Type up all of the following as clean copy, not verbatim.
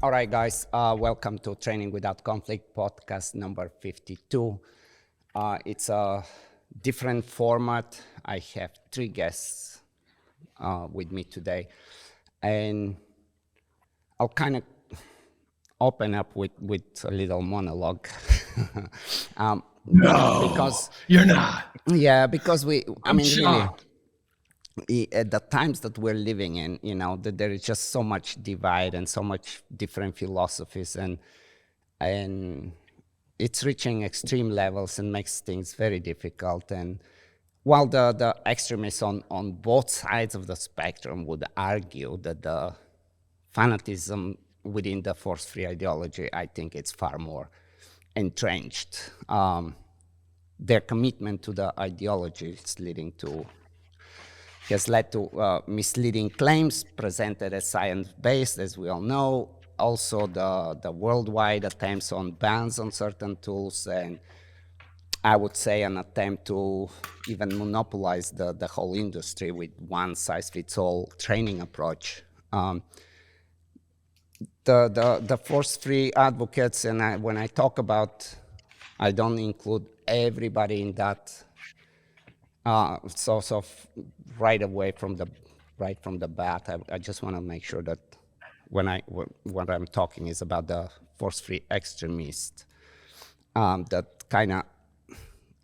All right, guys, welcome to Training Without Conflict podcast number 52. It's a different format. I have three guests with me today, and I'll kind of open up with a little monologue. No, because you're not. yeah, because I'm really, shocked. at the times that we're living in, that there is just so much divide and so much different philosophies, and it's reaching extreme levels and makes things very difficult. And while the extremists on both sides of the spectrum would argue that the fanatism within the force-free ideology, I think it's far more entrenched. Their commitment to the ideology has led to misleading claims presented as science-based, as we all know. Also, the worldwide attempts on bans on certain tools, and I would say an attempt to even monopolize the whole industry with one-size-fits-all training approach. The force-free advocates, and when I talk about, I don't include everybody in that. So right from the bat, I just want to make sure that what I'm talking is about the force-free extremists that kind of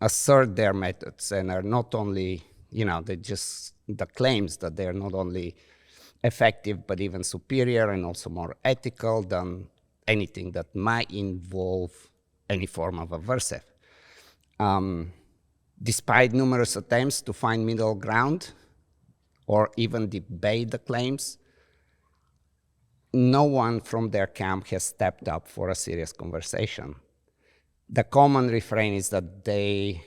assert their methods and are not only, the claims that they're not only effective but even superior and also more ethical than anything that might involve any form of aversive. Despite numerous attempts to find middle ground or even debate the claims, no one from their camp has stepped up for a serious conversation. The common refrain is that they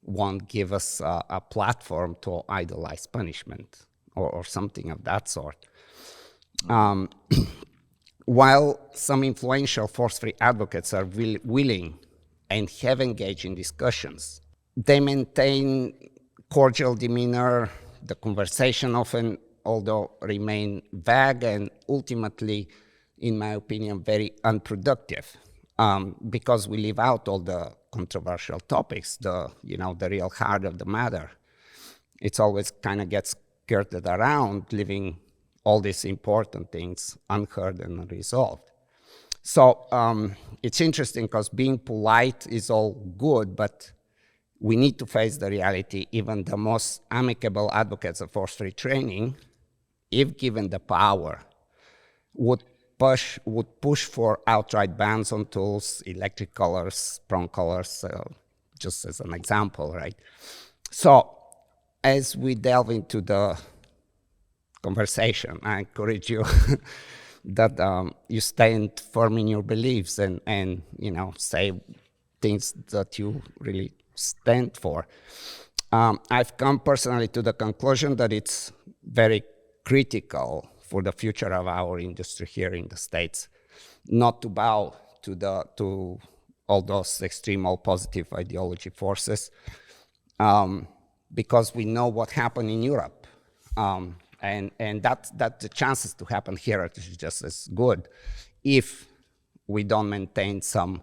won't give us a platform to idolize punishment or something of that sort. While some influential force-free advocates are willing and have engaged in discussions, they maintain cordial demeanor. The conversation often, although, remain vague and ultimately, in my opinion, very unproductive, because we leave out all the controversial topics, the real heart of the matter. It's always kind of gets skirted around, leaving all these important things unheard and unresolved. So it's interesting because being polite is all good, but we need to face the reality. Even the most amicable advocates of force-free training, if given the power, would push for outright bans on tools, electric collars, prong collars, just as an example, right? So as we delve into the conversation, I encourage you that you stand firm in your beliefs and say things that you really stand for. I've come personally to the conclusion that it's very critical for the future of our industry here in the States not to bow to all those extreme, all positive ideology forces, because we know what happened in Europe, and that the chances to happen here are just as good if we don't maintain some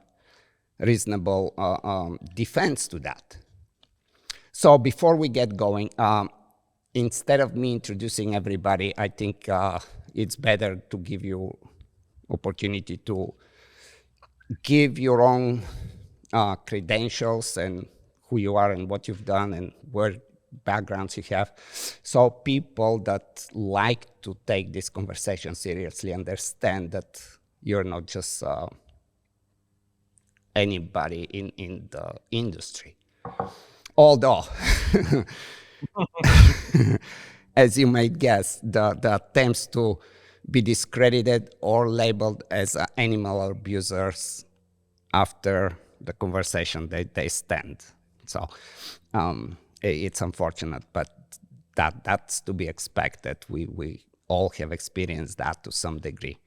reasonable defense to that. So before we get going, instead of me introducing everybody, I think it's better to give you opportunity to give your own credentials and who you are and what you've done and where backgrounds you have, so people that like to take this conversation seriously understand that you're not just anybody in the industry. Although, as you might guess, the attempts to be discredited or labeled as animal abusers after the conversation, they stand. So it's unfortunate, but that's to be expected. We all have experienced that to some degree.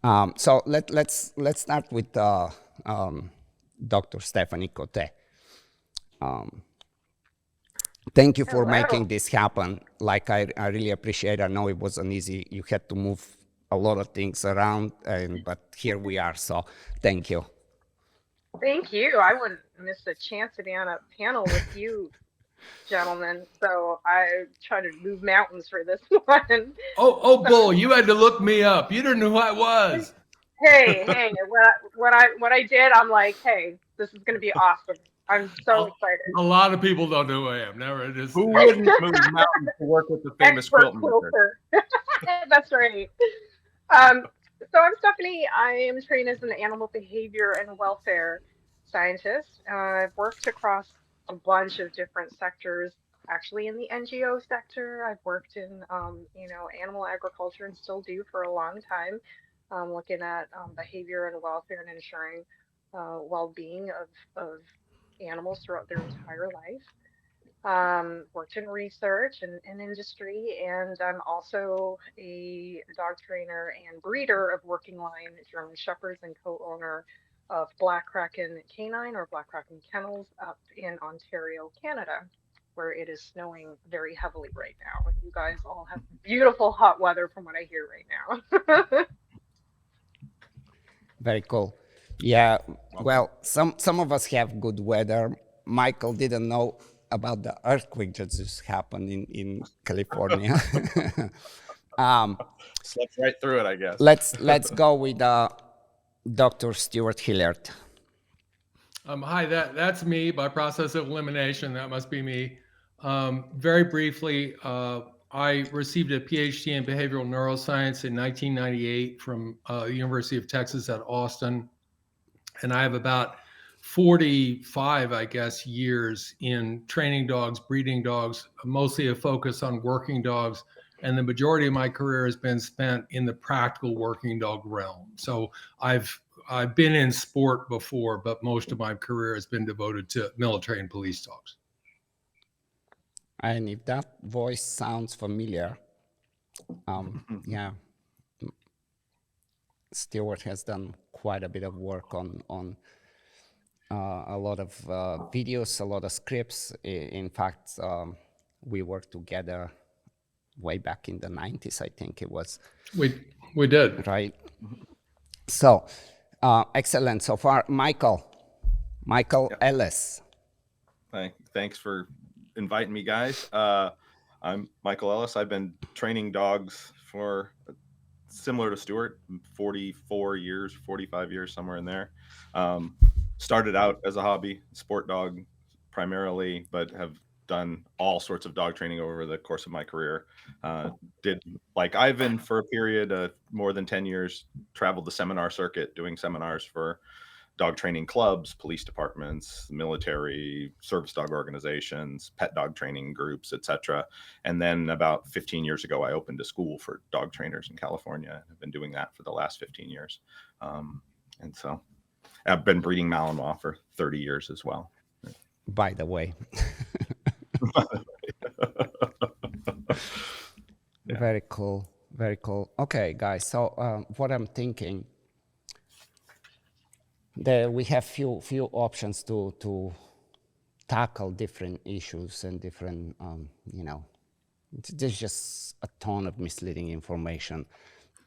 So let's start with Dr. Stephanie Cottee. Thank you for making this happen. Like I really appreciate. I know it wasn't easy. You had to move a lot of things around, but here we are. So thank you. Thank you. I wouldn't miss a chance to be on a panel with you, gentlemen. So I try to move mountains for this one. Oh, So Bull, you had to look me up. You didn't know who I was. hey, what I did, I'm like, hey, this is gonna be awesome. I'm so A, excited. a lot of people don't know who I am. Never, it is. Who wouldn't move mountains to work with the famous Expert quilt maker? quilter. That's right. Um, so I'm Stephanie. I am trained as an animal behavior and welfare scientist. I've worked across a bunch of different sectors. Actually, in the NGO sector, I've worked in, animal agriculture and still do for a long time, looking at behavior and welfare and ensuring well-being of animals throughout their entire life. Worked in research and industry, and I'm also a dog trainer and breeder of working line German Shepherds and co-owner of Black Kraken K9 or Black Kraken Kennels up in Ontario, Canada, where it is snowing very heavily right now. And you guys all have beautiful hot weather from what I hear right now. Very cool. Yeah, well, some of us have good weather. Michael didn't know about the earthquake that just happened in California. Slept right through it, I guess. Let's go with Dr. Stuart Hilliard. Hi, that's me by process of elimination. That must be me. Very briefly, I received a PhD in behavioral neuroscience in 1998 from the University of Texas at Austin. And I have about 45, I guess, years in training dogs, breeding dogs, mostly a focus on working dogs. And the majority of my career has been spent in the practical working dog realm. So I've been in sport before, but most of my career has been devoted to military and police dogs. And if that voice sounds familiar, yeah, Stuart has done quite a bit of work on a lot of videos, a lot of scripts. In fact, we worked together way back in the 90s, I think it was. We did. Right. So, excellent so far. Michael Yep. Ellis. Thanks for inviting me, guys. I'm Michael Ellis. I've been training dogs for similar to Stuart, 44 years, 45 years, somewhere in there. Started out as a hobby, sport dog primarily, but have done all sorts of dog training over the course of my career. Did, like Ivan, for a period, more than 10 years, traveled the seminar circuit doing seminars for dog training clubs, police departments, military, service dog organizations, pet dog training groups, etc. And then about 15 years ago, I opened a school for dog trainers in California. I've been doing that for the last 15 years. And so I've been breeding Malinois for 30 years as well. By the way. Yeah. Very cool. Very cool. Okay, guys. So what I'm thinking, we have few options to tackle different issues and different, there's just a ton of misleading information,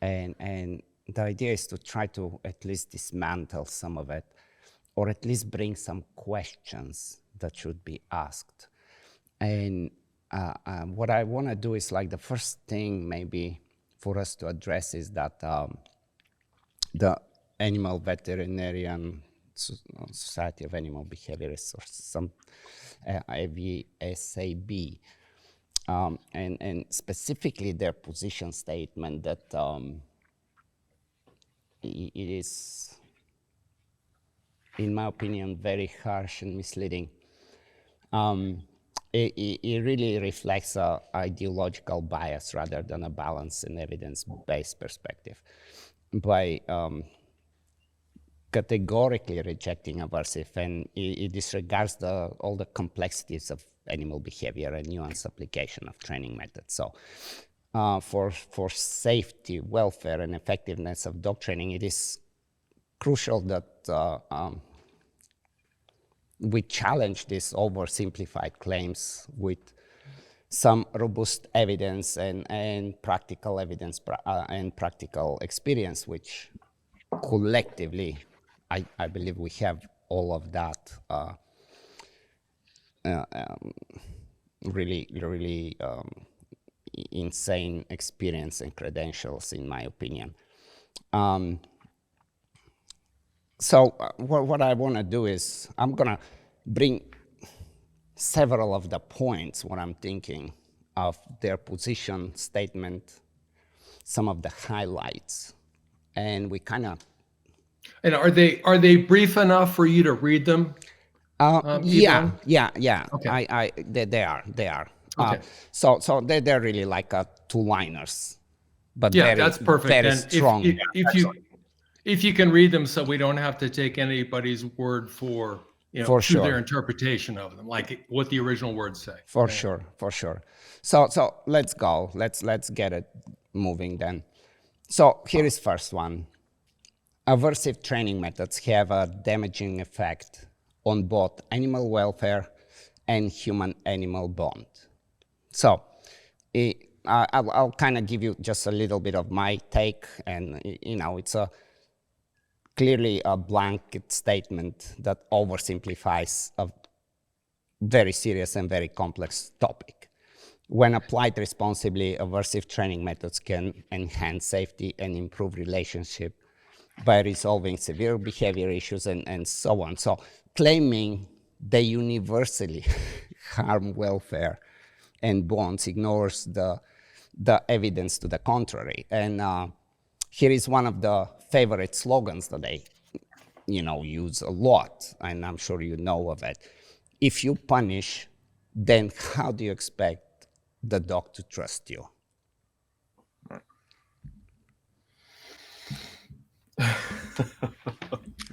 and the idea is to try to at least dismantle some of it, or at least bring some questions that should be asked. And what I want to do is, like, the first thing maybe for us to address is that the Animal Veterinarian Society of Animal Behaviorists, or some AVSAB, and specifically their position statement that it is, in my opinion, very harsh and misleading. It really reflects an ideological bias rather than a balanced and evidence-based perspective by categorically rejecting aversive, and it disregards all the complexities of animal behavior and nuanced application of training methods. So for safety, welfare, and effectiveness of dog training, it is crucial that we challenge these oversimplified claims with some robust evidence and practical evidence and practical experience, which collectively, I believe we have all of that really insane experience and credentials, in my opinion. So what I want to do is I'm going to bring several of the points, what I'm thinking of their position statement, some of the highlights, and we kind of. And are they brief enough for you to read them? Yeah. Okay. They are. Okay. So they're really like two-liners, but Yeah, very, that's perfect. very And strong. if you can read them, so we don't have to take anybody's word for For to their sure. interpretation of them, like what the original words say. For sure. So let's go. Let's get it moving then. So here is first one. Aversive training methods have a damaging effect on both animal welfare and human-animal bond. So I'll kind of give you just a little bit of my take, and it's clearly a blanket statement that oversimplifies a very serious and very complex topic. When applied responsibly, aversive training methods can enhance safety and improve relationship by resolving severe behavior issues and so on. So claiming they universally harm welfare and bonds ignores the evidence to the contrary. And here is one of the favorite slogans that they use a lot, and I'm sure you know of it. If you punish, then how do you expect the dog to trust you?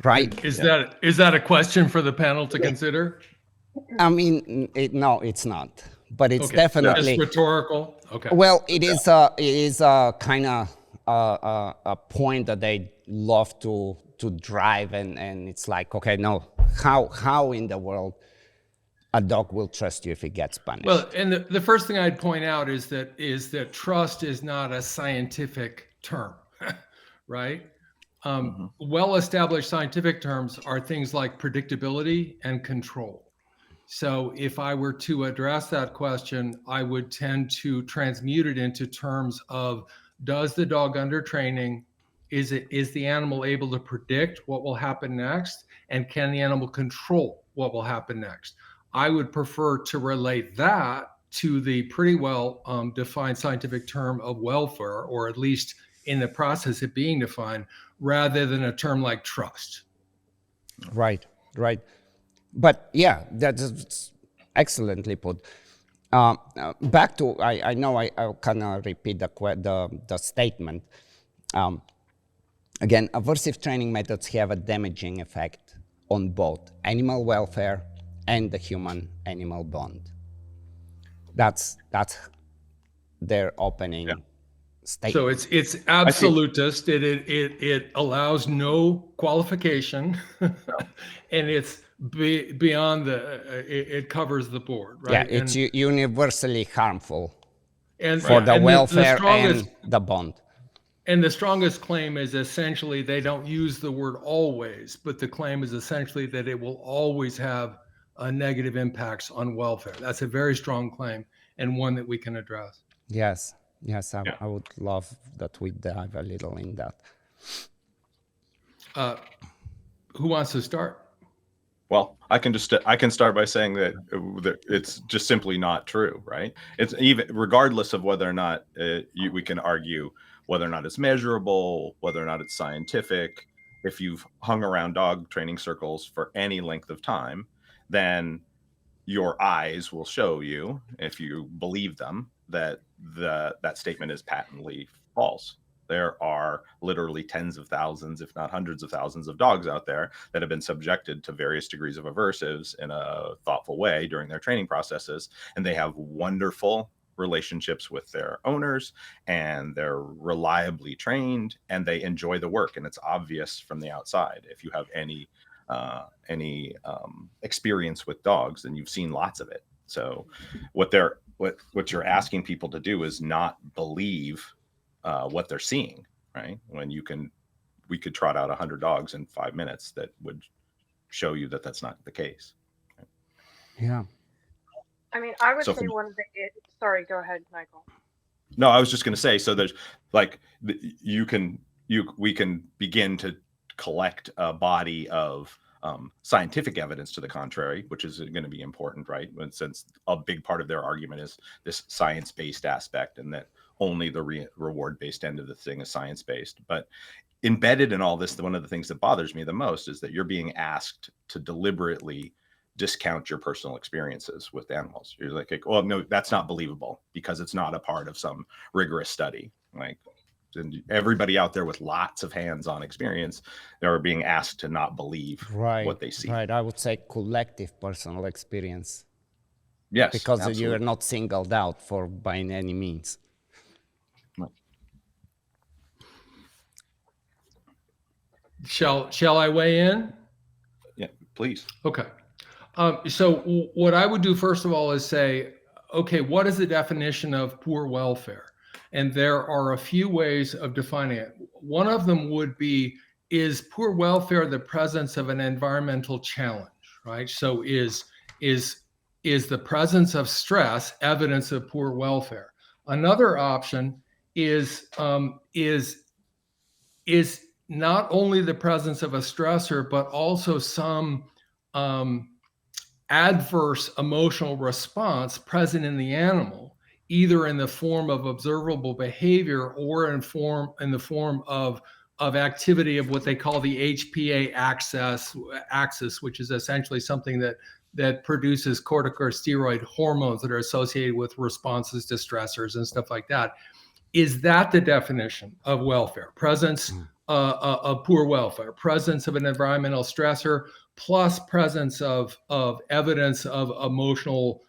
Right? Is that a question for the panel to consider? I mean, no, it's not, but it's Okay. definitely It's rhetorical. Okay. Well, it is a kind of a point that they love to drive, and it's like, okay, no, how in the world a dog will trust you if it gets punished? Well, and the first thing I'd point out is that trust is not a scientific term, right? Well-established scientific terms are things like predictability and control. So if I were to address that question, I would tend to transmute it into terms of, does the dog under training, is the animal able to predict what will happen next? And can the animal control what will happen next? I would prefer to relate that to the pretty well defined scientific term of welfare, or at least in the process of being defined, rather than a term like trust. Right. But yeah, that's excellently put. Back to, I know I'll kind of repeat the statement. Again, aversive training methods have a damaging effect on both animal welfare and the human-animal bond. That's their opening statement. So it's absolutist. It allows no qualification, and it's beyond it covers the board, right? Yeah, it's universally harmful and for the welfare and the bond. And the strongest claim is essentially they don't use the word always, but the claim is essentially that it will always have negative impacts on welfare. That's a very strong claim, and one that we can address. Yes, I would love that we dive a little in that. Who wants to start? Well, I can start by saying that it's just simply not true, right? It's even regardless of whether or not we can argue whether or not it's measurable, whether or not it's scientific. If you've hung around dog training circles for any length of time, then your eyes will show you, if you believe them, that that statement is patently false. There are literally tens of thousands, if not hundreds of thousands of dogs out there that have been subjected to various degrees of aversives in a thoughtful way during their training processes. And they have wonderful relationships with their owners, and they're reliably trained, and they enjoy the work. And it's obvious from the outside. If you have any experience with dogs, then you've seen lots of it. So what they're what you're asking people to do is not believe what they're seeing, right? When we could trot out 100 dogs in 5 minutes that would show you that that's not the case. Yeah. I mean, I would So say one of the, sorry, go ahead, Michael. No, I was just going to say, so there's like, we can begin to collect a body of scientific evidence to the contrary, which is going to be important, right? Since a big part of their argument is this science-based aspect, and that only the reward-based end of the thing is science-based. But embedded in all this, one of the things that bothers me the most is that you're being asked to deliberately discount your personal experiences with animals. You're like, well, no, that's not believable because it's not a part of some rigorous study. Like, everybody out there with lots of hands-on experience, they are being asked to not believe what they see. Right. I would say collective personal experience. Yes, because absolutely. you're not singled out for by any means. Right. Shall I weigh in? Yeah, please. Okay. So what I would do first of all is say, okay, what is the definition of poor welfare? And there are a few ways of defining it. One of them would be, is poor welfare the presence of an environmental challenge, right? So is the presence of stress evidence of poor welfare? Another option is not only the presence of a stressor, but also some adverse emotional response present in the animal, either in the form of observable behavior or in the form of activity of what they call the HPA axis, which is essentially something that produces corticosteroid hormones that are associated with responses to stressors and stuff like that. Is that the definition of welfare? Presence of poor welfare, presence of an environmental stressor, plus presence of evidence of emotional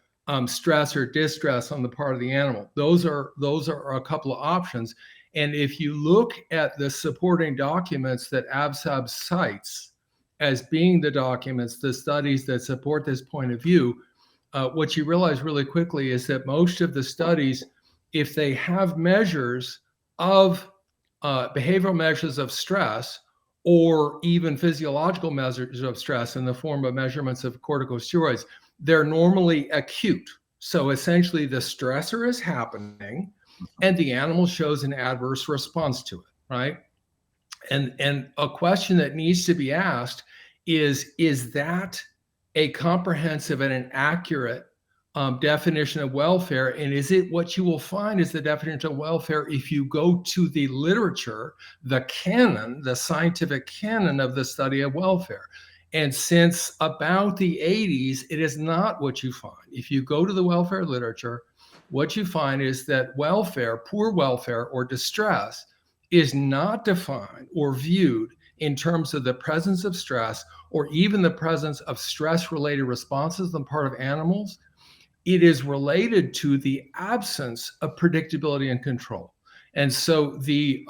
stress or distress on the part of the animal. Those are a couple of options. And if you look at the supporting documents that AVSAB cites as being the documents, the studies that support this point of view, what you realize really quickly is that most of the studies, if they have measures of behavioral measures of stress, or even physiological measures of stress in the form of measurements of corticosteroids, they're normally acute. So essentially the stressor is happening and the animal shows an adverse response to it, right? And a question that needs to be asked is that a comprehensive and an accurate definition of welfare? And is it what you will find is the definition of welfare if you go to the literature, the canon, the scientific canon of the study of welfare? And since about the 80s, it is not what you find. If you go to the welfare literature, what you find is that welfare, poor welfare or distress, is not defined or viewed in terms of the presence of stress or even the presence of stress-related responses on the part of animals. It is related to the absence of predictability and control. And so the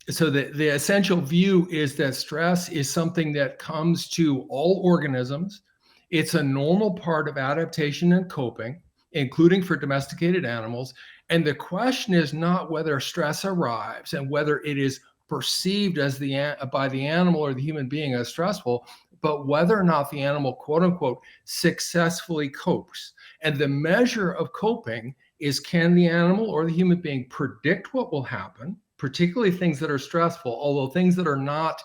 essential view is that stress is something that comes to all organisms. It's a normal part of adaptation and coping, including for domesticated animals. And the question is not whether stress arrives and whether it is perceived as by the animal or the human being as stressful, but whether or not the animal, quote unquote, successfully copes. And the measure of coping is, can the animal or the human being predict what will happen, particularly things that are stressful, although things that are not,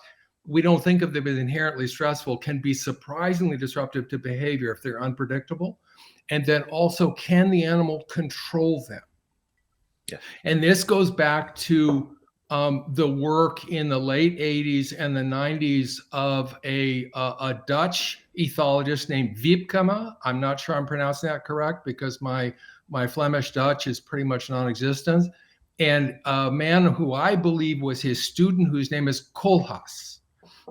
we don't think of them as inherently stressful, can be surprisingly disruptive to behavior if they're unpredictable. And then also, can the animal control them? Yeah. And this goes back to the work in the late 80s and the 90s of a Dutch ethologist named Wipkema. I'm not sure I'm pronouncing that correct because my Flemish Dutch is pretty much non-existent. And a man who I believe was his student, whose name is Koolhaas.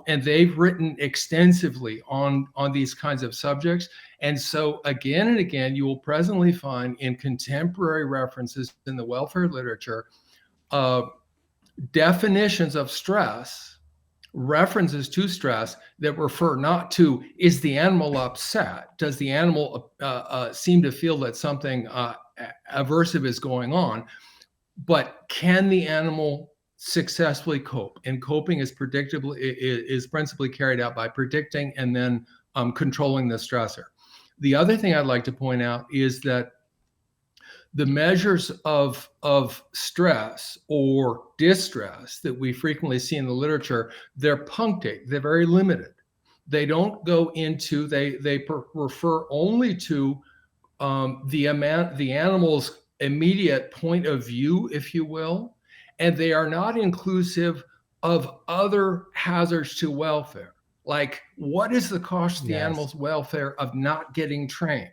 And they've written extensively on these kinds of subjects. And so again and again, you will presently find in contemporary references in the welfare literature, definitions of stress references to stress that refer not to, is the animal upset? Does the animal seem to feel that something aversive is going on? But can the animal successfully cope? And coping is principally carried out by predicting and then controlling the stressor. The other thing I'd like to point out is that the measures of stress or distress that we frequently see in the literature, they're punctate, they're very limited. They don't go into, they refer only to the animal's immediate point of view, if you will, and they are not inclusive of other hazards to welfare. Like, what is the cost to the animal's welfare of not getting trained?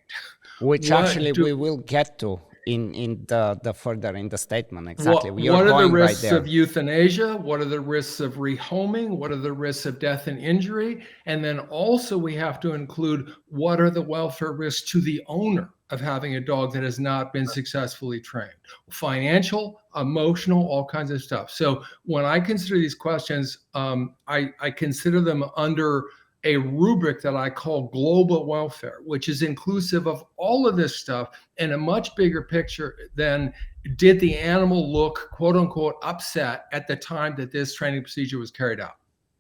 Which actually we will get to in the further in the statement. Exactly. What are the risks of euthanasia? What are the risks of rehoming? What are the risks of death and injury? And then also we have to include what are the welfare risks to the owner of having a dog that has not been successfully trained? Financial, emotional, all kinds of stuff. So when I consider these questions, I consider them under a rubric that I call global welfare, which is inclusive of all of this stuff in a much bigger picture than did the animal look, quote unquote, upset at the time that this training procedure was carried out.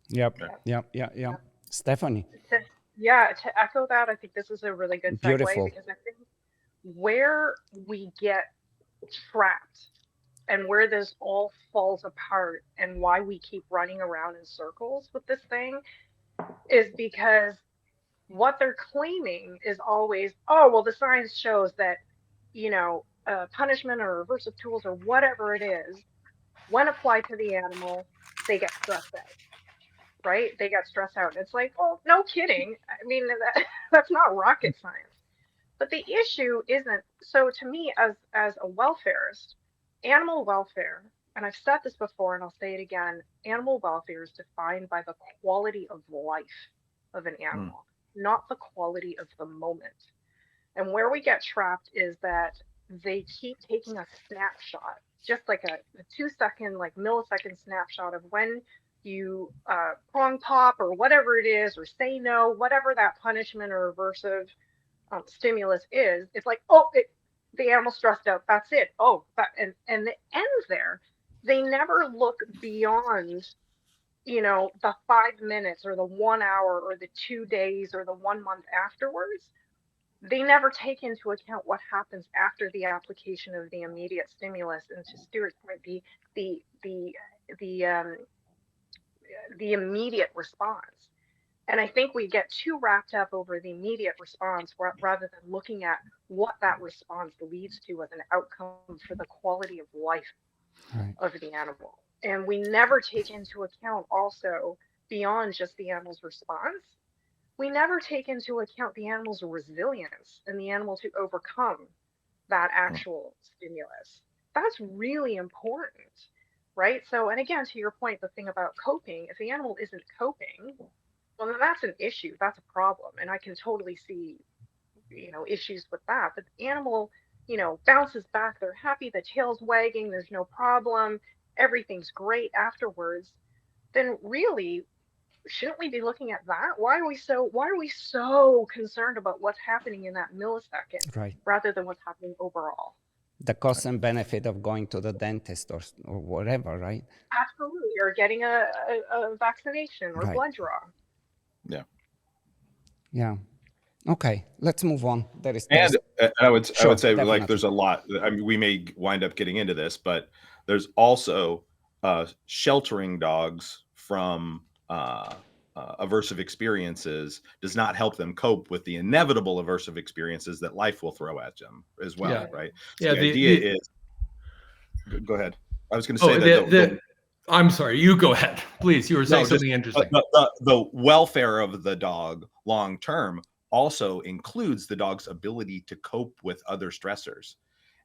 Yep. Stephanie. Yeah, to echo that, I think this is a really good segue. Beautiful. Because I think where we get trapped and where this all falls apart and why we keep running around in circles with this thing is because what they're claiming is always, oh, well, the science shows that, punishment or aversive tools or whatever it is, when applied to the animal, they get stressed out, right? They get stressed out. It's like, well, no kidding. I mean, that's not rocket science. But the issue isn't, so to me as a welfarist, animal welfare, and I've said this before and I'll say it again, animal welfare is defined by the quality of life of an animal, not the quality of the moment. And where we get trapped is that they keep taking a snapshot, just like a 2-second, like millisecond snapshot of when you prong pop or whatever it is, or say no, whatever that punishment or aversive stimulus is. It's like, oh, the animal's stressed out. That's it. Oh, and it ends there. They never look beyond, the 5 minutes or the 1 hour or the 2 days or the 1 month afterwards. They never take into account what happens after the application of the immediate stimulus. And to Stuart's point, the immediate response. And I think we get too wrapped up over the immediate response rather than looking at what that response leads to as an outcome for the quality of life of the animal. And we never take into account also, beyond just the animal's response, we never take into account the animal's resilience and the animal to overcome that actual stimulus. That's really important, right? So, and again, to your point, the thing about coping, if the animal isn't coping, well, then that's an issue. That's a problem. And I can totally see, issues with that. But the animal, bounces back. They're happy. The tail's wagging. There's no problem. Everything's great afterwards. Then really, shouldn't we be looking at that? Why are we so concerned about what's happening in that millisecond rather than what's happening overall? The cost and benefit of going to the dentist or whatever, right? Absolutely. Or getting a vaccination or blood draw. Yeah. Okay, let's move on. And I would say, definitely. like, there's a lot. I mean, we may wind up getting into this, but there's also sheltering dogs from aversive experiences does not help them cope with the inevitable aversive experiences that life will throw at them as well, right? So the idea is, go ahead. I was going to say that. I'm sorry, you go ahead, please. You were saying something interesting. The welfare of the dog long term also includes the dog's ability to cope with other stressors.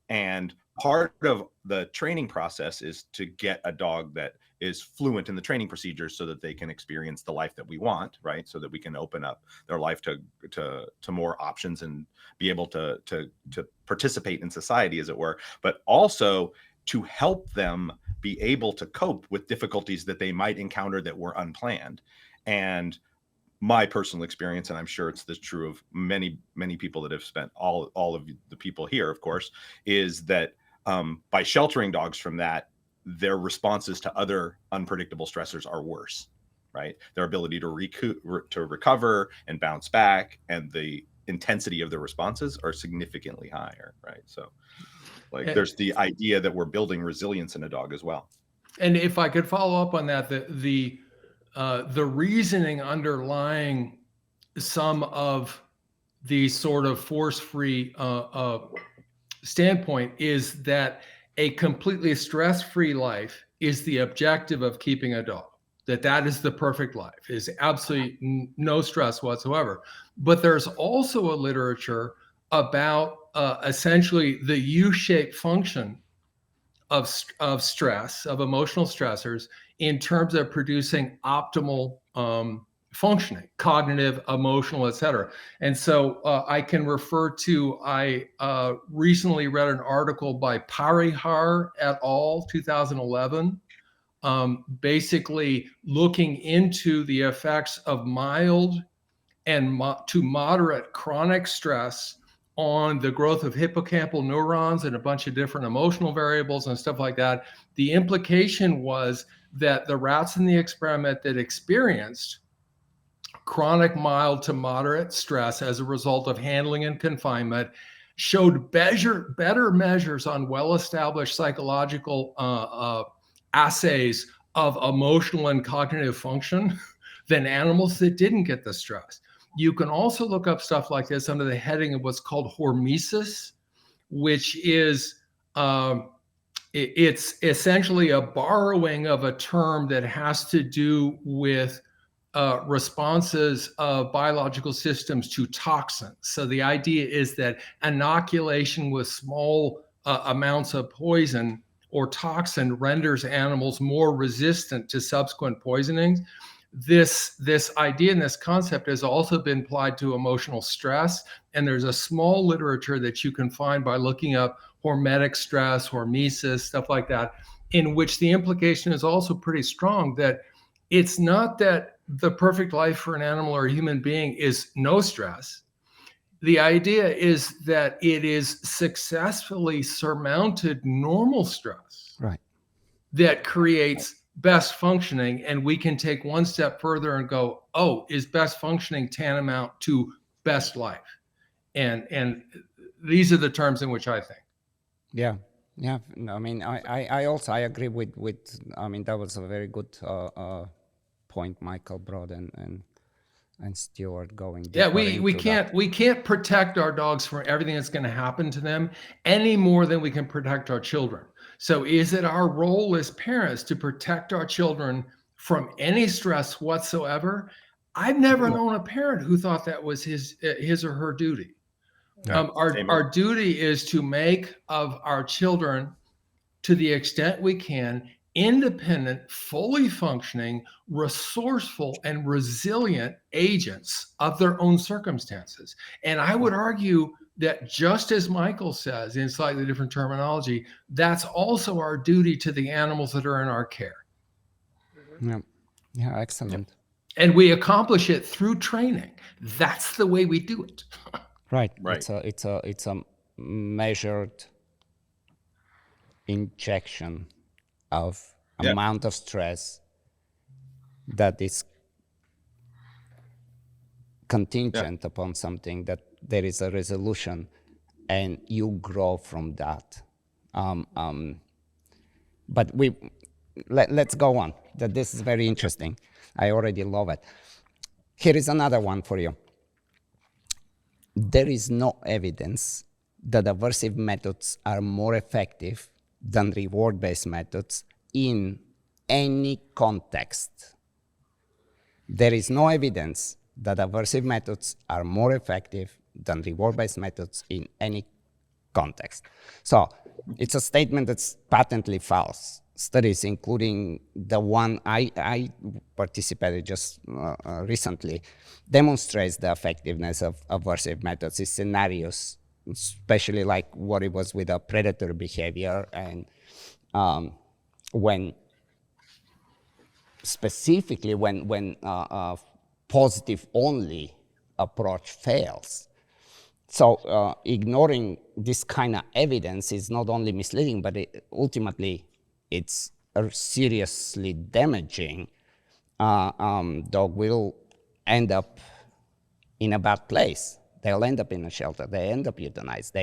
And part of the training process is to get a dog that is fluent in the training procedures so that they can experience the life that we want, right? So that we can open up their life to more options and be able to participate in society, as it were, but also to help them be able to cope with difficulties that they might encounter that were unplanned. And my personal experience, and I'm sure it's true of many people that have spent all of the people here, of course, is that by sheltering dogs from that, their responses to other unpredictable stressors are worse, right? Their ability to recover and bounce back, and the intensity of their responses are significantly higher, right? So like there's the idea that we're building resilience in a dog as well. And if I could follow up on that, the reasoning underlying some of the sort of force-free standpoint is that a completely stress-free life is the objective of keeping a dog. That is the perfect life, is absolutely no stress whatsoever. But there's also a literature about essentially the U-shaped function of stress, of emotional stressors, in terms of producing optimal functioning, cognitive, emotional, et cetera. And so I can refer to, I recently read an article by Parihar et al., 2011, basically looking into the effects of mild and to moderate chronic stress on the growth of hippocampal neurons and a bunch of different emotional variables and stuff like that. The implication was that the rats in the experiment that experienced chronic mild to moderate stress as a result of handling and confinement showed better measures on well-established psychological assays of emotional and cognitive function than animals that didn't get the stress. You can also look up stuff like this under the heading of what's called hormesis, which is it's essentially a borrowing of a term that has to do with responses of biological systems to toxins. So the idea is that inoculation with small amounts of poison or toxin renders animals more resistant to subsequent poisonings. This idea and this concept has also been applied to emotional stress, and there's a small literature that you can find by looking up hormetic stress, hormesis, stuff like that, in which the implication is also pretty strong that it's not that the perfect life for an animal or a human being is no stress. The idea is that it is successfully surmounted normal stress, Right, that creates best functioning, and we can take one step further and go, oh, is best functioning tantamount to best life? And these are the terms in which I think. yeah. No, I mean, I also I agree with I mean, that was a very good point Michael brought and Stuart going deeper. Yeah, we can't protect our dogs from everything that's going to happen to them any more than we can protect our children. So is it our role as parents to protect our children from any stress whatsoever? I've never known a parent who thought that was his or her duty. Our duty is to make of our children, to the extent we can, independent, fully functioning, resourceful, and resilient agents of their own circumstances. And I would argue that, just as Michael says in slightly different terminology, that's also our duty to the animals that are in our care. Yeah, excellent. And we accomplish it through training. That's the way we do it. Right. Right. It's a measured injection of amount of stress that is contingent upon something, that there is a resolution and you grow from that. But let's go on. That this is very interesting. I already love it. Here is another one for you. There is no evidence that aversive methods are more effective than reward-based methods in any context. There is no evidence that aversive methods are more effective than reward-based methods in any context. So it's a statement that's patently false. Studies, including the one I participated just recently, demonstrates the effectiveness of aversive methods in scenarios, especially like what it was with a predator behavior and when specifically when positive only approach fails. So ignoring this kind of evidence is not only misleading, but ultimately it's seriously damaging. Dog will end up in a bad place. They'll end up in a shelter. They end up euthanized.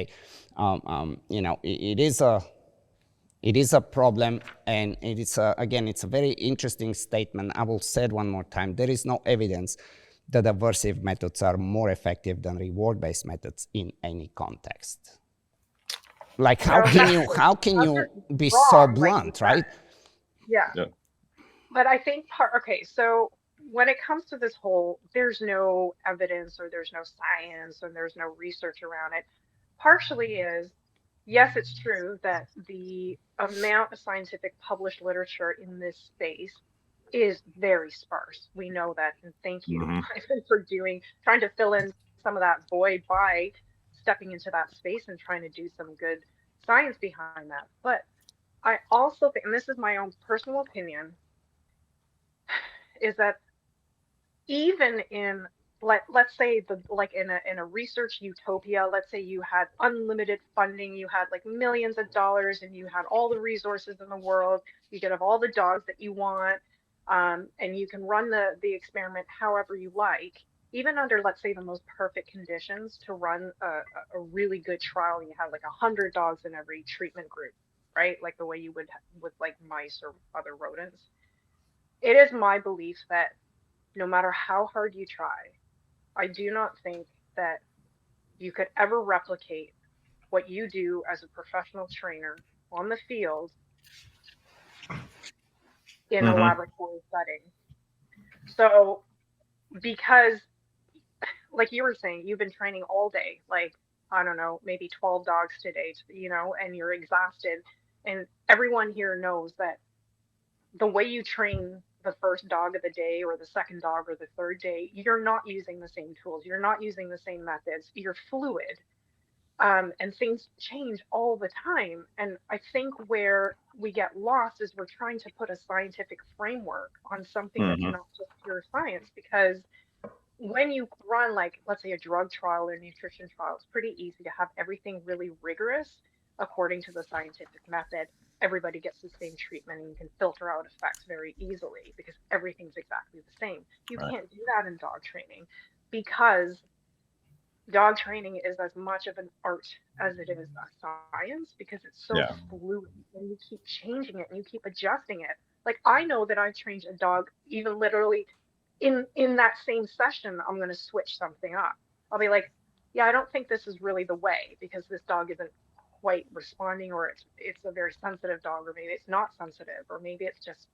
It is a problem, and it is again, it's a very interesting statement. I will say it one more time. There is no evidence that aversive methods are more effective than reward-based methods in any context. Like, how can you be so blunt, right? Yeah. But I think so when it comes to this whole, there's no evidence or there's no science and there's no research around it, partially is, yes, it's true that the amount of scientific published literature in this space is very sparse. We know that, and thank you, Ivan, for trying to fill in some of that void by stepping into that space and trying to do some good science behind that. But I also think, and this is my own personal opinion, is that even in, let's say in a research utopia, let's say you had unlimited funding, you had like millions of dollars, and you had all the resources in the world, you could have all the dogs that you want, and you can run the experiment however you like, even under, let's say, the most perfect conditions to run a really good trial, and you have like 100 dogs in every treatment group, right? Like the way you would with like mice or other rodents. It is my belief that no matter how hard you try, I do not think that you could ever replicate what you do as a professional trainer on the field in a laboratory setting. So, because, like you were saying, you've been training all day, like, I don't know, maybe 12 dogs today, and you're exhausted. And everyone here knows that the way you train the first dog of the day or the second dog or the third day, you're not using the same tools. You're not using the same methods. You're fluid. And things change all the time. And I think where we get lost is we're trying to put a scientific framework on something that's not just pure science. Because when you run, like, let's say a drug trial or a nutrition trial, it's pretty easy to have everything really rigorous according to the scientific method. Everybody gets the same treatment, and you can filter out effects very easily because everything's exactly the same. You can't do that in dog training, because dog training is as much of an art as it is a science, because it's so fluid, and you keep changing it and you keep adjusting it. Like, I know that I've trained a dog, even literally in that same session, I'm going to switch something up. I'll be like, yeah, I don't think this is really the way, because this dog isn't quite responding, or it's a very sensitive dog, or maybe it's not sensitive, or maybe it's just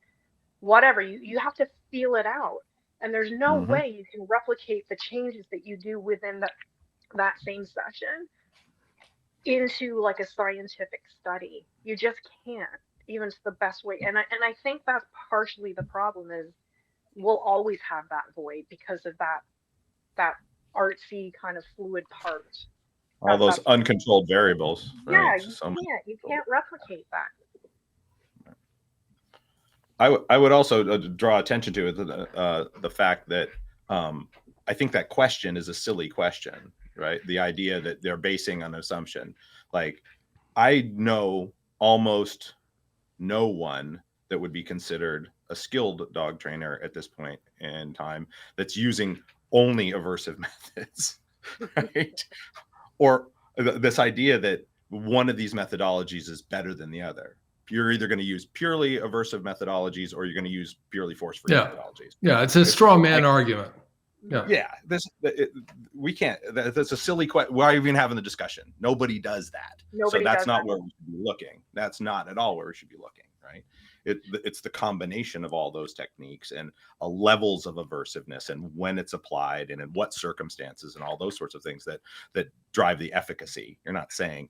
whatever. You have to feel it out, and there's no way you can replicate the changes that you do within that same session into like a scientific study. You just can't, even to the best way. And I think that's partially the problem, is we'll always have that void because of that artsy kind of fluid part. All those uncontrolled variables. Yeah, Right? you can't replicate that. I would also draw attention to it, the fact that I think that question is a silly question, right? The idea that they're basing on an assumption. Like, I know almost no one that would be considered a skilled dog trainer at this point in time that's using only aversive methods, right? Or this idea that one of these methodologies is better than the other. You're either going to use purely aversive methodologies, or you're going to use purely force-free methodologies. Yeah, it's a straw man argument. We can't. That's a silly question. Why are we even having the discussion? Nobody does that. So that's not where we should be looking. That's not at all where we should be looking, right? It's the combination of all those techniques and levels of aversiveness, and when it's applied and in what circumstances, and all those sorts of things that drive the efficacy. You're not saying,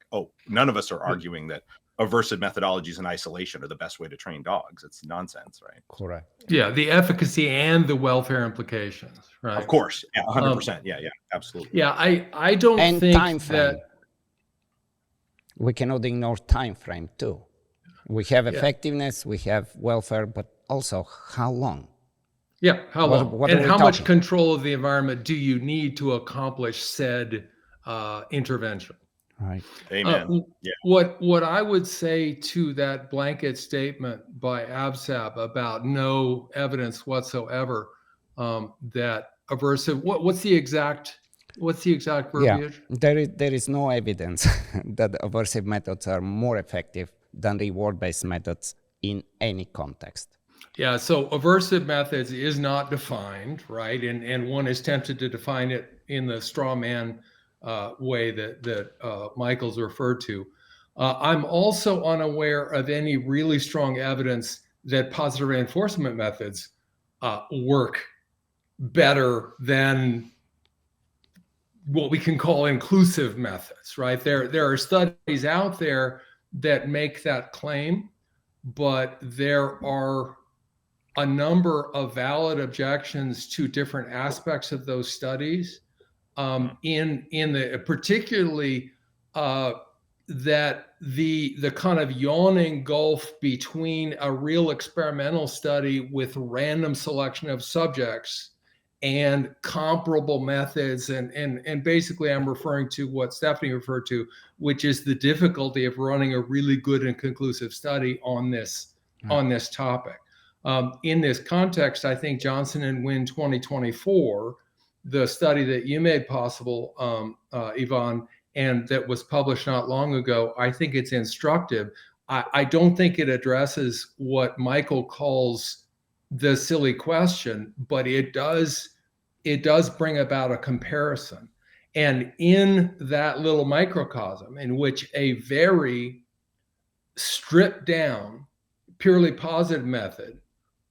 none of us are arguing that aversive methodologies in isolation are the best way to train dogs. It's nonsense, right? Correct. Yeah, the efficacy and the welfare implications, right? Of course, 100%. Yeah, absolutely. Yeah, I don't think time frame. that We cannot ignore time frame too. We have effectiveness, we have welfare, but also how long? Yeah, how long? What And are we how much talking? control of the environment do you need to accomplish said intervention? Right. Amen. Yeah. What I would say to that blanket statement by AVSAB about no evidence whatsoever that aversive, what's the exact Yeah, verbiage? there is no evidence that aversive methods are more effective than reward-based methods in any context. Yeah, so aversive methods is not defined, right? And one is tempted to define it in the straw man way that Michael's referred to. I'm also unaware of any really strong evidence that positive reinforcement methods work better than what we can call inclusive methods, right? There are studies out there that make that claim, but there are a number of valid objections to different aspects of those studies. In the particularly that the kind of yawning gulf between a real experimental study with random selection of subjects and comparable methods, and basically I'm referring to what Stephanie referred to, which is the difficulty of running a really good and conclusive study on this topic. In this context, I think Johnson and Wynn 2024, the study that you made possible, Yvonne, and that was published not long ago, I think it's instructive. I don't think it addresses what Michael calls the silly question, but it does bring about a comparison. And in that little microcosm, in which a very stripped down, purely positive method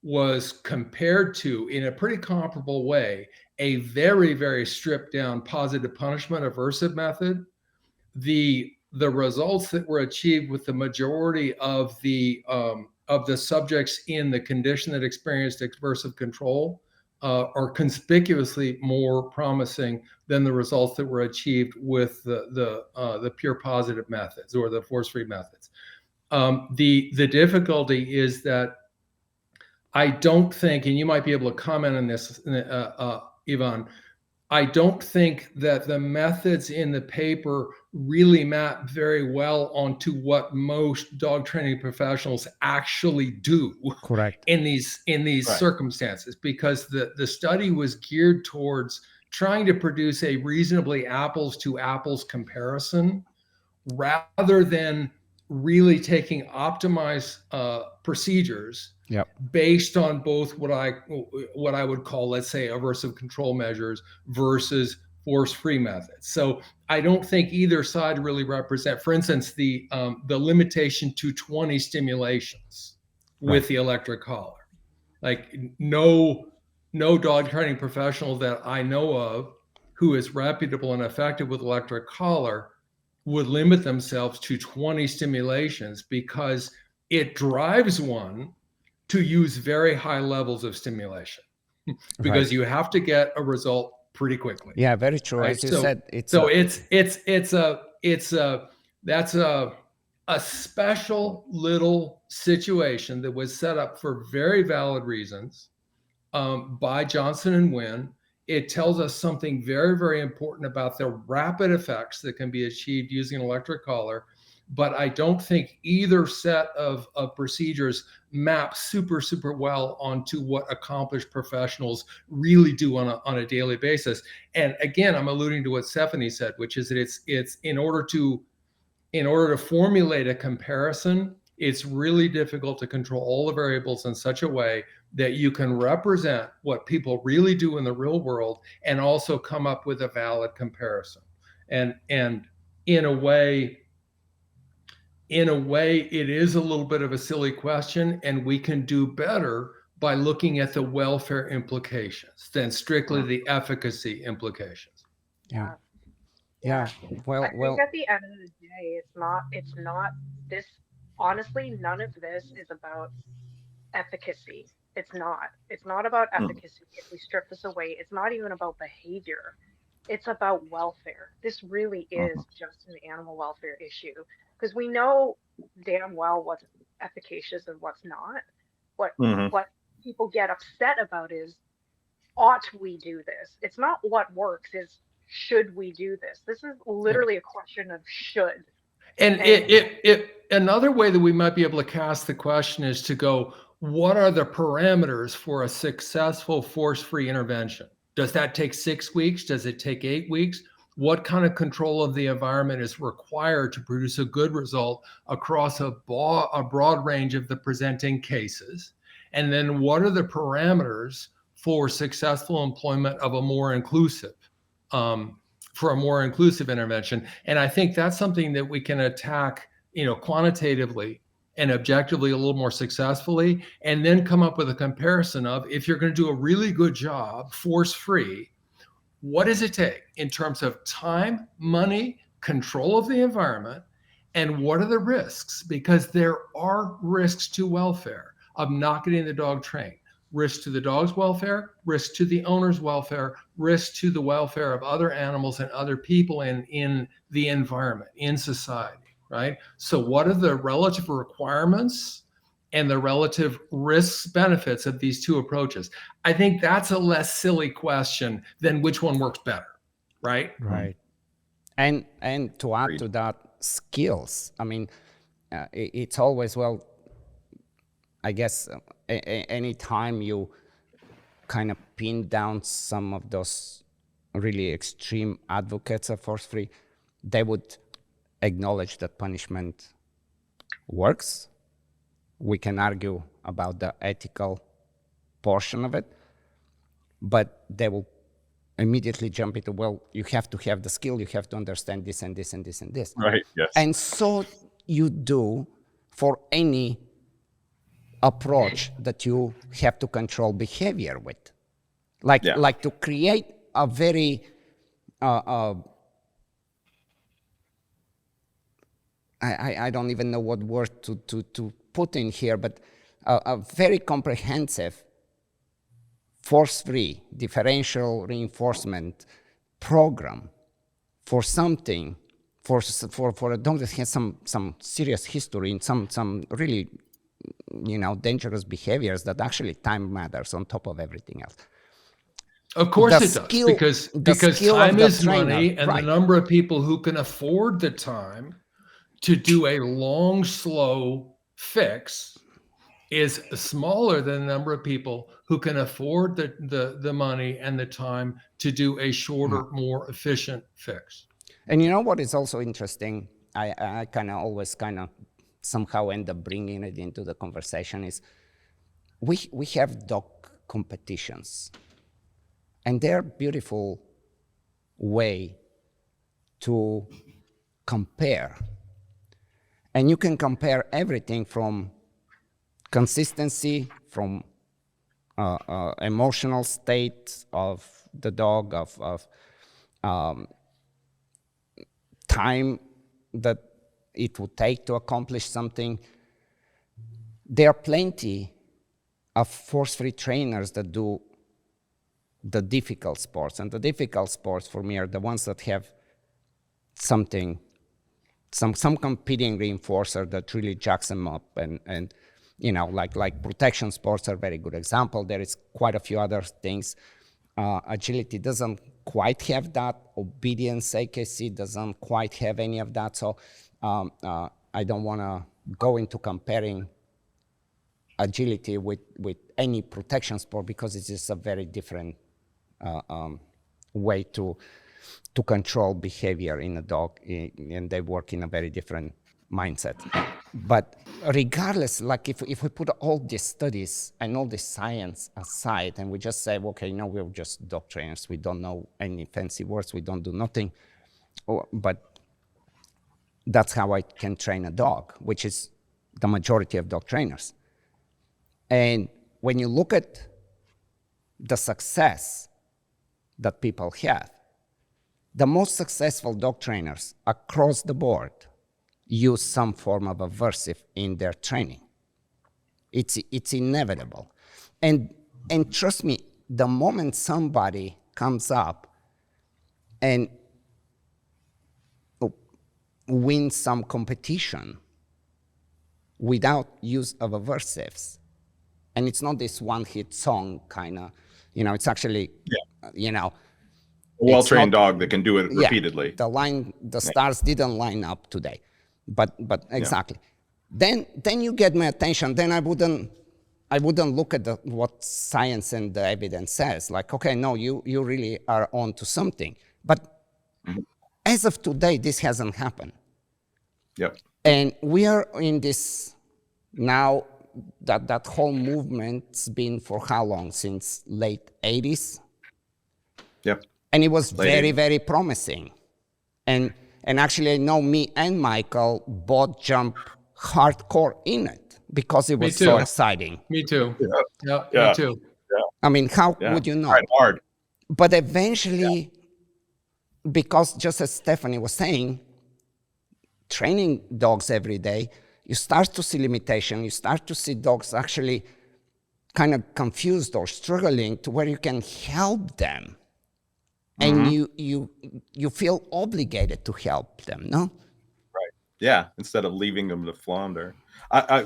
was compared to, in a pretty comparable way, a very, very stripped down positive punishment aversive method, the results that were achieved with the majority of the subjects in the condition that experienced aversive control are conspicuously more promising than the results that were achieved with the pure positive methods or the force-free methods. The difficulty is that I don't think, and you might be able to comment on this, Yvonne, I don't think that the methods in the paper really map very well onto what most dog training professionals actually do. Correct. In these Right. circumstances, because the study was geared towards trying to produce a reasonably apples to apples comparison rather than really taking optimized procedures Yep. based on both what I would call, let's say, aversive control measures versus force-free methods. So I don't think either side really represent, for instance, the limitation to 20 stimulations with the electric collar. Like no dog training professional that I know of who is reputable and effective with electric collar would limit themselves to 20 stimulations, because it drives one to use very high levels of stimulation because you have to get a result pretty quickly. Yeah, very true. Right? As you So- said, it's So that's a special little situation that was set up for very valid reasons by Johnson and Wynn. It tells us something very, very important about the rapid effects that can be achieved using an electric collar. But I don't think either set of procedures map super, super well onto what accomplished professionals really do on a daily basis. And again, I'm alluding to what Stephanie said, which is that it's in order to formulate a comparison, it's really difficult to control all the variables in such a way that you can represent what people really do in the real world and also come up with a valid comparison. And in a way, it is a little bit of a silly question, and we can do better by looking at the welfare implications than strictly the efficacy implications. yeah. I think at the end of the day, it's not this, honestly, none of this is about efficacy. It's not about efficacy. If we strip this away, it's not even about behavior. It's about welfare. This really is just an animal welfare issue, because we know damn well what's efficacious and what's not. What Hmm. what people get upset about is, ought we do this? It's not what works, it's should we do this? This is literally a question of should. And And another way that we might be able to cast the question is to go, what are the parameters for a successful force-free intervention? Does that take 6 weeks? Does it take 8 weeks? What kind of control of the environment is required to produce a good result across a broad range of the presenting cases? And then what are the parameters for successful employment of a more inclusive for a more inclusive intervention? And I think that's something that we can attack, quantitatively and objectively a little more successfully, and then come up with a comparison of, if you're going to do a really good job force-free, what does it take in terms of time, money, control of the environment, and what are the risks? Because there are risks to welfare of not getting the dog trained. Risk to the dog's welfare, risk to the owner's welfare, risk to the welfare of other animals and other people in the environment, in society, right? So what are the relative requirements and the relative risks benefits of these two approaches? I think that's a less silly question than which one works better, right? Right. And to add Agreed. to that, skills. I mean, it's always, well, I guess any time you kind of pin down some of those really extreme advocates of force-free, they would acknowledge that punishment works. We can argue about the ethical portion of it, but they will immediately jump into, well, you have to have the skill, you have to understand this and this and this and this. Right. Yes. And so you do for any approach that you have to control behavior with. Like, Yeah. like to create a very, I don't even know what word to put in here, but a very comprehensive force-free differential reinforcement program for something, for a dog that has some serious history and some really, dangerous behaviors, that actually time matters on top of everything else. Of course The it does, skill- because the skill of time the is trainer, money, and the right. number of people who can afford the time to do a long, slow fix is smaller than the number of people who can afford the money and the time to do a shorter, more efficient fix. And you know what is also interesting? I kind of always somehow end up bringing it into the conversation is we have dog competitions, and they're beautiful way to compare. And you can compare everything from consistency, from emotional state of the dog, of time that it would take to accomplish something. There are plenty of force-free trainers that do the difficult sports, and the difficult sports for me are the ones that have some competing reinforcer that really jacks them up, and like protection sports are a very good example. There is quite a few other things. Agility doesn't quite have that. Obedience, AKC, doesn't quite have any of that. So I don't want to go into comparing agility with any protection sport, because it's just a very different way to control behavior in a dog, and they work in a very different mindset. But regardless, like if we put all these studies and all this science aside, and we just say, okay, no, we're just dog trainers, we don't know any fancy words, we don't do nothing, but that's how I can train a dog, which is the majority of dog trainers. And when you look at the success that people have, the most successful dog trainers across the board use some form of aversive in their training. It's inevitable. And trust me, the moment somebody comes up and wins some competition without use of aversives. And it's not this one-hit song kind of, it's actually, A well-trained not- dog that can do it repeatedly. the stars didn't line up today, but exactly. Then you get my attention. Then I wouldn't look at what science and the evidence says. Like, okay, no, you really are on to something. But as of today, this hasn't happened. Yep. And we are in this now, that whole movement's been for how long? Since late 80s? Yep. And it was Late very, 80s. very promising. And actually, I know me and Michael both jump hardcore in it because it was so too. exciting. Me too. Yeah. Me too. I mean, how Yeah. would you know? Tried hard. But eventually, because just as Stephanie was saying, training dogs every day, you start to see limitation. You start to see dogs actually kind of confused or struggling to where you can help them. And you feel obligated to help them, no? Right. Yeah. Instead of leaving them to flounder.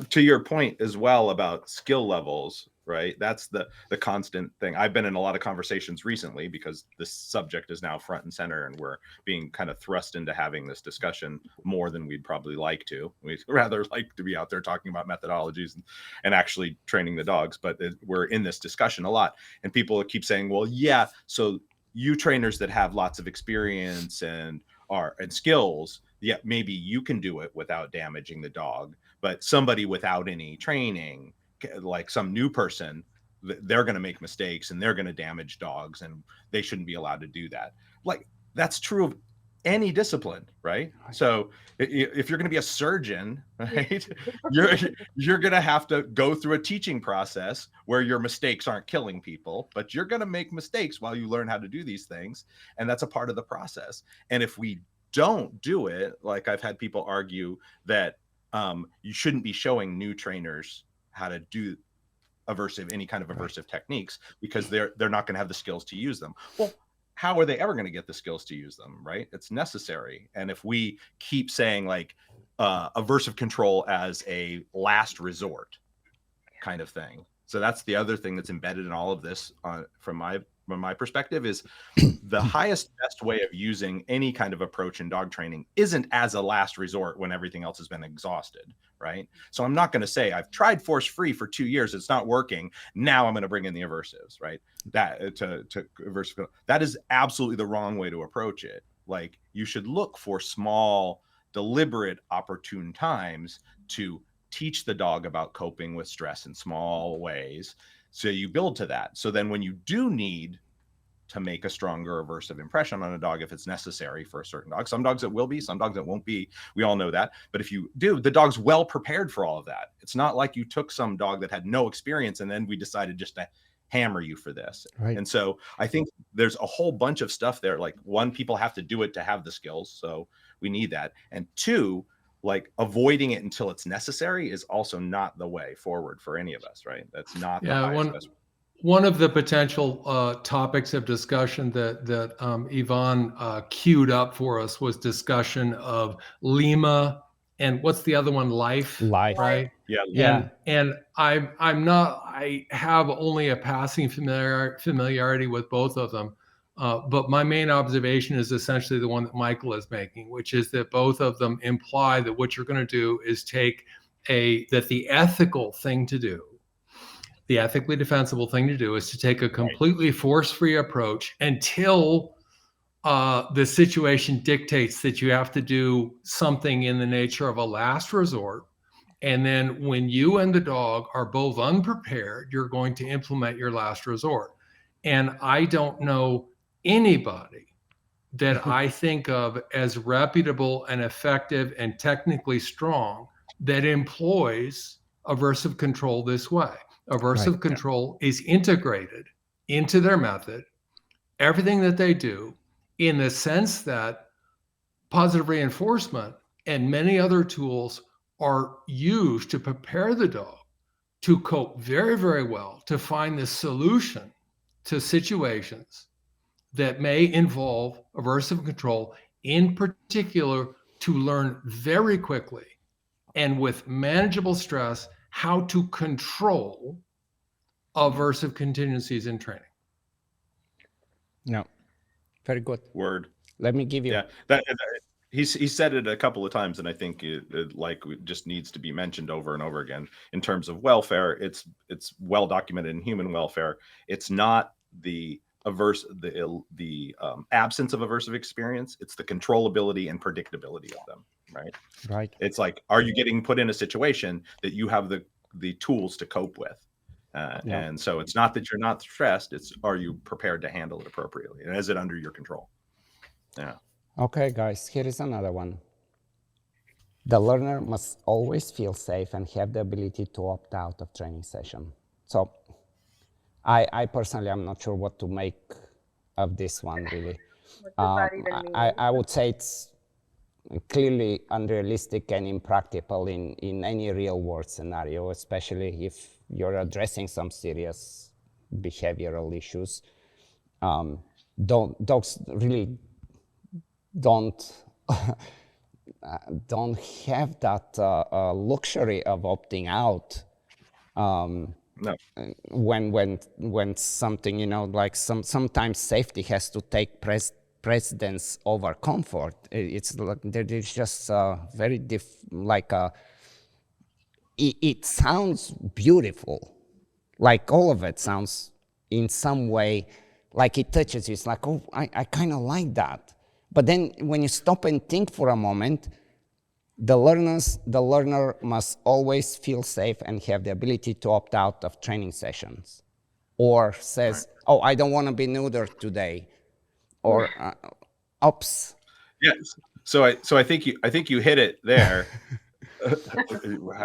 To your point as well about skill levels, right? That's the constant thing. I've been in a lot of conversations recently because this subject is now front and center, and we're being kind of thrust into having this discussion more than we'd probably like to. We'd rather like to be out there talking about methodologies and actually training the dogs, but we're in this discussion a lot. And people keep saying, well, yeah, so you trainers that have lots of experience and skills, yeah, maybe you can do it without damaging the dog, but somebody without any training, like some new person, they're going to make mistakes and they're going to damage dogs, and they shouldn't be allowed to do that. Like, that's true of any discipline, right? So if you're going to be a surgeon, right, you're going to have to go through a teaching process where your mistakes aren't killing people, but you're going to make mistakes while you learn how to do these things. And that's a part of the process. And if we don't do it, like I've had people argue that you shouldn't be showing new trainers how to do any kind of aversive techniques, because they're not going to have the skills to use them. Well, how are they ever going to get the skills to use them, right? It's necessary. And if we keep saying like aversive control as a last resort kind of thing. So that's the other thing that's embedded in all of this from my perspective, is the highest best way of using any kind of approach in dog training isn't as a last resort when everything else has been exhausted, right? So I'm not going to say I've tried force free for 2 years, it's not working, now I'm going to bring in the aversives, right? That to aversive, that is absolutely the wrong way to approach it. Like, you should look for small, deliberate, opportune times to teach the dog about coping with stress in small ways. So you build to that. So then when you do need to make a stronger aversive impression on a dog, if it's necessary for a certain dog, some dogs it will be, some dogs it won't be. We all know that. But if you do, the dog's well prepared for all of that. It's not like you took some dog that had no experience and then we decided just to hammer you for this. Right. And so I think there's a whole bunch of stuff there. Like, one, people have to do it to have the skills. So we need that. And two, like, avoiding it until it's necessary is also not the way forward for any of us, right? That's not the highest best. One of the potential topics of discussion that Yvonne queued up for us was discussion of Lima and what's the other one? Life, right? Yeah. And I have only a passing familiarity with both of them. But my main observation is essentially the one that Michael is making, which is that both of them imply that what you're going to do is that the ethical thing to do, the ethically defensible thing to do, is to take a completely force-free approach until the situation dictates that you have to do something in the nature of a last resort. And then when you and the dog are both unprepared, you're going to implement your last resort. And I don't know anybody that I think of as reputable and effective and technically strong that employs aversive control this way. Aversive control is integrated into their method, everything that they do, in the sense that positive reinforcement and many other tools are used to prepare the dog to cope very, very well, to find the solution to situations that may involve aversive control, in particular, to learn very quickly and with manageable stress, how to control aversive contingencies in training. No, very good. Word. Let me give you. Yeah, that he said it a couple of times, and I think it like it just needs to be mentioned over and over again. In terms of welfare, it's well documented in human welfare. It's not the absence of aversive experience. It's the controllability and predictability of them. Right. Right. It's like, are you getting put in a situation that you have the tools to cope with? And so it's not that you're not stressed. It's, are you prepared to handle it appropriately? And is it under your control? Yeah. Okay, guys, here is another one. The learner must always feel safe and have the ability to opt out of training session. So I personally am not sure what to make of this one, really. What does that even mean? I would say it's clearly unrealistic and impractical in any real world scenario, especially if you're addressing some serious behavioral issues. Dogs really don't have that luxury of opting out No. when something, you know, like sometimes safety has to take precedence over comfort. It's like there's just very it sounds beautiful, like all of it sounds in some way like it touches you. It's like, oh, I kind of like that. But then when you stop and think for a moment, the learner must always feel safe and have the ability to opt out of training sessions, or says, right, oh, I don't want to be neutered today, or oops. Yes. So I think you hit it there. I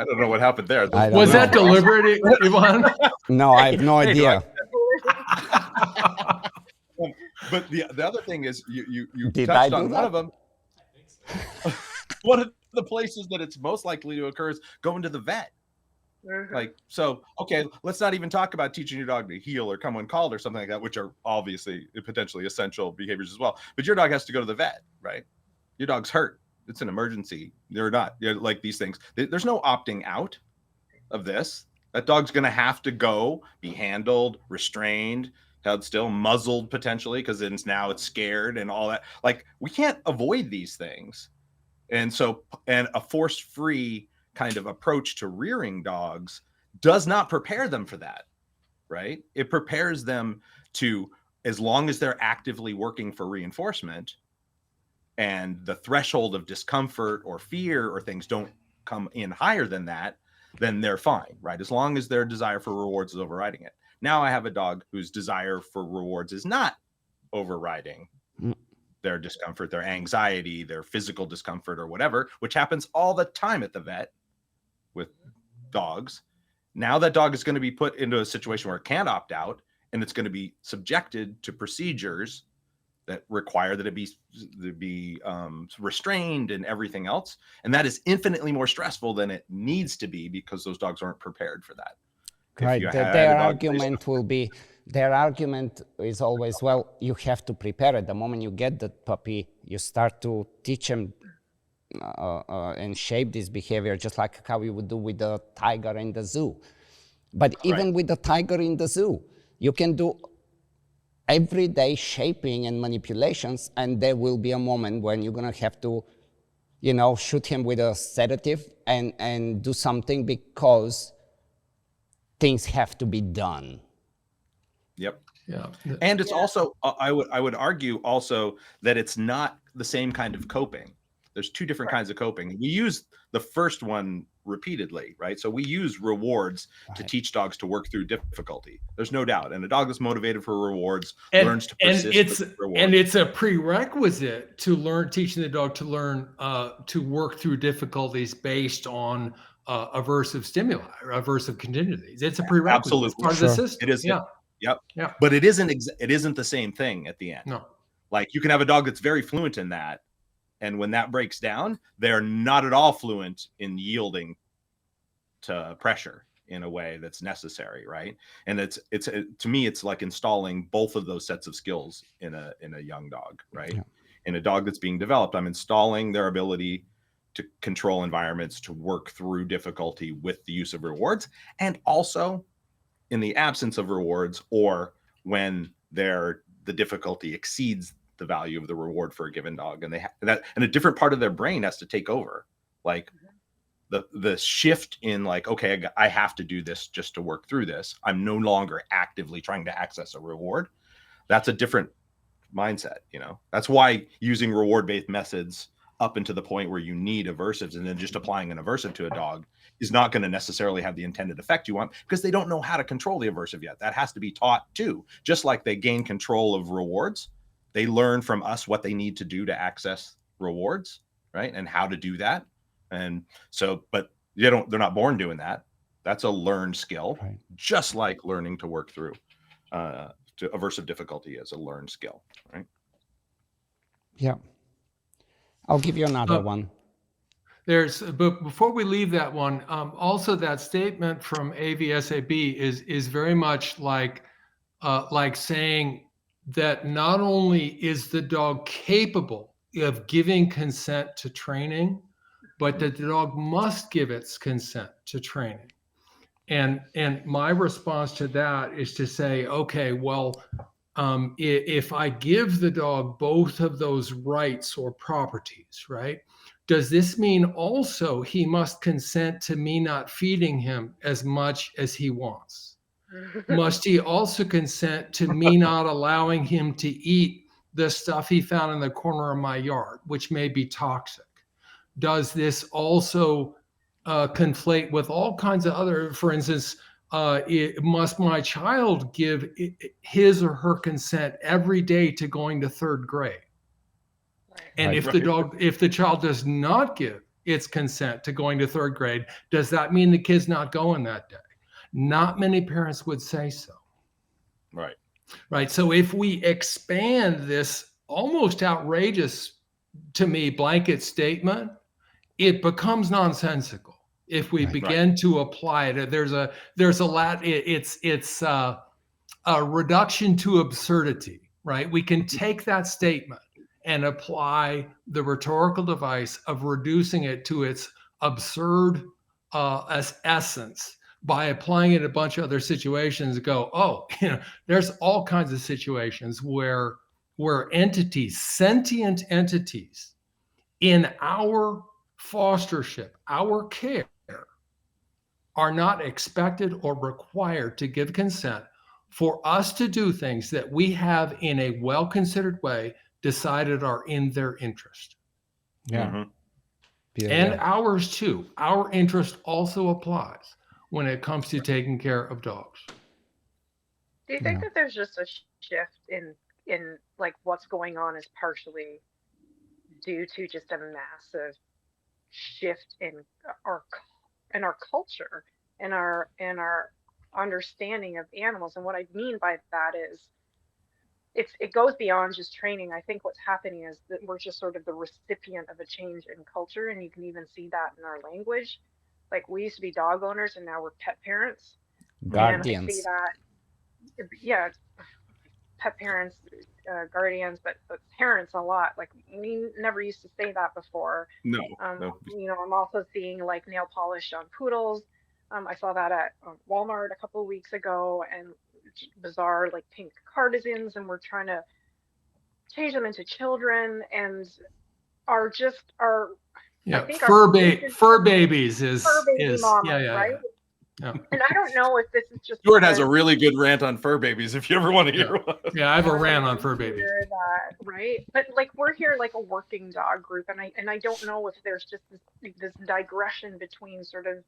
don't know what happened there. Was that deliberate, Ivan? No, I have no idea. But the other thing is you Did touched I on do one that? of them. One of the places that it's most likely to occur is going to the vet. Mm-hmm. Like, so, okay, let's not even talk about teaching your dog to heel or come when called or something like that, which are obviously potentially essential behaviors as well. But your dog has to go to the vet, right? Your dog's hurt. It's an emergency. They're not, like these things. There's no opting out of this. That dog's going to have to go, be handled, restrained, held still, muzzled potentially, because now it's scared and all that. Like, we can't avoid these things. And so, and a force-free kind of approach to rearing dogs does not prepare them for that, right? It prepares them to, as long as they're actively working for reinforcement and the threshold of discomfort or fear or things don't come in higher than that, then they're fine, right? As long as their desire for rewards is overriding it. Now I have a dog whose desire for rewards is not overriding their discomfort, their anxiety, their physical discomfort or whatever, which happens all the time at the vet with dogs. Now that dog is going to be put into a situation where it can't opt out, and it's going to be subjected to procedures that require that it be restrained and everything else. And that is infinitely more stressful than it needs to be because those dogs aren't prepared for that. Right. Their argument is always, well, you have to prepare it. The moment you get the puppy, you start to teach him and shape this behavior, just like how you would do with the tiger in the zoo. But even with the tiger in the zoo, you can do everyday shaping and manipulations, and there will be a moment when you're going to have to, you know, shoot him with a sedative and do something because things have to be done. Yep. Yeah. And it's also, I would argue also that it's not the same kind of coping. There's two different kinds of coping. We use the first one repeatedly, right? So we use rewards to teach dogs to work through difficulty. There's no doubt. And a dog that's motivated for rewards learns to persist with rewards. And it's a prerequisite to teaching the dog to learn to work through difficulties based on aversive stimuli or aversive contingencies. It's a prerequisite. Absolutely. It's part of the system. It is. Yeah. Yep. Yeah. But it isn't the same thing at the end. No. Like, you can have a dog that's very fluent in that, and when that breaks down, they're not at all fluent in yielding to pressure in a way that's necessary, right? And it's to me, it's like installing both of those sets of skills in a young dog, right? Yeah. In a dog that's being developed, I'm installing their ability to control environments, to work through difficulty with the use of rewards, and also in the absence of rewards, or when the difficulty exceeds the value of the reward for a given dog, and and a different part of their brain has to take over, like the shift in like, okay, I have to do this just to work through this. I'm no longer actively trying to access a reward. That's a different mindset, That's why using reward-based methods up into the point where you need aversives and then just applying an aversive to a dog is not going to necessarily have the intended effect you want, because they don't know how to control the aversive yet. That has to be taught too. Just like they gain control of rewards, they learn from us what they need to do to access rewards, right? And how to do that. And so, but they're not born doing that. That's a learned skill, right? Just like learning to work through to aversive difficulty is a learned skill, right? Yeah. I'll give you another one. But before we leave that one, also that statement from AVSAB is very much like saying that not only is the dog capable of giving consent to training, but that the dog must give its consent to training. And my response to that is to say, okay, well, if I give the dog both of those rights or properties, right? Does this mean also he must consent to me not feeding him as much as he wants? Must he also consent to me not allowing him to eat the stuff he found in the corner of my yard, which may be toxic? Does this also conflate with all kinds of other, for instance, must my child give his or her consent every day to going to third grade? And if the child does not give its consent to going to third grade, does that mean the kid's not going that day? Not many parents would say so. Right. Right. So if we expand this almost outrageous, to me, blanket statement, it becomes nonsensical. If we begin to apply it, it's a reduction to absurdity, right? We can take that statement and apply the rhetorical device of reducing it to its absurd essence by applying it in a bunch of other situations. Go, there's all kinds of situations where entities, sentient entities, in our fostership, our care, are not expected or required to give consent for us to do things that we have, in a well-considered way, decided are in their interest. Yeah. Mm-hmm. And ours too. Our interest also applies when it comes to taking care of dogs. Do you think that there's just a shift in like what's going on is partially due to just a massive shift in our culture and our understanding of animals? And what I mean by that is it goes beyond just training. I think what's happening is that we're just sort of the recipient of a change in culture, and you can even see that in our language. Like, we used to be dog owners and now we're pet parents. Guardians. And I see that, yeah, pet parents, guardians, but parents a lot. Like, we never used to say that before. No. I'm also seeing like nail polish on poodles. I saw that at Walmart a couple of weeks ago, and bizarre like pink cardigans, and we're trying to change them into children, and I think fur babies is mamas, right? Yeah. And I don't know if this is just Stuart has a really good rant on fur babies if you ever want to hear one. Yeah, I have a rant on fur babies. That, right? But like, we're here like a working dog group, and I don't know if there's just this digression between sort of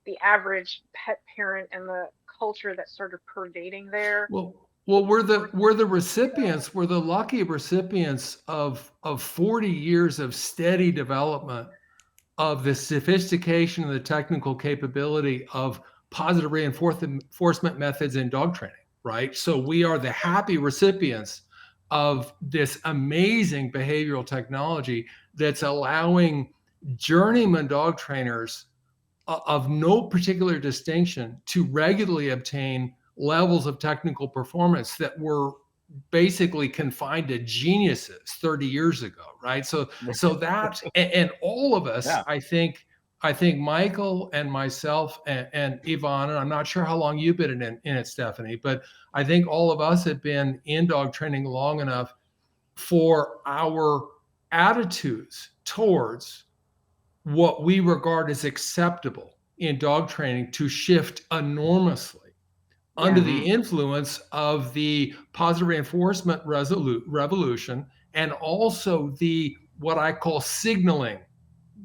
the average pet parent and the culture that's sort of pervading there. Well, we're the recipients. We're the lucky recipients of 40 years of steady development of the sophistication and the technical capability of positive reinforcement methods in dog training, right? So we are the happy recipients of this amazing behavioral technology that's allowing journeyman dog trainers of no particular distinction to regularly obtain levels of technical performance that were basically confined to geniuses 30 years ago, right? So that, and all of us, Yeah. I think Michael and myself and Yvonne, and I'm not sure how long you've been in it, Stephanie, but I think all of us have been in dog training long enough for our attitudes towards what we regard as acceptable in dog training to shift enormously under the influence of the positive reinforcement revolution, and also the what I call signaling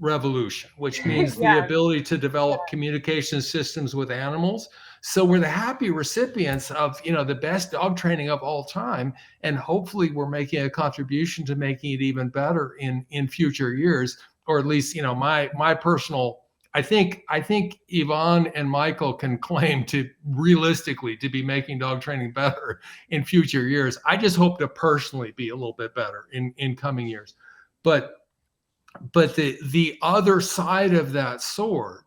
revolution, which means the ability to develop communication systems with animals. So we're the happy recipients of, the best dog training of all time, and hopefully we're making a contribution to making it even better in future years, or at least, my personal. I think Yvonne and Michael can claim to realistically to be making dog training better in future years. I just hope to personally be a little bit better in coming years. But the other side of that sword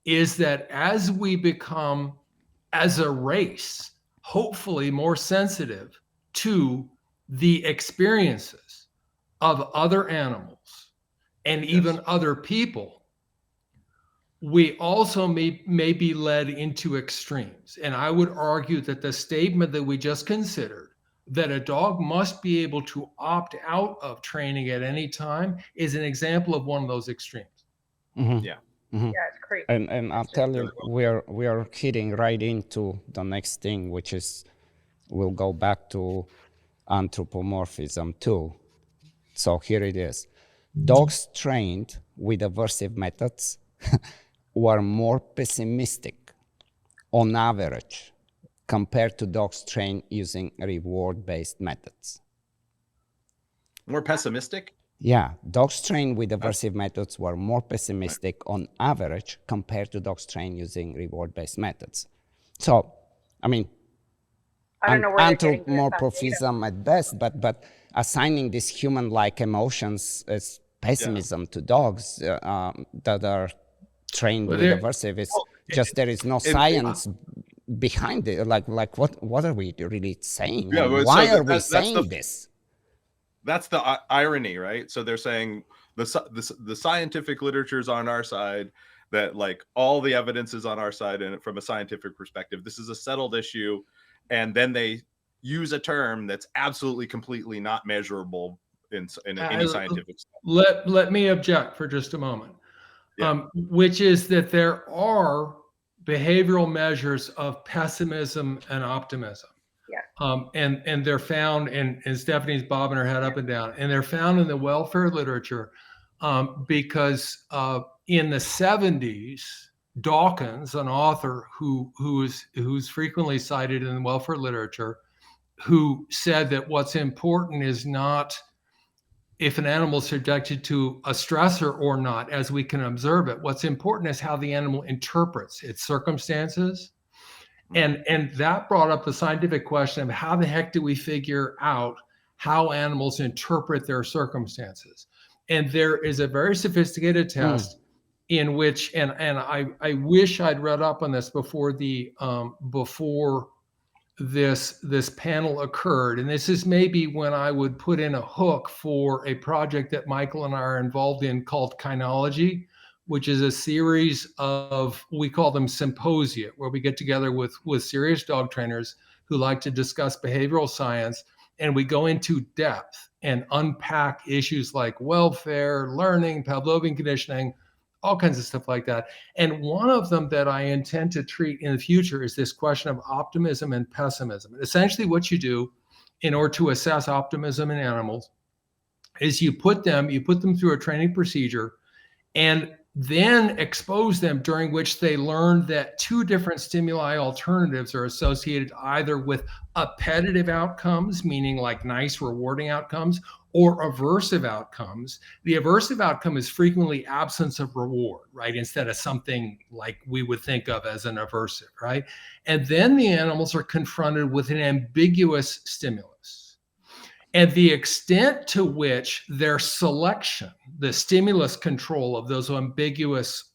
is that as we become, as a race, hopefully more sensitive to the experiences of other animals and even other people, we also may be led into extremes. And I would argue that the statement that we just considered, that a dog must be able to opt out of training at any time, is an example of one of those extremes. Mm-hmm. Yeah. Mm-hmm. Yeah, it's crazy. And I'll tell you, we are hitting right into the next thing, which is, we'll go back to anthropomorphism too. So here it is. Dogs trained with aversive methods were more pessimistic on average compared to dogs trained using reward-based methods. More pessimistic? Yeah, dogs trained with aversive methods were more pessimistic on average compared to dogs trained using reward-based methods. So, I mean, I don't know where they're getting that anthropomorphism at best, but assigning these human-like emotions as pessimism to dogs that are trained with aversive is just, there is no science behind it. Like what are we really saying? Yeah, why are we saying this? That's the irony, right? So they're saying the scientific literature is on our side, that like all the evidence is on our side, and from a scientific perspective, this is a settled issue. And then they use a term that's absolutely completely not measurable in any scientific stuff. Let me object for just a moment. Which is that there are behavioral measures of pessimism and optimism. And they're found, and Stephanie's bobbing her head up and down, and they're found in the welfare literature because in the 70s, Dawkins, an author who's frequently cited in the welfare literature, who said that what's important is not if an animal is subjected to a stressor or not, as we can observe it. What's important is how the animal interprets its circumstances. And that brought up the scientific question of how the heck do we figure out how animals interpret their circumstances? And there is a very sophisticated test in which, and I wish I'd read up on this before this panel occurred. And this is maybe when I would put in a hook for a project that Michael and I are involved in called Kynology, which is a series of, we call them symposia, where we get together with serious dog trainers who like to discuss behavioral science. And we go into depth and unpack issues like welfare, learning, Pavlovian conditioning, all kinds of stuff like that. And one of them that I intend to treat in the future is this question of optimism and pessimism. And essentially what you do in order to assess optimism in animals is you put them through a training procedure and then expose them, during which they learn that two different stimuli alternatives are associated either with appetitive outcomes, meaning like nice, rewarding outcomes, or aversive outcomes. The aversive outcome is frequently absence of reward, right? Instead of something like we would think of as an aversive, right? And then the animals are confronted with an ambiguous stimulus. And the extent to which their selection, the stimulus control of those ambiguous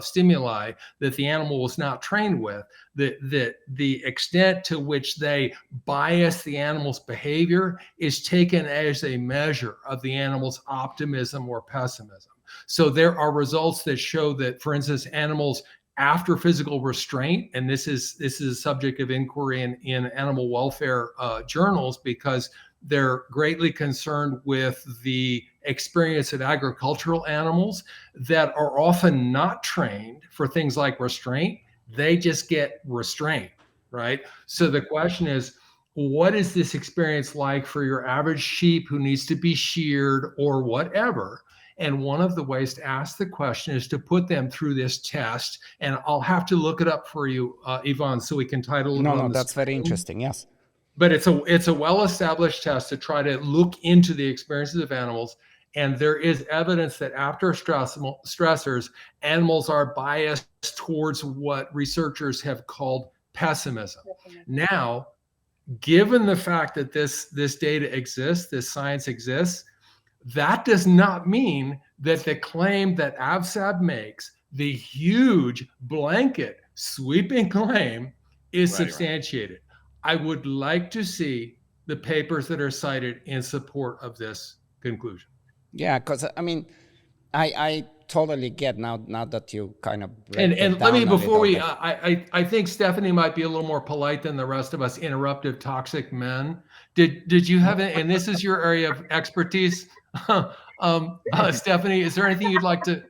stimuli that the animal was not trained with, the extent to which they bias the animal's behavior is taken as a measure of the animal's optimism or pessimism. So there are results that show that, for instance, animals after physical restraint, and this is a subject of inquiry in animal welfare journals, because they're greatly concerned with the experience of agricultural animals that are often not trained for things like restraint. They just get restrained, right? So the question is, what is this experience like for your average sheep who needs to be sheared or whatever? And one of the ways to ask the question is to put them through this test. And I'll have to look it up for you, Yvonne, so we can title it. No, that's very interesting. Yes. But it's a well-established test to try to look into the experiences of animals. And there is evidence that after stressors, animals are biased towards what researchers have called pessimism. Now, given the fact that this data exists, this science exists, that does not mean that the claim that AVSAB makes, the huge blanket sweeping claim, is substantiated. I would like to see the papers that are cited in support of this conclusion. Yeah, because I mean, I totally get now that you kind of and let me, before we, I think Stephanie might be a little more polite than the rest of us. Interruptive toxic men. Did you have it? And this is your area of expertise, Stephanie. Is there anything you'd like to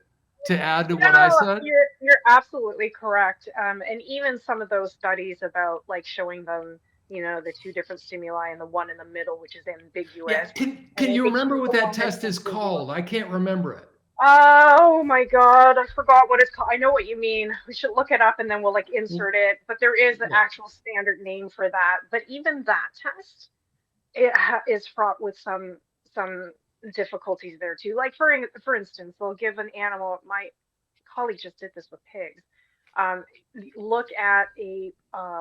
add to what I said? You're absolutely correct. And even some of those studies about like showing them, the two different stimuli and the one in the middle, which is ambiguous. Yeah. Can you remember what that test is called? I can't remember it. Oh my God, I forgot what it's called. I know what you mean. We should look it up and then we'll like insert it. But there is an actual standard name for that. But even that test, is fraught with some difficulties there too. Like for instance, they'll give an animal. My colleague just did this with pigs. Look at a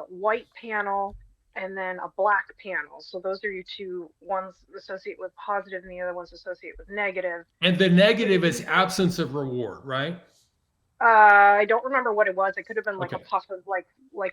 white panel and then a black panel. So those are your two, ones associate with positive and the other ones associate with negative. And the negative is absence of reward, right? I don't remember what it was. It could have been like a puff of like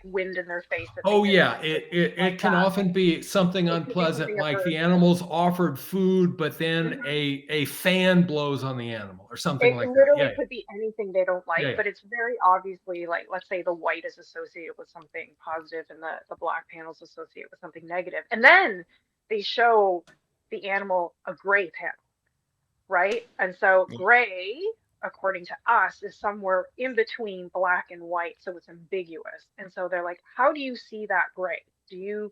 wind in their face. Oh yeah, it can often be something unpleasant, like the animal's offered food, but then a fan blows on the animal or something like that. It literally could be anything they don't like, but it's very obviously like, let's say the white is associated with something positive and the black panels associated with something negative. And then they show the animal a gray panel, right? And so gray, according to us, is somewhere in between black and white, so it's ambiguous. And so they're like, how do you see that gray? Do you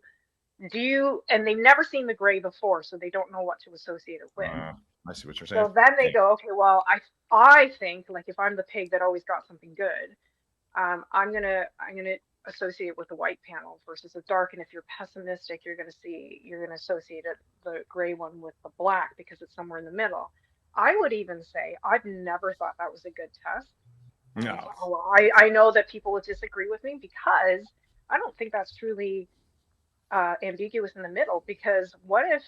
and they've never seen the gray before, so they don't know what to associate it with. I see what you're saying. So then they go, okay, well, I think, like, if I'm the pig that always got something good, I'm gonna associate it with the white panel versus the dark. And if you're pessimistic, you're gonna associate the gray one with the black because it's somewhere in the middle. I would even say I've never thought that was a good test. No. I know that people would disagree with me because I don't think that's truly ambiguous in the middle. Because what if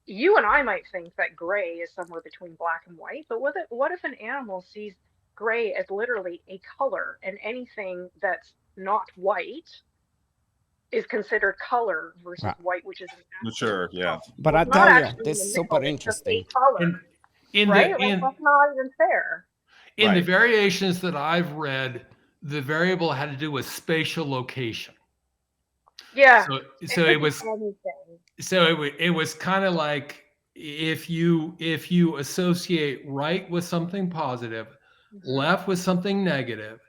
you and I might think that gray is somewhere between black and white, but what if an animal sees gray as literally a color, and anything that's not white is considered color versus white, which is sure, yeah. But I tell you, this is super interesting. That's not even fair. In the variations that I've read, the variable had to do with spatial location. Yeah. So it was kind of like if you associate right with something positive, left with something negative,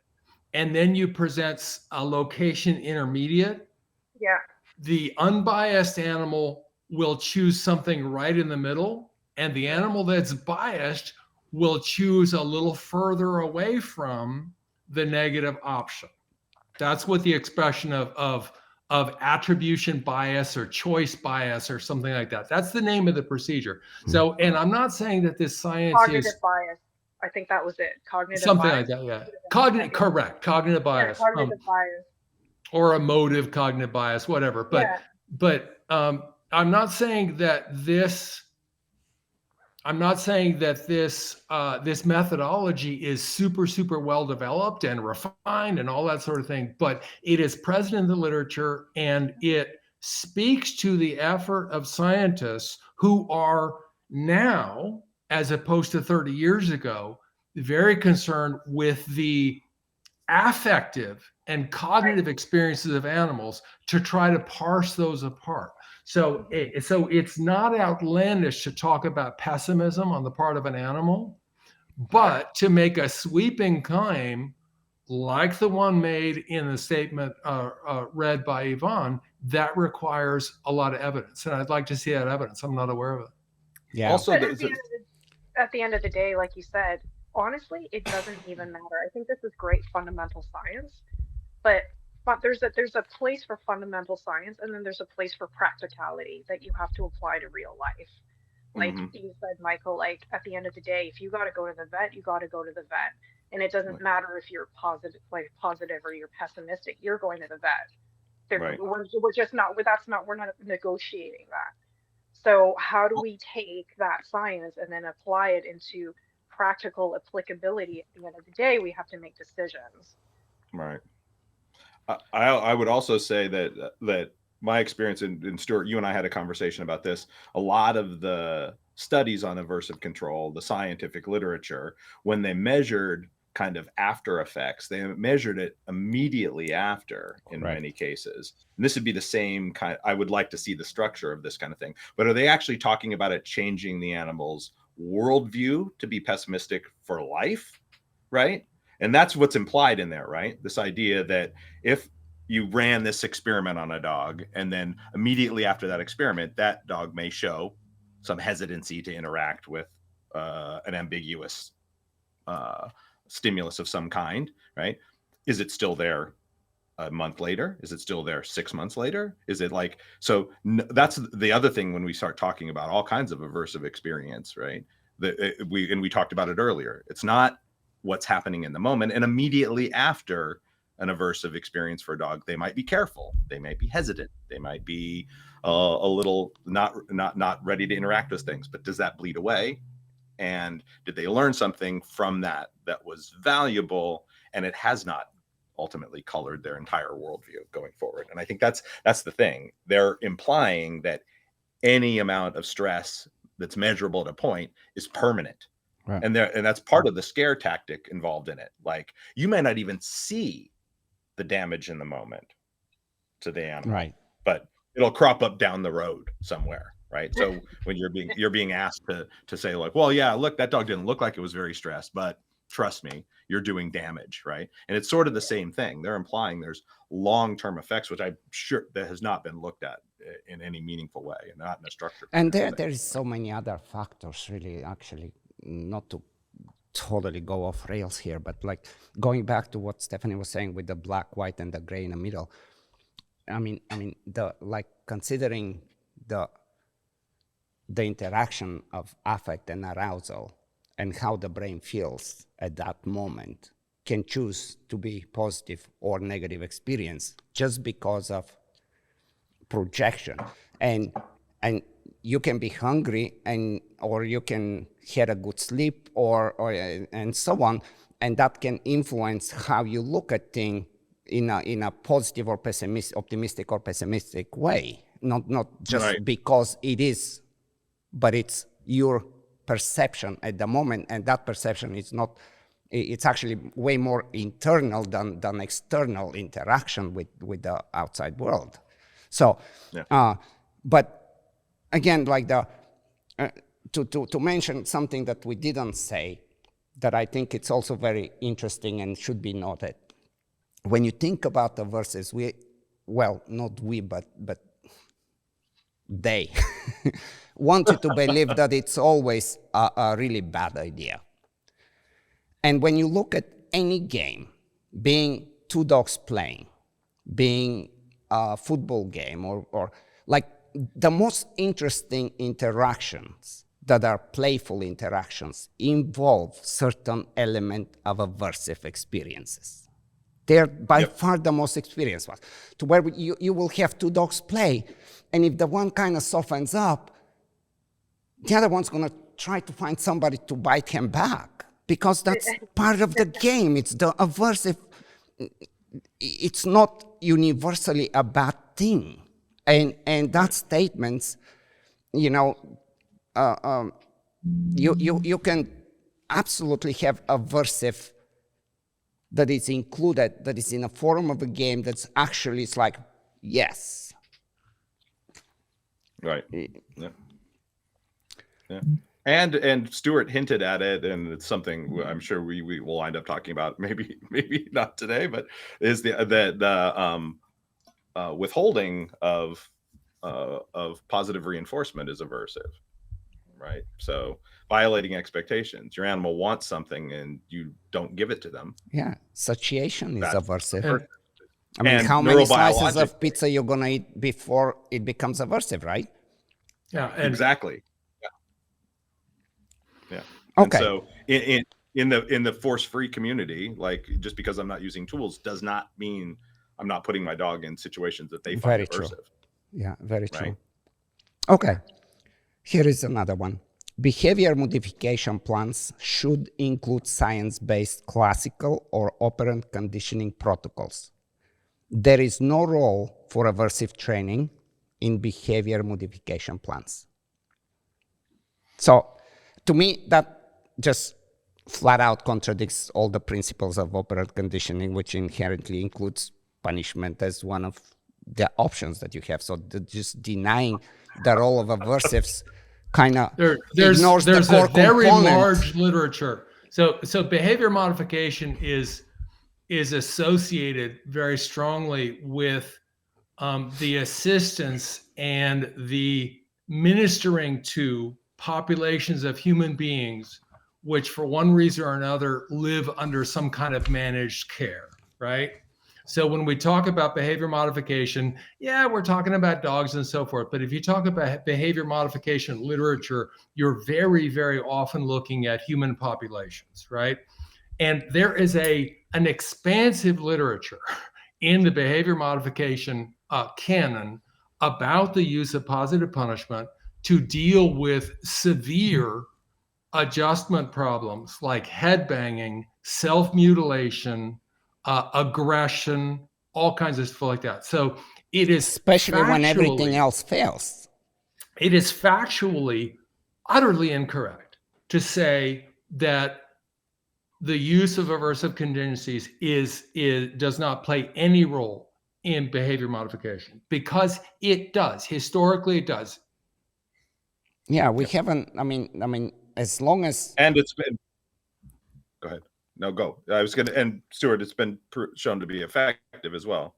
and then you present a location intermediate. Yeah. The unbiased animal will choose something right in the middle, and the animal that's biased will choose a little further away from the negative option. That's what the expression of attribution bias or choice bias or something like that. That's the name of the procedure. So, and I'm not saying that this science cognitive bias. I think that was it. Cognitive something bias. like that. Yeah. Correct. Cognitive bias. Cognitive bias. Or emotive cognitive bias, whatever. But I'm not saying that this this methodology is super well developed and refined and all that sort of thing, but it is present in the literature, and it speaks to the effort of scientists who are now, as opposed to 30 years ago, very concerned with the affective and cognitive experiences of animals to try to parse those apart. So it's not outlandish to talk about pessimism on the part of an animal, but to make a sweeping claim like the one made in the statement read by Yvonne, that requires a lot of evidence. And I'd like to see that evidence. I'm not aware of it. Yeah. Also, But at the end of the day, like you said, honestly, it doesn't even matter. I think this is great fundamental science, but there's a place for fundamental science, and then there's a place for practicality that you have to apply to real life. Like you said, Michael, like at the end of the day, if you got to go to the vet, you got to go to the vet, and it doesn't matter if you're positive or you're pessimistic. You're going to the vet. Right. We're just not. We're not negotiating that. So how do we take that science and then apply it into practical applicability? At the end of the day, we have to make decisions. Right. I would also say that my experience in Stuart, you and I had a conversation about this. A lot of the studies on aversive control, the scientific literature, when they measured kind of after effects, they measured it immediately after in many cases. And this would be the same kind. I would like to see the structure of this kind of thing. But are they actually talking about it changing the animal's worldview to be pessimistic for life? Right. And that's what's implied in there, right? This idea that if you ran this experiment on a dog, and then immediately after that experiment, that dog may show some hesitancy to interact with an ambiguous stimulus of some kind, right? Is it still there a month later? Is it still there 6 months later? Is it like, so that's the other thing when we start talking about all kinds of aversive experience, right? We talked about it earlier. It's not what's happening in the moment. And immediately after an aversive experience for a dog, they might be careful. They might be hesitant. They might be a little not ready to interact with things. But does that bleed away? And did they learn something from that was valuable? And it has not ultimately colored their entire worldview going forward. And I think that's the thing. They're implying that any amount of stress that's measurable at a point is permanent. Right. And that's part of the scare tactic involved in it. Like, you may not even see the damage in the moment to the animal, right? But it'll crop up down the road somewhere, right? So when you're being asked to say like, well, yeah, look, that dog didn't look like it was very stressed, but trust me, you're doing damage, right? And it's sort of the same thing. They're implying there's long-term effects, which I'm sure that has not been looked at in any meaningful way, and not in a structured way. And there is so many other factors, really, actually. Not to totally go off rails here, but like going back to what Stephanie was saying with the black, white, and the gray in the middle. I mean, considering the interaction of affect and arousal and how the brain feels at that moment can choose to be positive or negative experience just because of projection. And you can be hungry or you can get a good sleep or and so on, and that can influence how you look at things in a positive or optimistic or pessimistic way. Not just because it is, but it's your perception at the moment, and that perception is not. It's actually way more internal than external interaction with the outside world. So, but. Again, like to mention something that we didn't say, that I think it's also very interesting and should be noted. When you think about the verses, not we, but they want you to believe that it's always a really bad idea. And when you look at any game, being two dogs playing, being a football game, or like, the most interesting interactions that are playful interactions involve certain element of aversive experiences. They're by far the most experienced ones. To where you will have two dogs play, and if the one kind of softens up, the other one's going to try to find somebody to bite him back, because that's part of the game. It's the aversive. It's not universally a bad thing. And that statements, you can absolutely have aversive that is included, that is in a form of a game that's actually, it's like, yes. Right. Yeah. Yeah. And Stuart hinted at it, and it's something I'm sure we will wind up talking about. Maybe not today, but is the withholding of positive reinforcement is aversive, right? So violating expectations. Your animal wants something and you don't give it to them. Yeah, satiation is That's aversive. I mean, and how many slices of pizza you're gonna eat before it becomes aversive, right? Yeah, exactly. Yeah. Okay. And so in the force-free community, like, just because I'm not using tools does not mean I'm not putting my dog in situations that they find aversive. True. Yeah, very true. Right? Okay. Here is another one. Behavior modification plans should include science-based classical or operant conditioning protocols. There is no role for aversive training in behavior modification plans. So, to me, that just flat out contradicts all the principles of operant conditioning, which inherently includes punishment as one of the options that you have. So just denying the role of aversives kind of ignores the core component. There's a very large literature. So behavior modification is associated very strongly with the assistance and the ministering to populations of human beings, which for one reason or another live under some kind of managed care, right? So when we talk about behavior modification, yeah, we're talking about dogs and so forth. But if you talk about behavior modification literature, you're very, very often looking at human populations, right? And there is an expansive literature in the behavior modification canon about the use of positive punishment to deal with severe adjustment problems like head banging, self-mutilation, aggression, all kinds of stuff like that. So it is, especially when everything else fails. It is factually utterly incorrect to say that the use of aversive contingencies does not play any role in behavior modification, because it does. Historically, it does. Yeah, we haven't. I mean, as long as, and it's been. Go ahead. No, go. I was going to, and Stuart, it's been shown to be effective as well.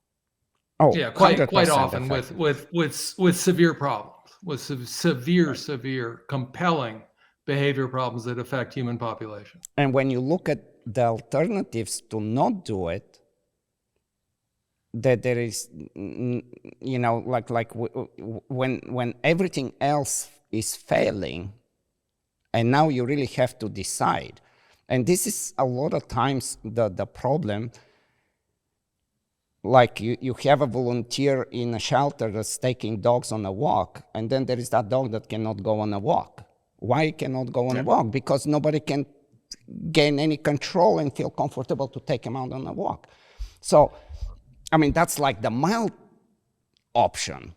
Oh, yeah, quite often effective. with severe problems, with severe, compelling behavior problems that affect human population. And when you look at the alternatives to not do it, that there is, like when everything else is failing, and now you really have to decide. And this is a lot of times the problem. Like you have a volunteer in a shelter that's taking dogs on a walk, and then there is that dog that cannot go on a walk. Why cannot go on a walk? Because nobody can gain any control and feel comfortable to take him out on a walk. So, I mean, that's like the mild option.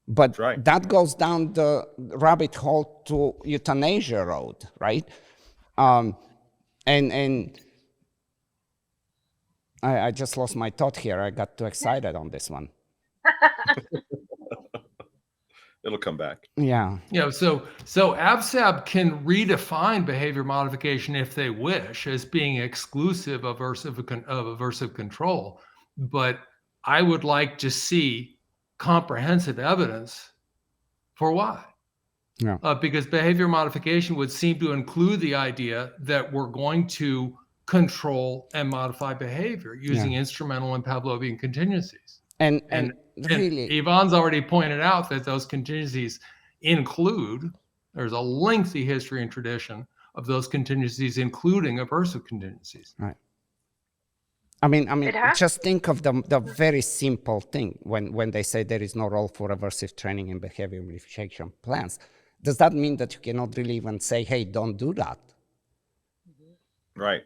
But that goes down the rabbit hole to euthanasia road, right? And I just lost my thought here. I got too excited on this one. It'll come back. Yeah. Yeah. So AVSAB can redefine behavior modification if they wish as being exclusive of aversive control. But I would like to see comprehensive evidence for why. Yeah. Because behavior modification would seem to include the idea that we're going to control and modify behavior using instrumental and Pavlovian contingencies. And really, Yvonne's already pointed out that those contingencies include, there's a lengthy history and tradition of those contingencies, including aversive contingencies. Right. It has just think of the very simple thing when they say there is no role for aversive training in behavior modification plans. Does that mean that you cannot really even say, hey, don't do that? Right.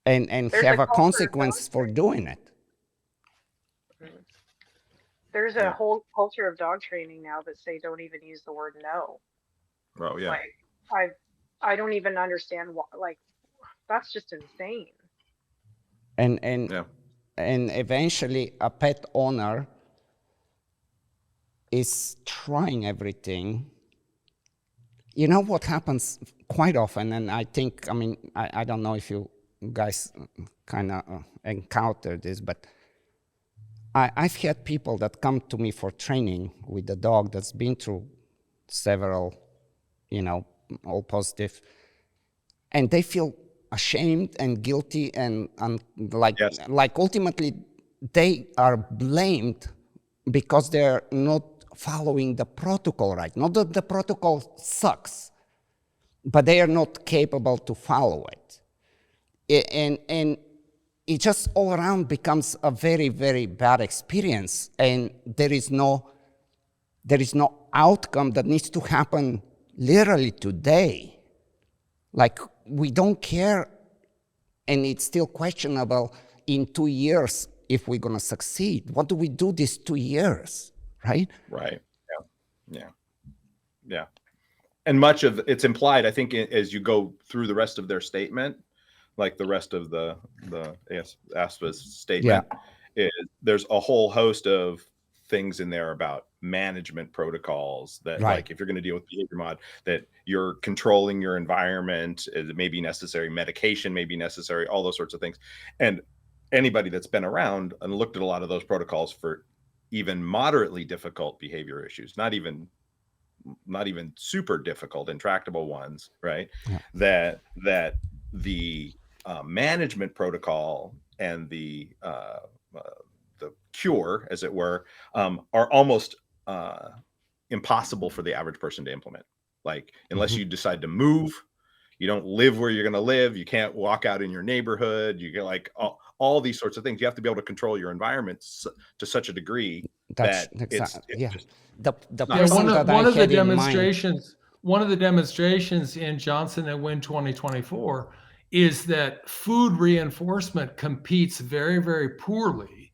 And There's have a a culture of dog consequence for doing it. There's a Yeah. whole culture of dog training now that say don't even use the word no. Oh yeah. Like I don't even understand what, like, that's just insane. And Yeah. and eventually a pet owner is trying everything. You know what happens quite often, and I think, I don't know if you guys kind of encounter this, but I've had people that come to me for training with a dog that's been through several, all positive, and they feel ashamed and guilty, and like Yes. like ultimately they are blamed because they're not following the protocol right. Not that the protocol sucks, but they are not capable to follow it. And it just all around becomes a very, very bad experience, and there is no outcome that needs to happen literally today. Like, we don't care, and it's still questionable in 2 years if we're going to succeed. What do we do these 2 years, right? Right. Yeah. Yeah. Yeah. And much of it's implied, I think, as you go through the rest of their statement, like the rest of the ASPA's statement, is there's a whole host of things in there about management protocols that, Right. like, if you're going to deal with behavior mod, that you're controlling your environment, it may be necessary, medication may be necessary, all those sorts of things. And anybody that's been around and looked at a lot of those protocols for even moderately difficult behavior issues, not even super difficult, intractable ones, right? Yeah. That the management protocol and the cure, as it were, are almost impossible for the average person to implement. Like, unless you decide to move, you don't live where you're going to live. You can't walk out in your neighborhood. You get, like, all these sorts of things. You have to be able to control your environment to such a degree That's that exactly, it's yeah. just The not person one possible. of that I one of the had in mind, demonstrations, one of the demonstrations in Johnson and Win 2024 is that food reinforcement competes very, very poorly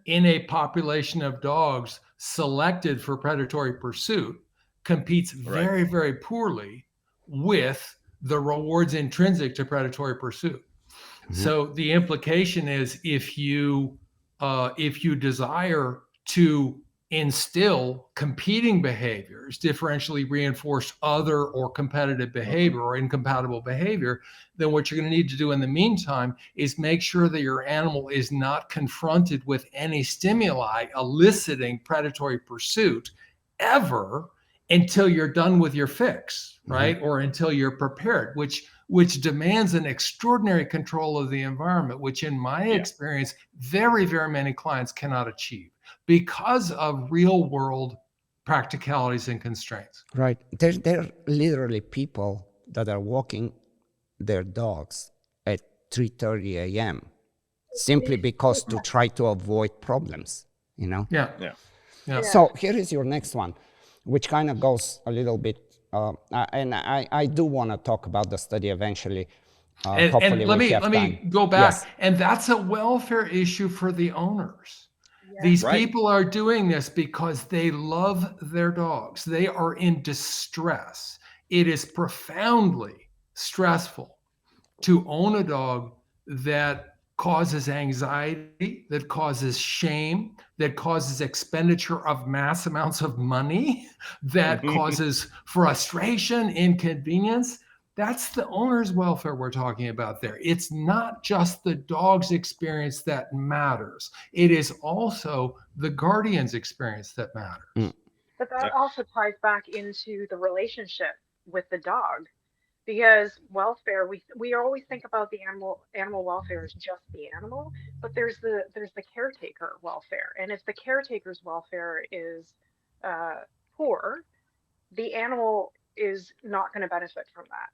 in a population of dogs selected for predatory pursuit, competes very, very poorly with the rewards intrinsic to predatory pursuit. So the implication is, if you desire to instill competing behaviors, differentially reinforce other or competitive behavior or incompatible behavior, then what you're going to need to do in the meantime is make sure that your animal is not confronted with any stimuli eliciting predatory pursuit ever until you're done with your fix, right? Or until you're prepared, which demands an extraordinary control of the environment, which in my experience, very, very many clients cannot achieve because of real world practicalities and constraints. right? There are literally people that are walking their dogs at 3:30 a.m. simply because to try to avoid problems, Yeah. Yeah. Yeah. So here is your next one, which kind of goes a little bit, and I do want to talk about the study eventually. Hopefully And let we have me time. go back. Yes. And that's a welfare issue for the owners. These Right. people are doing this because they love their dogs. They are in distress. It is profoundly stressful to own a dog that causes anxiety, that causes shame, that causes expenditure of mass amounts of money, that causes frustration, inconvenience. That's the owner's welfare we're talking about there. It's not just the dog's experience that matters. It is also the guardian's experience that matters. But that also ties back into the relationship with the dog, because welfare, we always think about the animal welfare as just the animal, but there's the caretaker welfare, and if the caretaker's welfare is poor, the animal is not going to benefit from that.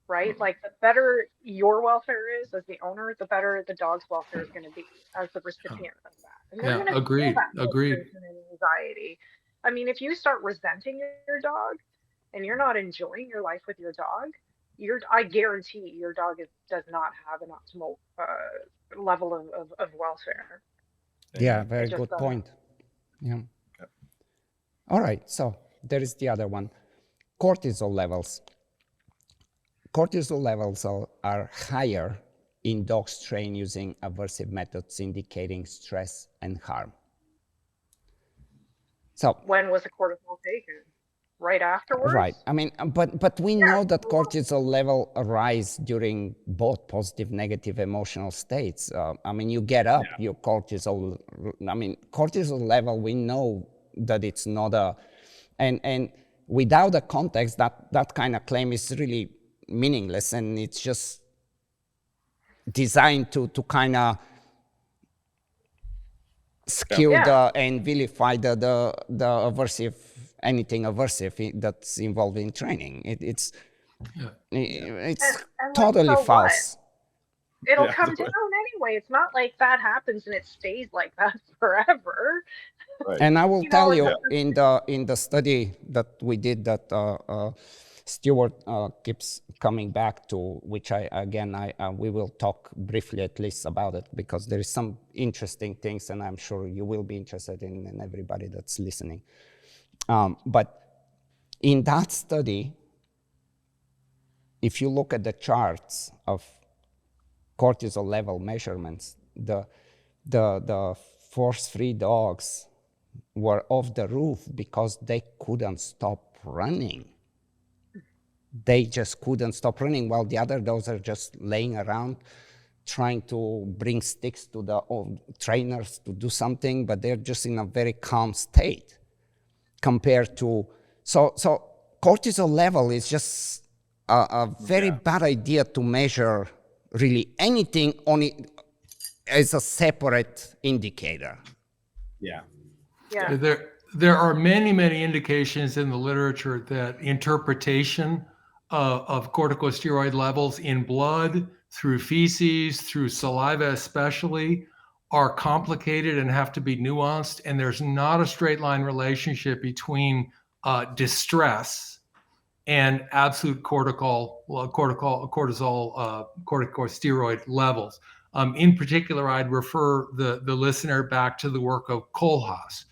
right? Like the better your welfare is as the owner, the better the dog's welfare is going to be as the recipient of that. And they're Yeah, going to feel agreed, that agreed. frustration and anxiety. I mean, if you start resenting your dog and you're not enjoying your life with your dog, I guarantee your dog does not have an optimal level of welfare. Yeah, Amen. very It just good doesn't. point. Yeah. Yep. All right, so there is the other one. Cortisol levels. Cortisol levels are higher in dogs trained using aversive methods indicating stress and harm. So, When was the cortisol taken? Right afterwards? right. I mean, but we Yeah. know that cortisol level arise during both positive, negative emotional states. I mean, you get up, your cortisol. I mean, cortisol level. We know that it's not a, and without the context, that kind of claim is really meaningless, and it's just designed to kind of skew Yeah. and vilify the aversive, anything aversive that's involved in training. It's And like, totally so what? false. It'll Yeah. come down anyway. It's not like that happens and it stays like that forever. Right. And I will You know, tell it's you, just, in the study that we did, that Stewart keeps coming back to, which we will talk briefly at least about it, because there is some interesting things, and I'm sure you will be interested in, and everybody that's listening. But in that study, if you look at the charts of cortisol level measurements, the force-free dogs were off the roof because they couldn't stop running. They just couldn't stop running, while the other dogs are just laying around trying to bring sticks to the trainers to do something, but they're just in a very calm state compared to, so cortisol level is just a very bad idea to measure really anything on it as a separate indicator. Yeah. yeah. There are many indications in the literature that interpretation of corticosteroid levels in blood, through feces, through saliva especially, are complicated and have to be nuanced. And there's not a straight line relationship between distress and absolute corticosteroid levels. In particular, I'd refer the listener back to the work of Kohlhaas,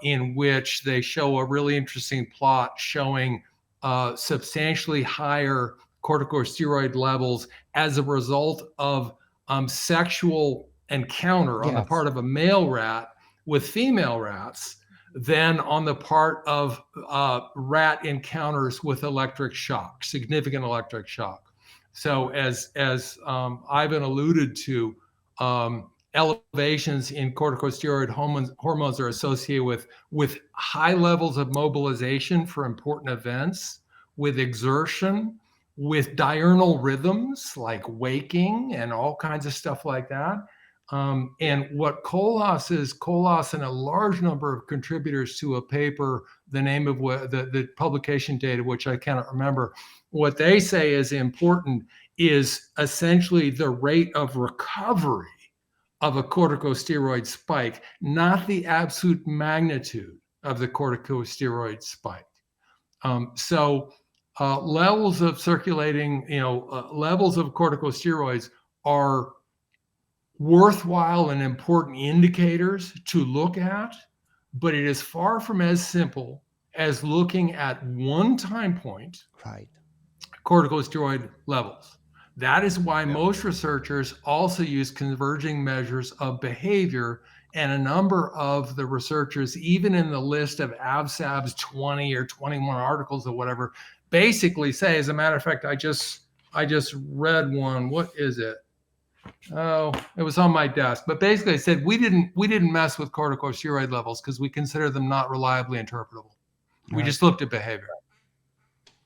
in which they show a really interesting plot showing substantially higher corticosteroid levels as a result of sexual encounter on the part of a male rat with female rats than on the part of rat encounters with electric shock, significant electric shock. So as Ivan alluded to, elevations in corticosteroid hormones are associated with high levels of mobilization for important events, with exertion, with diurnal rhythms like waking and all kinds of stuff like that. And what Kohlhaas and a large number of contributors to a paper, the name of the publication date of which I cannot remember, what they say is important is essentially the rate of recovery of a corticosteroid spike, not the absolute magnitude of the corticosteroid spike. Levels of circulating, levels of corticosteroids are worthwhile and important indicators to look at, but it is far from as simple as looking at one time point, corticosteroid levels. That is why most researchers also use converging measures of behavior, and a number of the researchers, even in the list of AVSAB's 20 or 21 articles or whatever, basically say, as a matter of fact, I just read one. What is it? Oh, it was on my desk. But basically, I said we didn't mess with corticosteroid levels because we consider them not reliably interpretable. We just looked at behavior.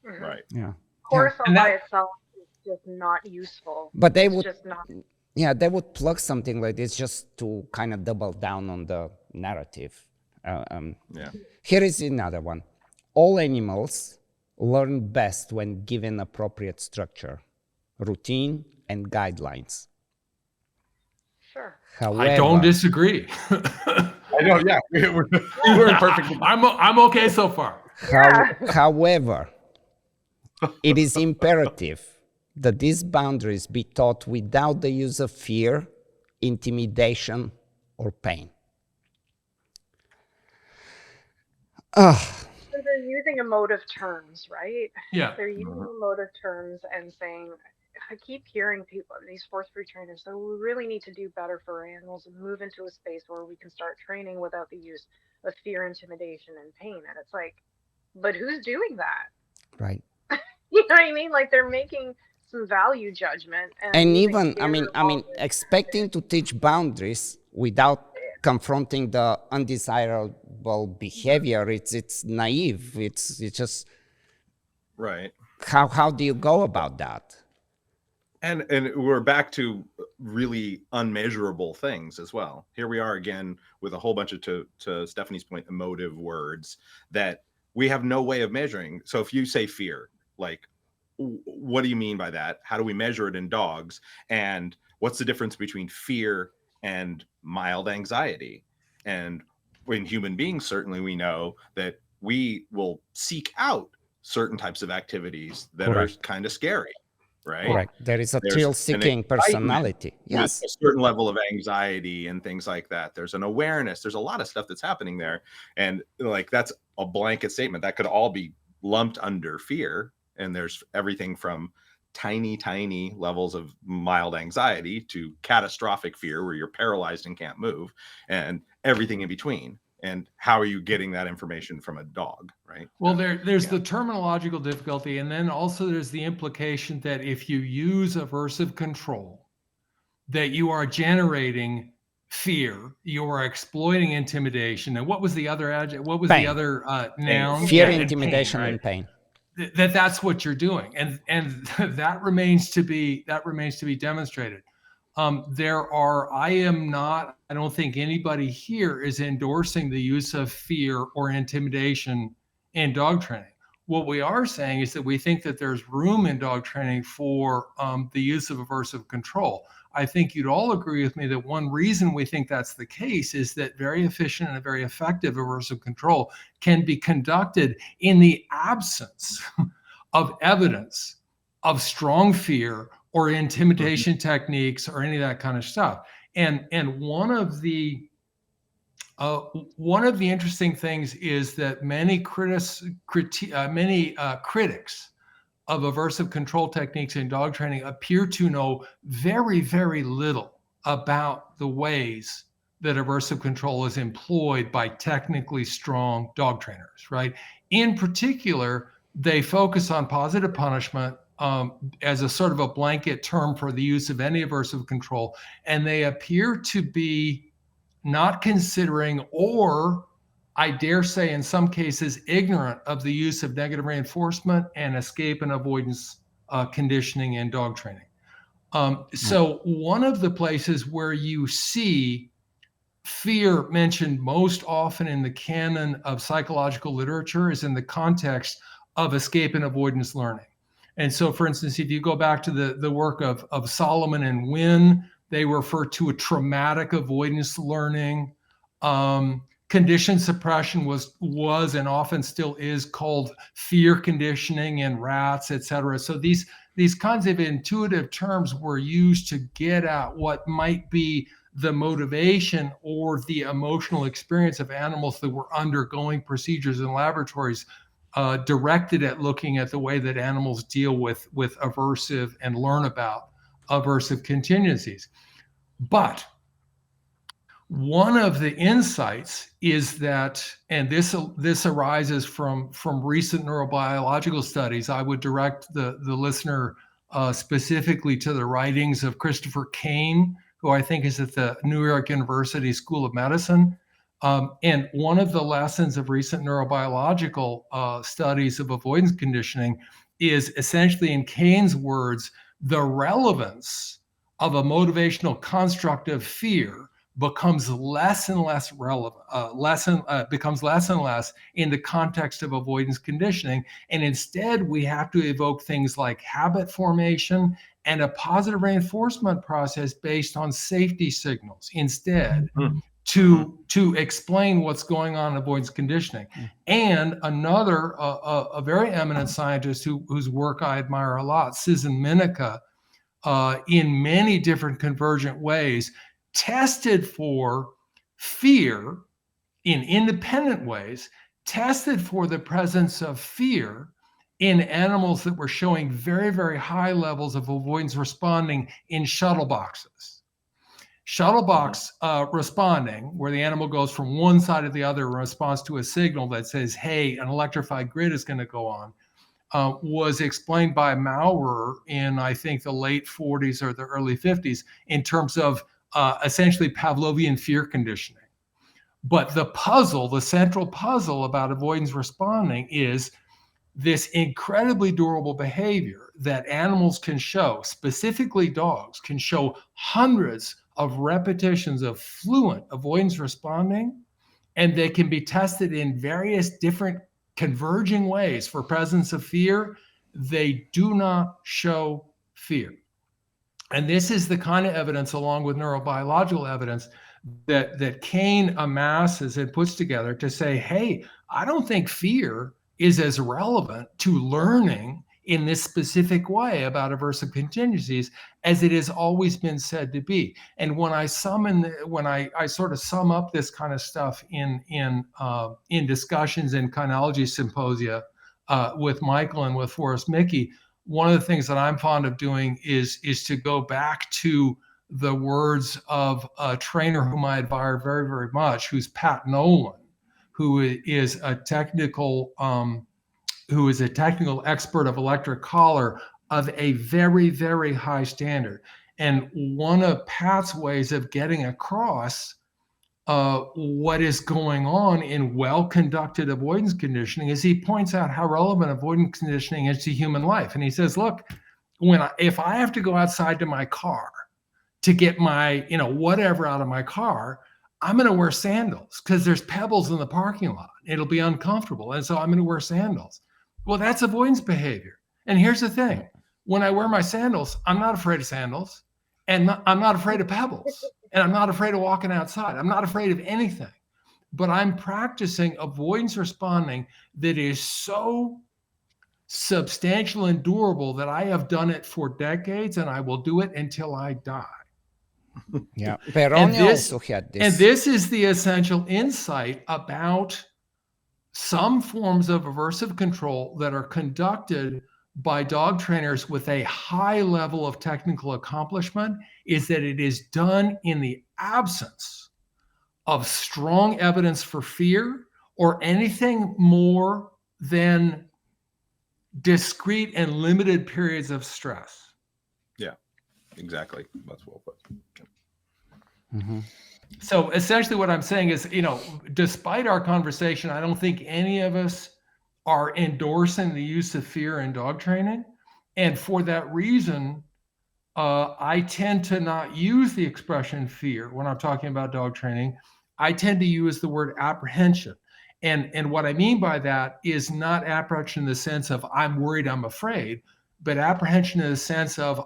Right. Yeah. Cortisol by itself is just not useful. But they it's would just not. Yeah, they would plug something like this just to kind of double down on the narrative. Here is another one. All animals learn best when given appropriate structure, routine, and guidelines. Sure. However, I don't disagree. I know, yeah, we're in perfect. I'm okay so far. However, it is imperative that these boundaries be taught without the use of fear, intimidation, or pain. So they're using emotive terms, right? Yeah. They're using emotive terms and saying, I keep hearing people, these force free trainers, so we really need to do better for our animals and move into a space where we can start training without the use of fear, intimidation, and pain. And it's like, but who's doing that? Right. You know what I mean? Like they're making some value judgment And using even, fear expecting to teach boundaries without confronting the undesirable behavior, it's naive. It's just, Right. how do you go about that? And we're back to really unmeasurable things as well. Here we are again with a whole bunch of, to Stephanie's point, emotive words that we have no way of measuring. So if you say fear, like, what do you mean by that? How do we measure it in dogs? And what's the difference between fear and mild anxiety? And in human beings, certainly we know that we will seek out certain types of activities that Correct. are kind of scary. Right. Correct. There is a There's thrill-seeking an excitement personality. with Yes. a certain level of anxiety and things like that. There's an awareness. There's a lot of stuff that's happening there. And like, that's a blanket statement that could all be lumped under fear. And there's everything from tiny levels of mild anxiety to catastrophic fear where you're paralyzed and can't move, and everything in between. And how are you getting that information from a dog, right? Well, there's the terminological difficulty, and then also there's the implication that if you use aversive control, that you are generating fear, you are exploiting intimidation. And what was the other adjective? What was Pain. the other noun? Fear, Yeah, intimidation, right? and pain. That's what you're doing, and that remains to be demonstrated. I don't think anybody here is endorsing the use of fear or intimidation in dog training. What we are saying is that we think that there's room in dog training for the use of aversive control. I think you'd all agree with me that one reason we think that's the case is that very efficient and very effective aversive control can be conducted in the absence of evidence of strong fear or intimidation techniques or any of that kind of stuff. And one of the interesting things is that many critics of aversive control techniques in dog training appear to know very, very little about the ways that aversive control is employed by technically strong dog trainers, right? In particular, they focus on positive punishment as a sort of a blanket term for the use of any aversive control, and they appear to be not considering, or I dare say in some cases, ignorant of the use of negative reinforcement and escape and avoidance conditioning in dog training. So one of the places where you see fear mentioned most often in the canon of psychological literature is in the context of escape and avoidance learning. And so, for instance, if you go back to the work of Solomon and Wynn, they refer to a traumatic avoidance learning. Condition suppression was and often still is called fear conditioning in rats, et cetera. So these kinds of intuitive terms were used to get at what might be the motivation or the emotional experience of animals that were undergoing procedures in laboratories directed at looking at the way that animals deal with aversive and learn about aversive contingencies. But one of the insights is that, and this arises from recent neurobiological studies. I would direct the listener specifically to the writings of Christopher Kane, who I think is at the New York University School of Medicine. And one of the lessons of recent neurobiological studies of avoidance conditioning is essentially, in Kane's words, the relevance of a motivational construct of fear becomes less and less relevant, becomes less and less in the context of avoidance conditioning. And instead, we have to evoke things like habit formation and a positive reinforcement process based on safety signals instead to explain what's going on in avoidance conditioning. And another, a very eminent scientist whose work I admire a lot, Susan Minica, in many different convergent ways, tested for fear in independent ways, tested for the presence of fear in animals that were showing very, very high levels of avoidance responding in shuttle boxes. Shuttle box responding, where the animal goes from one side to the other in response to a signal that says, hey, an electrified grid is going to go on, was explained by Maurer in, I think, the late 40s or the early 50s in terms of essentially Pavlovian fear conditioning. But the puzzle, the central puzzle about avoidance responding is this incredibly durable behavior that animals can show, specifically dogs, can show hundreds of repetitions of fluent avoidance responding, and they can be tested in various different converging ways for presence of fear. They do not show fear. And this is the kind of evidence, along with neurobiological evidence, that Kane amasses and puts together to say, hey, I don't think fear is as relevant to learning in this specific way about aversive contingencies as it has always been said to be. And when I sort of sum up this kind of stuff in discussions in kinology symposia with Michael and with Forrest Mickey, one of the things that I'm fond of doing is to go back to the words of a trainer whom I admire very, very much, who's Pat Nolan, who is a technical expert of electric collar of a very, very high standard. And one of Pat's ways of getting across what is going on in well-conducted avoidance conditioning is he points out how relevant avoidance conditioning is to human life. And he says, look, if I have to go outside to my car to get my, whatever out of my car, I'm going to wear sandals because there's pebbles in the parking lot. It'll be uncomfortable. And so I'm going to wear sandals. Well, that's avoidance behavior. And here's the thing. When I wear my sandals, I'm not afraid of sandals, and I'm not afraid of pebbles, and I'm not afraid of walking outside. I'm not afraid of anything. But I'm practicing avoidance responding that is so substantial and durable that I have done it for decades, and I will do it until I die. Yeah, Peroni also had this. And this is the essential insight about some forms of aversive control that are conducted by dog trainers with a high level of technical accomplishment, is that it is done in the absence of strong evidence for fear or anything more than discrete and limited periods of stress. Yeah, exactly. That's well put. Mm-hmm. So essentially what I'm saying is, despite our conversation, I don't think any of us are endorsing the use of fear in dog training. And for that reason, I tend to not use the expression fear when I'm talking about dog training. I tend to use the word apprehension. And what I mean by that is not apprehension in the sense of I'm worried, I'm afraid, but apprehension in the sense of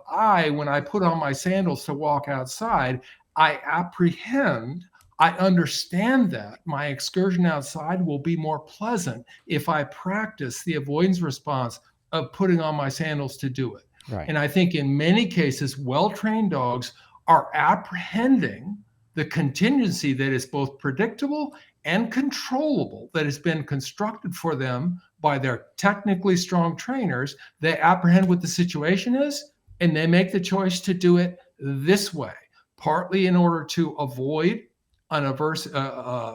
when I put on my sandals to walk outside, I apprehend, I understand that my excursion outside will be more pleasant if I practice the avoidance response of putting on my sandals to do it. Right. And I think in many cases, well-trained dogs are apprehending the contingency that is both predictable and controllable that has been constructed for them by their technically strong trainers. They apprehend what the situation is, and they make the choice to do it this way, partly in order to avoid an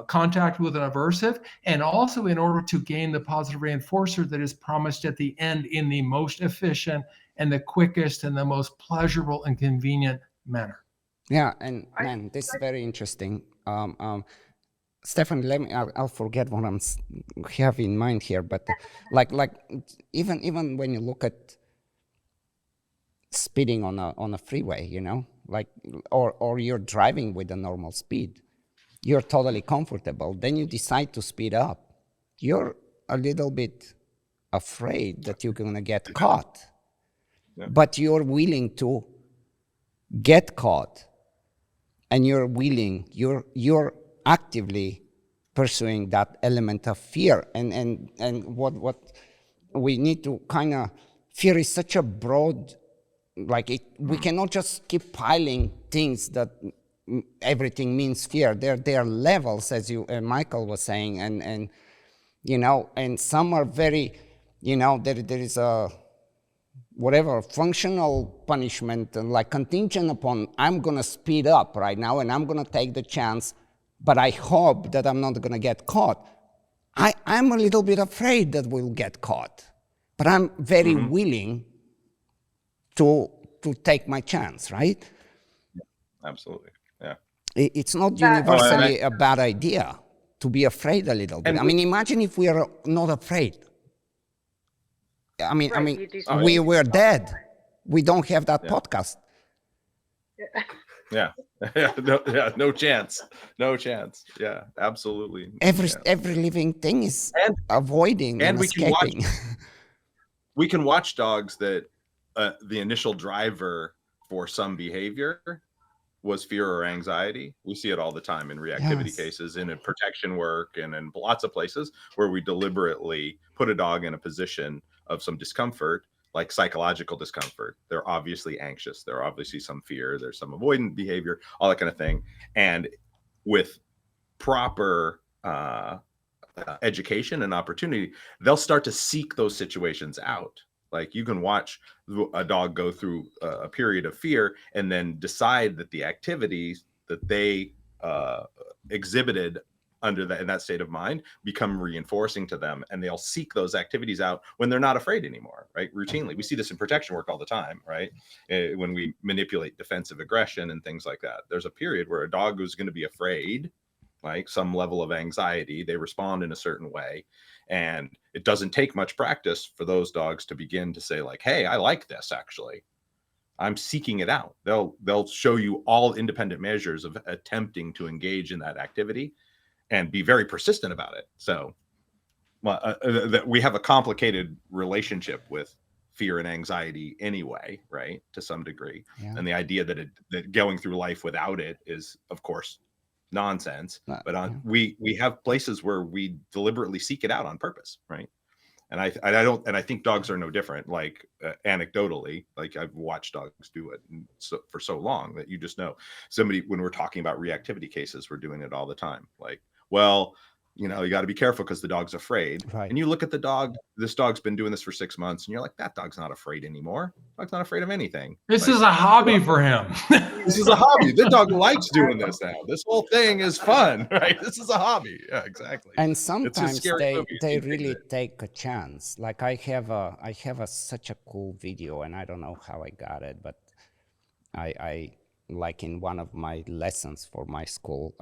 contact with an aversive, and also in order to gain the positive reinforcer that is promised at the end in the most efficient and the quickest and the most pleasurable and convenient manner. Yeah, and man, this is very interesting. Stefan, I'll forget what I'm have in mind here, but like even when you look at speeding on a freeway, like, or you're driving with a normal speed. You're totally comfortable. Then you decide to speed up. You're a little bit afraid that you're going to get caught, but you're willing to get caught, and you're actively pursuing that element of fear. And what we need to kind of, fear is such a broad, like we cannot just keep piling things that everything means fear. There are levels, as you Michael was saying, and you know, and some are very, you know, there is a whatever functional punishment, and like contingent upon, I'm gonna speed up right now and I'm gonna take the chance, but I hope that I'm not gonna get caught. I'm a little bit afraid that we'll get caught, but I'm very willing to take my chance, right? Absolutely. Yeah. It's not That- universally a bad idea to be afraid a little bit. And I mean, imagine if we are not afraid. I mean, Right, you do we something. were dead. We don't have that podcast. Yeah. No chance. No chance. Yeah, absolutely. Every living thing is And- avoiding and we can watch- escaping. We can watch dogs that the initial driver for some behavior was fear or anxiety. We see it all the time in reactivity Yes. cases, and in protection work, and in lots of places where we deliberately put a dog in a position of some discomfort, like psychological discomfort. They're obviously anxious. There are obviously some fear. There's some avoidant behavior, all that kind of thing. And with proper education and opportunity, they'll start to seek those situations out. Like, you can watch a dog go through a period of fear and then decide that the activities that they exhibited under in that state of mind become reinforcing to them, and they'll seek those activities out when they're not afraid anymore, right? Routinely. We see this in protection work all the time, right? When we manipulate defensive aggression and things like that. There's a period where a dog who's going to be afraid, like some level of anxiety, they respond in a certain way. And it doesn't take much practice for those dogs to begin to say, like, hey, I like this, actually. I'm seeking it out. They'll show you all independent measures of attempting to engage in that activity and be very persistent about it. So we have a complicated relationship with fear and anxiety anyway, right? To some degree. Yeah. And the idea that going through life without it is, of course, nonsense. But we have places where we deliberately seek it out on purpose, right? And I think dogs are no different. Like anecdotally, like I've watched dogs do it for so long that you just know. When we're talking about reactivity cases, we're doing it all the time. Like, well, you know, you got to be careful because the dog's afraid. Right. And you look at the dog, this dog's been doing this for 6 months, and you're like, that dog's not afraid anymore. Dog's not afraid of anything. This is a hobby for him. This is a hobby. The dog likes doing this now. This whole thing is fun, right? This is a hobby. Yeah, exactly. And sometimes scary movie. they really take a chance. Like I have such a cool video, and I don't know how I got it, but I like in one of my lessons for my school,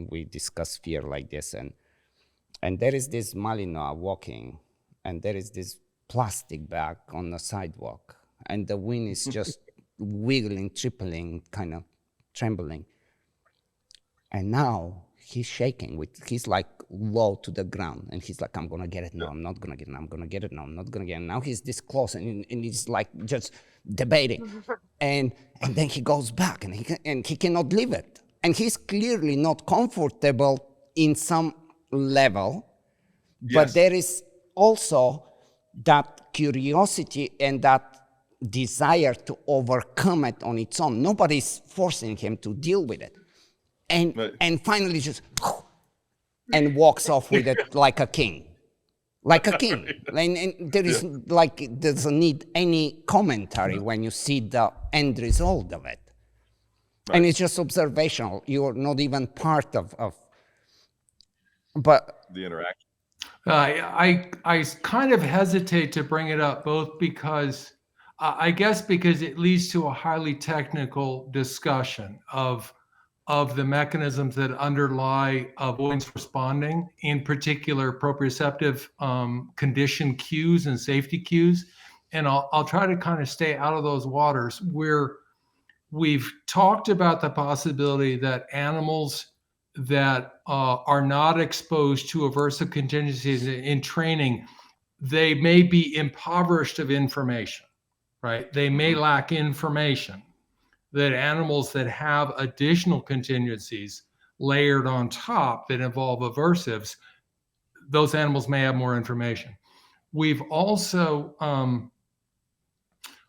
we discuss fear like this, and there is this Malinois walking, and there is this plastic bag on the sidewalk, and the wind is just wiggling, tripling, kind of trembling. And now he's shaking, he's like low to the ground, and he's like, I'm gonna get it. No, I'm not gonna get it. I'm gonna get it. No, I'm not gonna get it. Now he's this close, and he's like just debating. And then he goes back, and he cannot leave it. And he's clearly not comfortable in some level, but Yes. there is also that curiosity and that desire to overcome it on its own. Nobody's forcing him to deal with it. And finally just, and walks off with it like a king. Like a king. And there is doesn't need any commentary when you see the end result of it. Right. And it's just observational. You're not even part of but the interaction. I kind of hesitate to bring it up, both because I guess because it leads to a highly technical discussion of the mechanisms that underlie avoidance responding, in particular proprioceptive condition cues and safety cues. And I'll try to kind of stay out of those waters. we've talked about the possibility that animals that are not exposed to aversive contingencies in training, they may be impoverished of information, right? They may lack information. That animals that have additional contingencies layered on top that involve aversives, those animals may have more information. We've also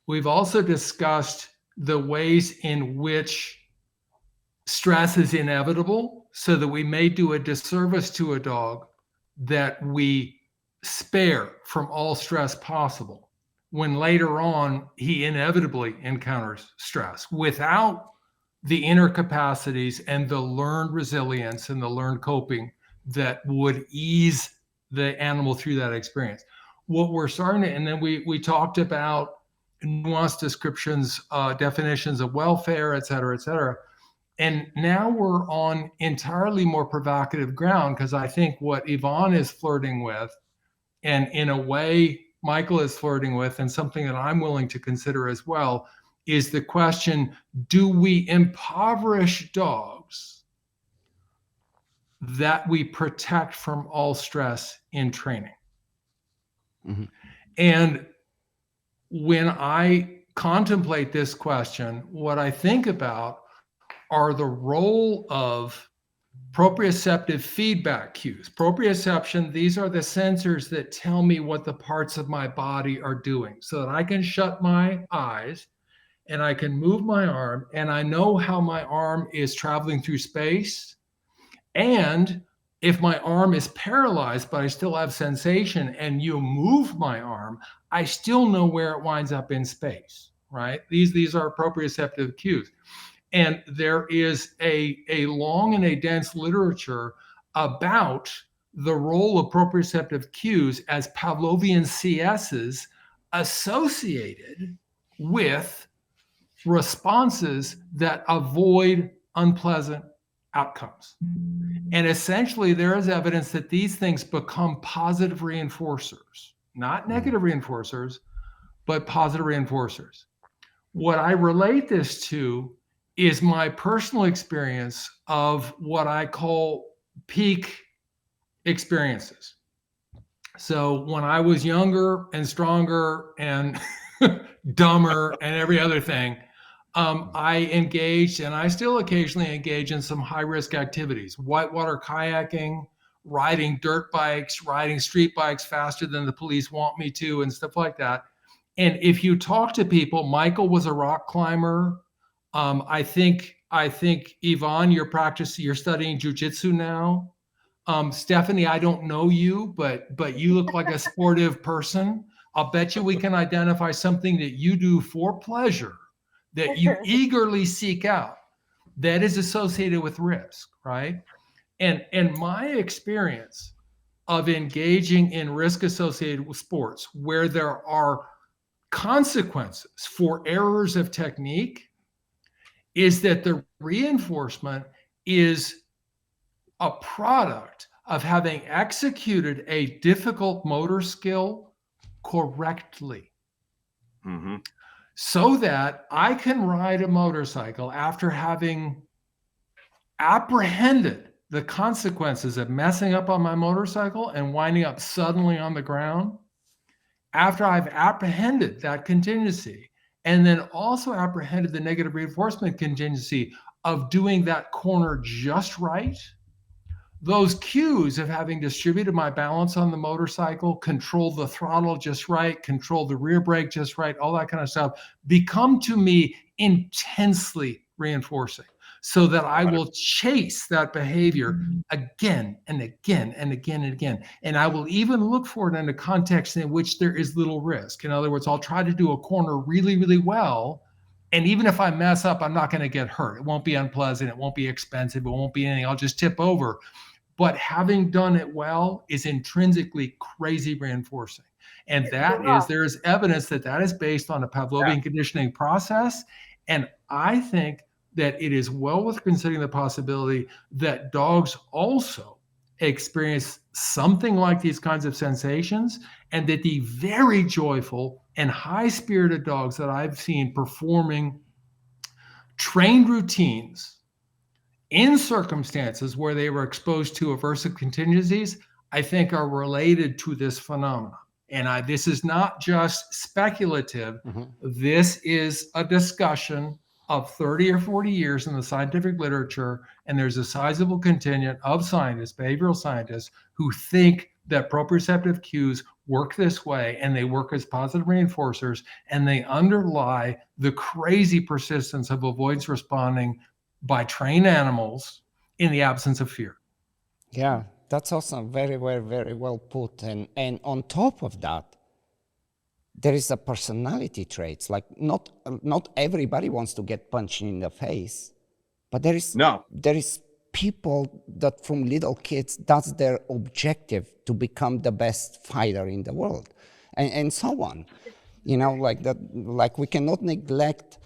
discussed the ways in which stress is inevitable, so that we may do a disservice to a dog that we spare from all stress possible, when later on he inevitably encounters stress without the inner capacities and the learned resilience and the learned coping that would ease the animal through that experience. What we're starting to, and then we talked about nuanced descriptions, definitions of welfare, et cetera, et cetera. And now we're on entirely more provocative ground, because I think what Yvonne is flirting with, and in a way Michael is flirting with, and something that I'm willing to consider as well, is the question, do we impoverish dogs that we protect from all stress in training? Mhm. And when I contemplate this question, what I think about are the role of proprioceptive feedback cues. Proprioception, these are the sensors that tell me what the parts of my body are doing, so that I can shut my eyes and I can move my arm, and I know how my arm is traveling through space. And if my arm is paralyzed, but I still have sensation, and you move my arm, I still know where it winds up in space, right? These are proprioceptive cues. And there is a long and a dense literature about the role of proprioceptive cues as Pavlovian CSs associated with responses that avoid unpleasant outcomes. And essentially, there is evidence that these things become positive reinforcers, not negative reinforcers, but positive reinforcers. What I relate this to is my personal experience of what I call peak experiences. So when I was younger and stronger and dumber and every other thing, I engaged, and I still occasionally engage in some high-risk activities: whitewater kayaking, riding dirt bikes, riding street bikes faster than the police want me to, and stuff like that. And if you talk to people, Michael was a rock climber. I think Yvonne, you're studying jujitsu now. Stephanie, I don't know you, but you look like a sportive person. I'll bet you we can identify something that you do for pleasure, that you eagerly seek out, that is associated with risk, right? And my experience of engaging in risk associated with sports, where there are consequences for errors of technique, is that the reinforcement is a product of having executed a difficult motor skill correctly. Mm-hmm. So that I can ride a motorcycle after having apprehended the consequences of messing up on my motorcycle and winding up suddenly on the ground, after I've apprehended that contingency, and then also apprehended the negative reinforcement contingency of doing that corner just right. Those cues of having distributed my balance on the motorcycle, control the throttle just right, control the rear brake just right, all that kind of stuff, become to me intensely reinforcing, so that I will chase that behavior again and again and again and again. And I will even look for it in a context in which there is little risk. In other words, I'll try to do a corner really, really well. And even if I mess up, I'm not going to get hurt. It won't be unpleasant. It won't be expensive. It won't be anything. I'll just tip over. But having done it well is intrinsically crazy reinforcing. And there is evidence that is based on a Pavlovian conditioning process. And I think that it is well worth considering the possibility that dogs also experience something like these kinds of sensations, and that the very joyful and high-spirited dogs that I've seen performing trained routines in circumstances where they were exposed to aversive contingencies, I think are related to this phenomenon. And this is not just speculative. This is a discussion of 30 or 40 years in the scientific literature, and there's a sizable contingent of scientists, behavioral scientists, who think that proprioceptive cues work this way, and they work as positive reinforcers, and they underlie the crazy persistence of avoidance responding by trained animals in the absence of fear. Yeah, that's also very, very well put. And on top of that, there is a personality traits. Like not everybody wants to get punched in the face, but there is people that from little kids, that's their objective, to become the best fighter in the world, and so on. You know, like that. Like we cannot neglect.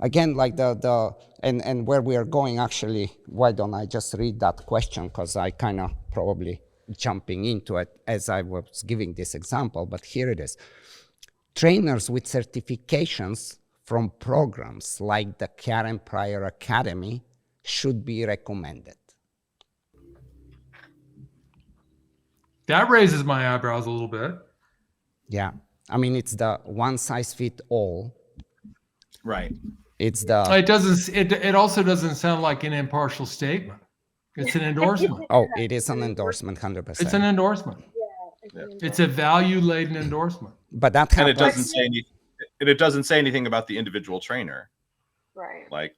Again, like and where we are going, actually, why don't I just read that question, because I kind of probably jumping into it as I was giving this example, but here it is. Trainers with certifications from programs like the Karen Pryor Academy should be recommended. That raises my eyebrows a little bit. Yeah, I mean, it's the one size fit all. Right. It's the. It doesn't. It also doesn't sound like an impartial statement. It's an endorsement. Oh, it is an endorsement, 100%. It's an endorsement. It's a value-laden endorsement. But that happens. And it doesn't say any, it doesn't say anything about the individual trainer. Right. Like,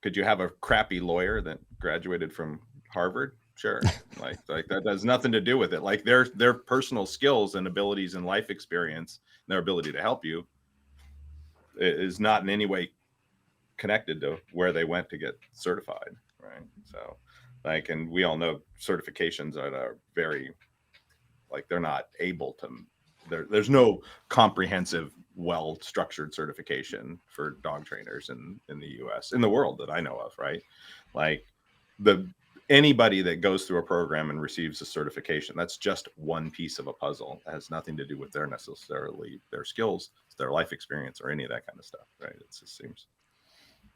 could you have a crappy lawyer that graduated from Harvard? Sure. like that has nothing to do with it. Like their personal skills and abilities and life experience, and their ability to help you is not in any way connected to where they went to get certified. Right. So like, and we all know certifications are very, like, they're not able to, there's no comprehensive, well-structured certification for dog trainers in the US, in the world that I know of, right? Like anybody that goes through a program and receives a certification, that's just one piece of a puzzle. It has nothing to do with necessarily their skills, their life experience, or any of that kind of stuff, right? It just seems.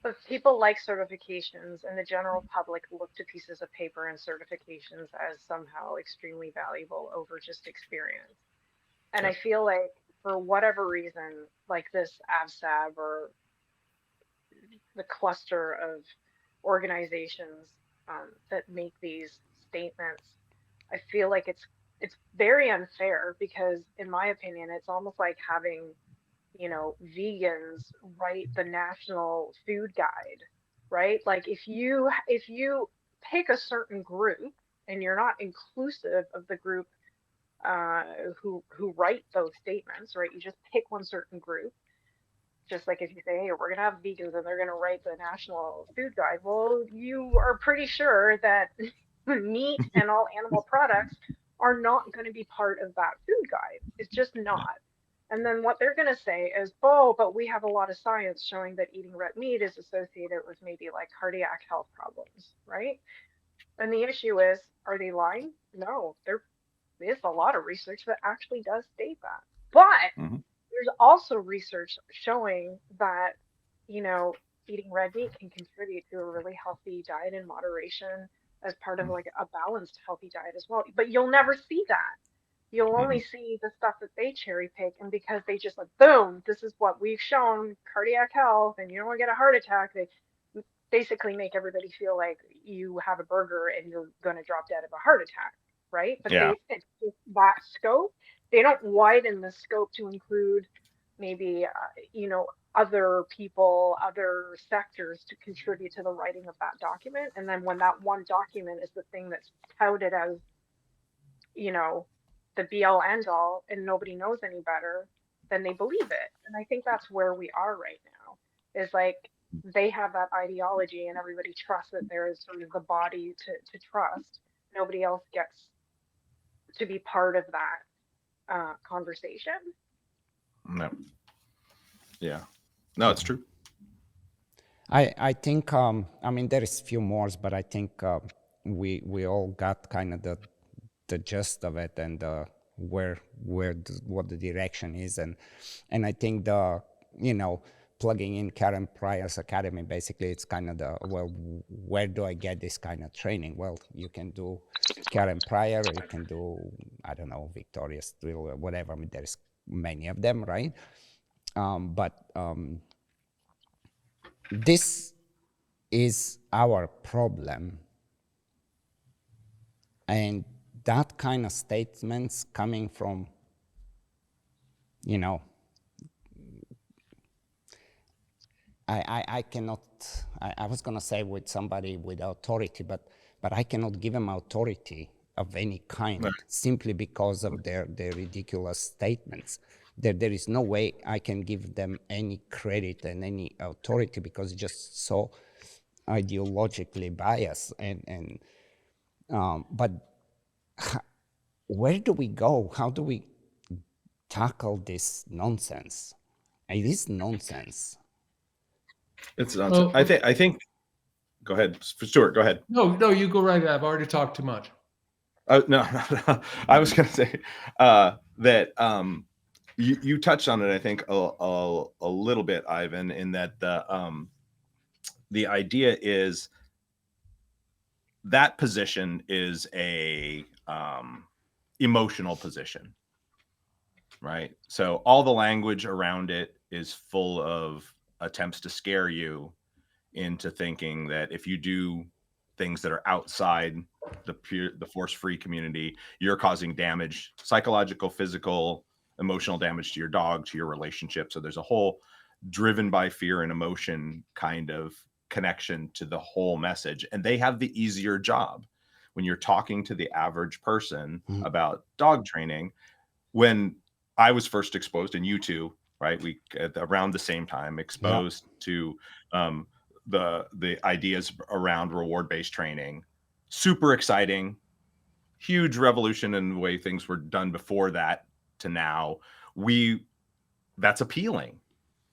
But people like certifications, and the general public look to pieces of paper and certifications as somehow extremely valuable over just experience. And I feel like for whatever reason, like this AVSAB or the cluster of organizations that make these statements, I feel like it's very unfair, because in my opinion, it's almost like having, you know, vegans write the national food guide, right? Like if you pick a certain group and you're not inclusive of the group who write those statements, right? You just pick one certain group. Just like if you say, hey, we're going to have vegans and they're going to write the national food guide. Well, you are pretty sure that meat and all animal products are not going to be part of that food guide. It's just not. And then what they're going to say is, oh, but we have a lot of science showing that eating red meat is associated with maybe like cardiac health problems, right? And the issue is, are they lying? No, there is a lot of research that actually does state that. But there's also research showing that, you know, eating red meat can contribute to a really healthy diet in moderation as part of like a balanced healthy diet as well. But you'll never see that. You'll only see the stuff that they cherry pick, and because they just like, boom, this is what we've shown, cardiac health, and you don't want to get a heart attack, they basically make everybody feel like you have a burger and you're going to drop dead of a heart attack, right? But it's just that scope. They don't widen the scope to include maybe, you know, other people, other sectors to contribute to the writing of that document. And then when that one document is the thing that's touted as, you know, the be all end all, and nobody knows any better, then they believe it. And I think that's where we are right now, is like they have that ideology and everybody trusts that there is sort of the body to trust. Nobody else gets to be part of that conversation. No. Yeah. No, it's true. I think I mean there is few more, but I think we all got kind of the gist of it, and what the direction is, and I think you know, plugging in Karen Pryor's Academy. Basically, it's kind of the, well, where do I get this kind of training? Well, you can do Karen Pryor, or you can do, I don't know, Victoria Steele, or whatever. I mean, there's many of them, right? But this is our problem. And that kind of statements coming from, you know, I cannot, I was gonna say with somebody with authority, but I cannot give them authority of any kind, right, simply because of their ridiculous statements. There is no way I can give them any credit and any authority, because it's just so ideologically biased. But where do we go? How do we tackle this nonsense? It is nonsense. It's nonsense. Well, I think. Go ahead, Stuart. Go ahead. No, you go right ahead. I've already talked too much. No. I was going to say that you touched on it. I think a little bit, Ivan, in that the idea is that position is a emotional position, right? So all the language around it is full of attempts to scare you into thinking that if you do things that are outside the force-free community, you're causing damage, psychological, physical, emotional damage to your dog, to your relationship. So there's a whole driven by fear and emotion kind of connection to the whole message. And they have the easier job when you're talking to the average person about dog training. When I was first exposed, and you two, right, we around the same time exposed to the ideas around reward-based training, super exciting, huge revolution in the way things were done before that to now. That's appealing.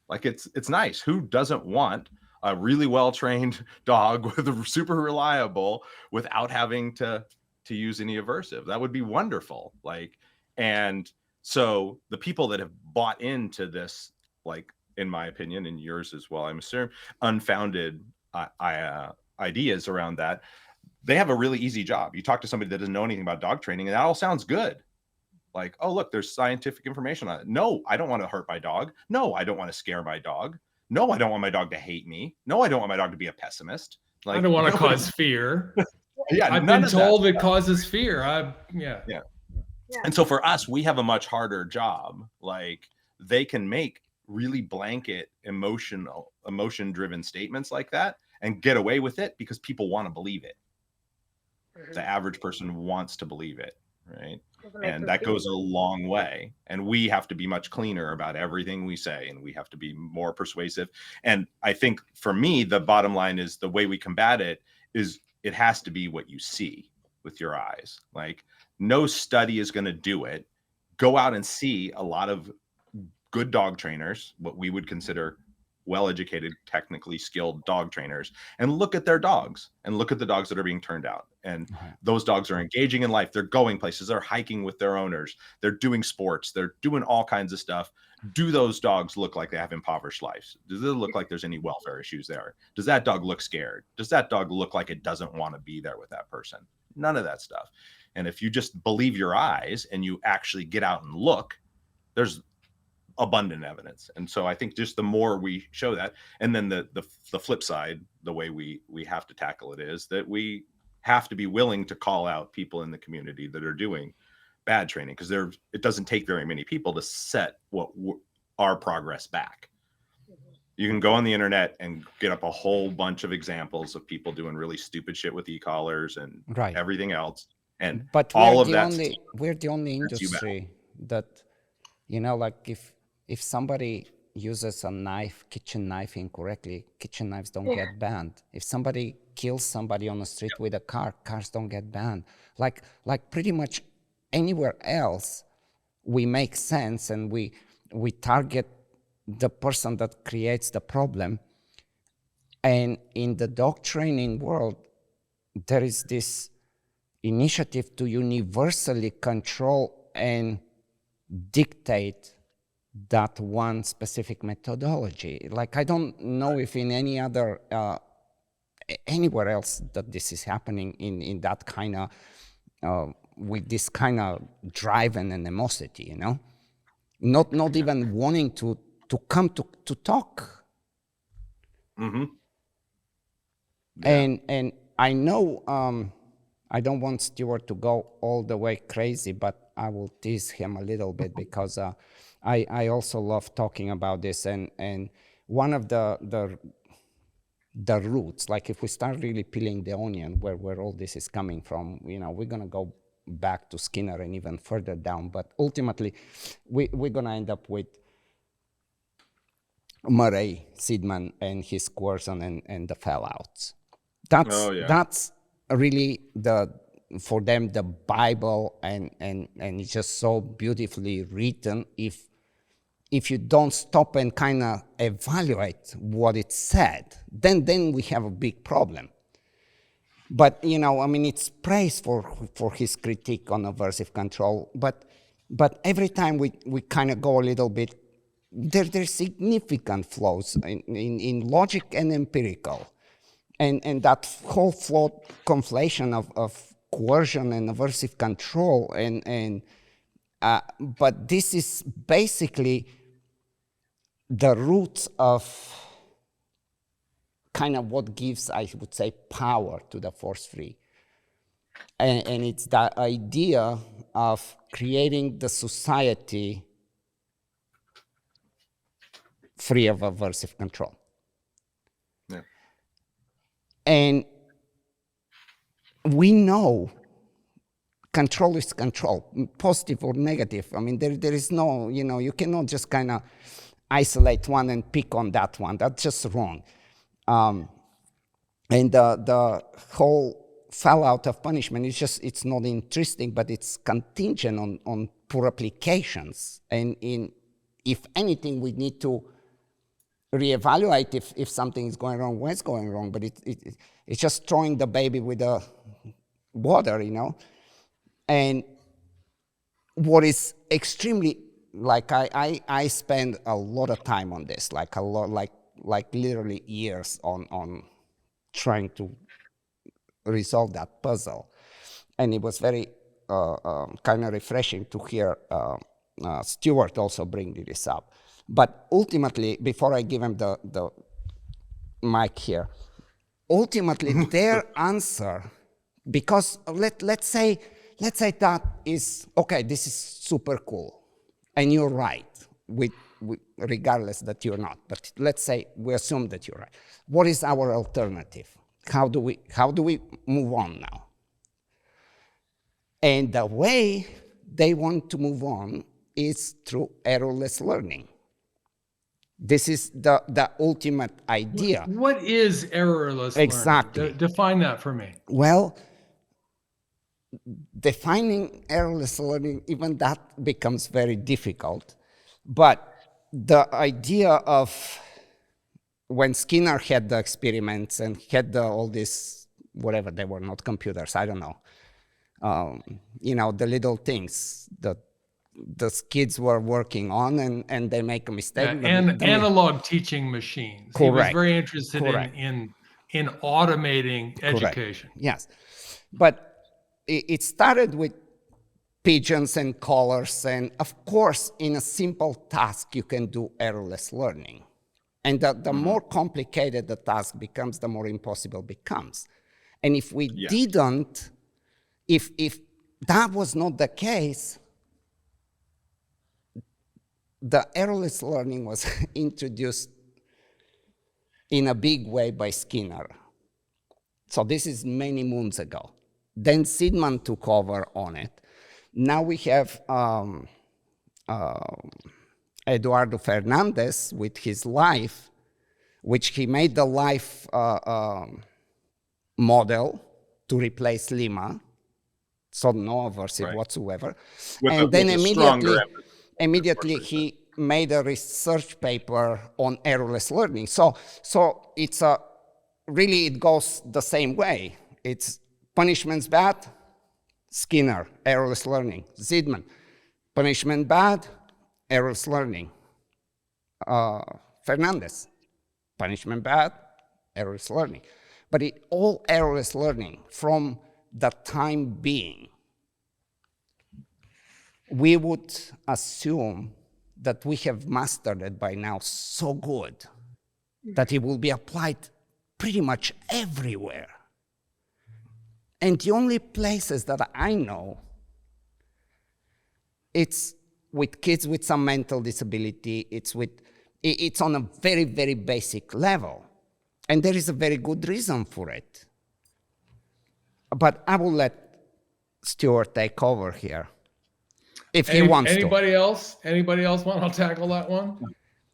Like it's nice. Who doesn't want a really well-trained dog with a super reliable without having to use any aversive? That would be wonderful. Like, and so the people that have bought into this, like, in my opinion, and yours as well, I'm assuming, unfounded ideas around that, they have a really easy job. You talk to somebody that doesn't know anything about dog training, and that all sounds good. Like, oh, look, there's scientific information on it. No, I don't want to hurt my dog. No, I don't want to scare my dog. No, I don't want my dog to hate me. No, I don't want my dog to be a pessimist. Like, I don't want to cause fear. Yeah, I've been told it causes fear. Yeah. And so for us, we have a much harder job. Like, they can make really blanket emotion-driven statements like that and get away with it because people want to believe it. The average person wants to believe it, right? And that goes a long way. And we have to be much cleaner about everything we say, and we have to be more persuasive. And I think for me, the bottom line is the way we combat it is it has to be what you see with your eyes. Like, no study is going to do it. Go out and see a lot of good dog trainers, what we would consider well-educated, technically skilled dog trainers, and look at their dogs and look at the dogs that are being turned out. And those dogs are engaging in life. They're going places. They're hiking with their owners. They're doing sports. They're doing all kinds of stuff. Do those dogs look like they have impoverished lives? Does it look like there's any welfare issues there? Does that dog look scared? Does that dog look like it doesn't want to be there with that person? None of that stuff. And if you just believe your eyes and you actually get out and look, there's abundant evidence. And so I think just the more we show that, and then the flip side, the way we have to tackle it is that we have to be willing to call out people in the community that are doing bad training, because it doesn't take very many people to set our progress back. You can go on the internet and get up a whole bunch of examples of people doing really stupid shit with e-collars and everything else. And but all of that, we're the only industry that, you know, like if somebody uses a knife, kitchen knife incorrectly, kitchen knives don't get banned. If somebody kills somebody on the street with a car, cars don't get banned. Like pretty much anywhere else, we make sense and we target the person that creates the problem. And in the dog training world, there is this initiative to universally control and dictate that one specific methodology. Like, I don't know if in any other, anywhere else that this is happening in that kind of, with this kind of drive and animosity, you know? Not even wanting to come to talk. Mm-hmm. Yeah. And I know, I don't want Stuart to go all the way crazy, but I will tease him a little bit because I also love talking about this. And one of the roots, like if we start really peeling the onion where all this is coming from, you know, we're gonna go back to Skinner and even further down, but ultimately we're gonna end up with Murray, Seidman, and his coercion and the fallouts. That's really for them the Bible, and it's just so beautifully written. If you don't stop and kind of evaluate what it said, then we have a big problem. But, you know, I mean, it's praise for his critique on aversive control, but every time we kind of go a little bit, there's significant flaws in logic and empirical. And that whole flawed conflation of coercion and aversive control, but this is basically the roots of kind of what gives, I would say, power to the force free. And it's the idea of creating the society free of aversive control. Yeah. And we know control is control, positive or negative. I mean, there is no, you know, you cannot just kind of isolate one and pick on that one. That's just wrong. And the whole fallout of punishment is just, it's not interesting, but it's contingent on poor applications. And if anything, we need to reevaluate if something is going wrong, what's going wrong, but it's just throwing the baby with the water, you know? And what is extremely, like I spend a lot of time on this, like a lot, like literally years on trying to resolve that puzzle. And it was very kind of refreshing to hear Stuart also bring this up. But ultimately, before I give him the mic here, ultimately their answer, because let's say that is, okay, this is super cool, and you're right, regardless that you're not, but let's say we assume that you're right. What is our alternative? How do we move on now? And the way they want to move on is through errorless learning. This is the ultimate idea. What is errorless exactly learning? Define that for me. Well, defining errorless learning, even that becomes very difficult. But the idea of when Skinner had the experiments and had all this, whatever, they were not computers, I don't know, you know, the little things that the kids were working on, and they make a mistake. Yeah, and analog teaching machines. Correct. He was very interested Correct. in automating education. Correct. Yes, but it started with pigeons and colors, and of course, in a simple task, you can do errorless learning. And the more complicated the task becomes, the more impossible it becomes. And if we didn't, if that was not the case, the errorless learning was introduced in a big way by Skinner. So this is many moons ago. Then Seidman took over on it. Now we have Eduardo Fernandez with his life, which he made the life model to replace Lima, so no aversive whatsoever. And then immediately he made a research paper on errorless learning. So it's really it goes the same way. It's punishment's bad, Skinner, errorless learning. Seidman, punishment bad, errorless learning. Fernandez. Punishment bad, errorless learning. But all errorless learning from the time being, we would assume that we have mastered it by now so good that it will be applied pretty much everywhere. And the only places that I know, it's with kids with some mental disability, it's on a very, very basic level. And there is a very good reason for it. But I will let Stuart take over here, if he wants to. Anybody else? Anybody else want to tackle that one?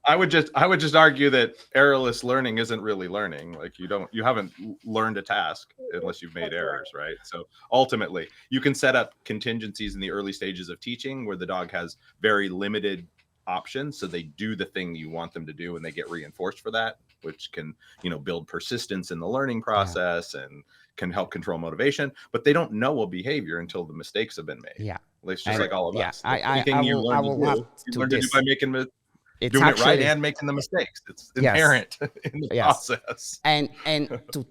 I would just argue that errorless learning isn't really learning. Like you haven't learned a task unless you've made errors, right? So ultimately, you can set up contingencies in the early stages of teaching where the dog has very limited options, so they do the thing you want them to do and they get reinforced for that, which can, build persistence in the learning process and can help control motivation, but they don't know a behavior until the mistakes have been made. Yeah. It's just like all of us. I will learn to do by making doing actually, it right and making the mistakes. It's inherent in the process. And to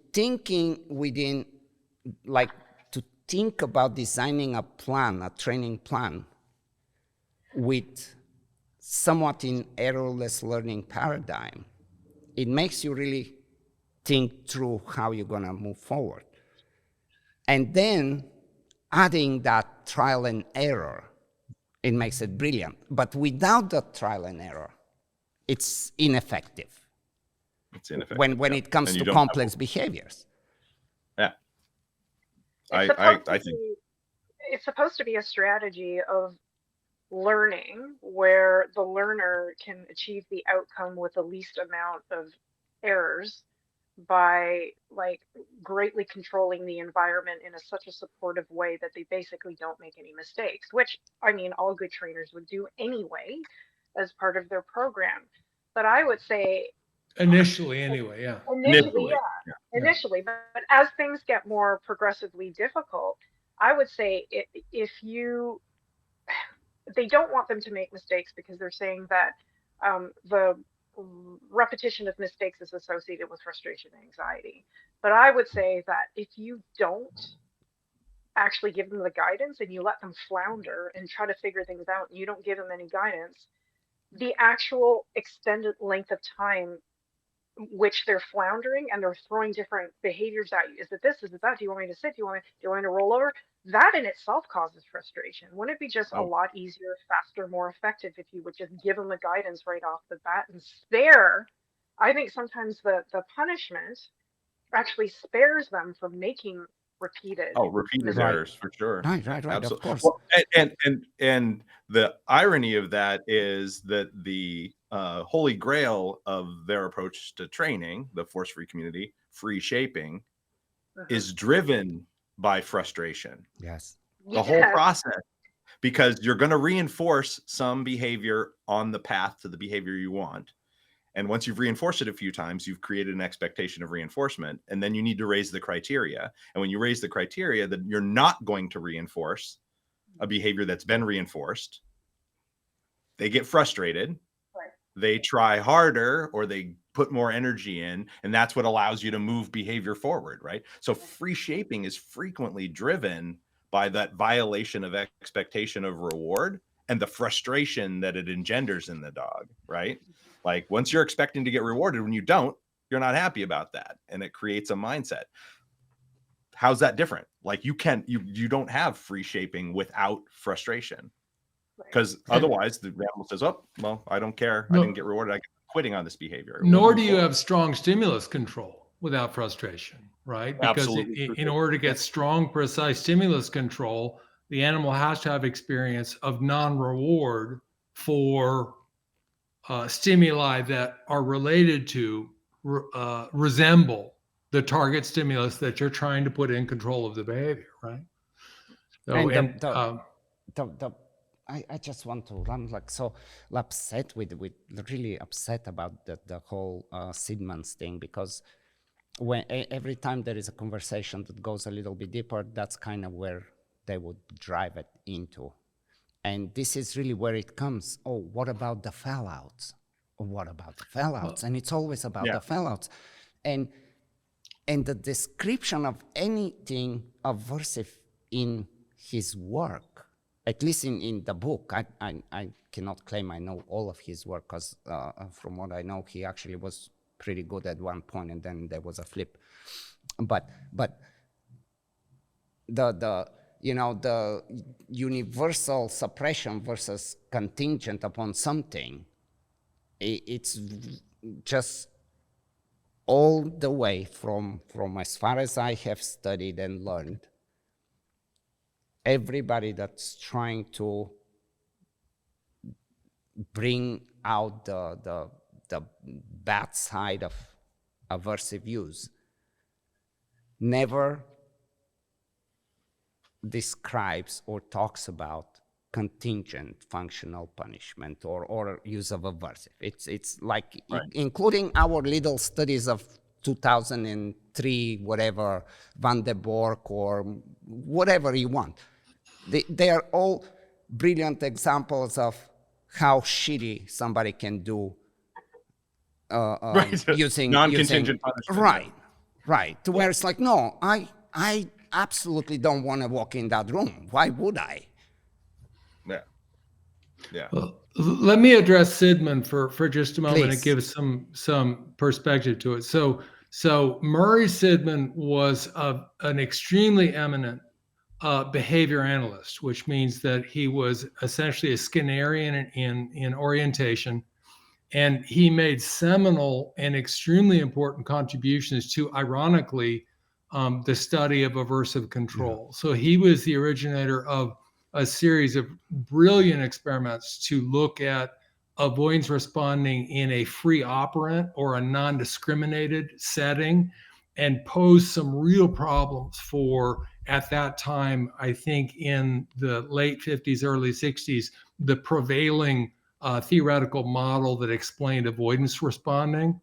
think about designing a plan, a training plan with somewhat in errorless learning paradigm, it makes you really think through how you're gonna move forward. And then adding that trial and error, it makes it brilliant. But without that trial and error, it's ineffective. It's ineffective when it comes to complex behaviors. Yeah, I think it's supposed to be a strategy of learning where the learner can achieve the outcome with the least amount of errors by greatly controlling the environment in such a supportive way that they basically don't make any mistakes, which I mean all good trainers would do anyway as part of their program. But I would say initially anyway, yeah. Initially, but as things get more progressively difficult, I would say they don't want them to make mistakes because they're saying that the repetition of mistakes is associated with frustration and anxiety. But I would say that if you don't actually give them the guidance and you let them flounder and try to figure things out and you don't give them any guidance, the actual extended length of time which they're floundering and they're throwing different behaviors at you. Is it this? Is it that? Do you want me to sit? Do you want me to roll over? That in itself causes frustration. Wouldn't it be just a lot easier, faster, more effective if you would just give them the guidance right off the bat and spare? I think sometimes the punishment actually spares them from making repeated errors for sure. Right, absolutely. Of course. Well, and the irony of that is that the holy grail of their approach to training, the force-free community, free shaping, is driven by frustration. Yes. The whole process, because you're going to reinforce some behavior on the path to the behavior you want. And once you've reinforced it a few times, you've created an expectation of reinforcement. And then you need to raise the criteria. And when you raise the criteria, then you're not going to reinforce a behavior that's been reinforced. They get frustrated. Right. They try harder or they put more energy in. And that's what allows you to move behavior forward, right? So free shaping is frequently driven by that violation of expectation of reward and the frustration that it engenders in the dog, right? Like once you're expecting to get rewarded, when you don't, you're not happy about that. And it creates a mindset. How's that different? Like you don't have free shaping without frustration. Because otherwise the animal says, oh, well, I don't care. I didn't get rewarded. I'm quitting on this behavior. Nor do you have strong stimulus control without frustration, right? Because in order to get strong, precise stimulus control, the animal has to have experience of non-reward for stimuli that are related to resemble the target stimulus that you're trying to put in control of the behavior, right? So, I just want to, I'm like so upset really upset about the whole Sidman's thing, because every time there is a conversation that goes a little bit deeper, that's kind of where they would drive it into. And this is really where it comes. Oh, what about the fallouts? what about the fallouts? And it's always about Yeah. the fallouts. And the description of anything aversive in his work, at least in the book, I cannot claim I know all of his work, because from what I know, he actually was pretty good at one point, and then there was a flip. But the universal suppression versus contingent upon something, it's just all the way from as far as I have studied and learned, everybody that's trying to bring out the bad side of aversive use never describes or talks about contingent functional punishment or use of aversive. It's like, Right. including our little studies of 2003, whatever, Van der Bork or whatever you want. They are all brilliant examples of how shitty somebody can do Right. using Non-contingent punishment. Right, right. To where it's like, no, I absolutely don't want to walk in that room. Why would I? Yeah. Yeah. Well, let me address Sidman for just a moment Please. and give some perspective to it. So Murray Sidman was an extremely eminent behavior analyst, which means that he was essentially a Skinnerian in orientation, and he made seminal and extremely important contributions to, ironically, the study of aversive control. So he was the originator of a series of brilliant experiments to look at avoidance responding in a free operant or a non-discriminated setting, and pose some real problems for, at that time, I think in the late 50s, early 60s, the prevailing theoretical model that explained avoidance responding.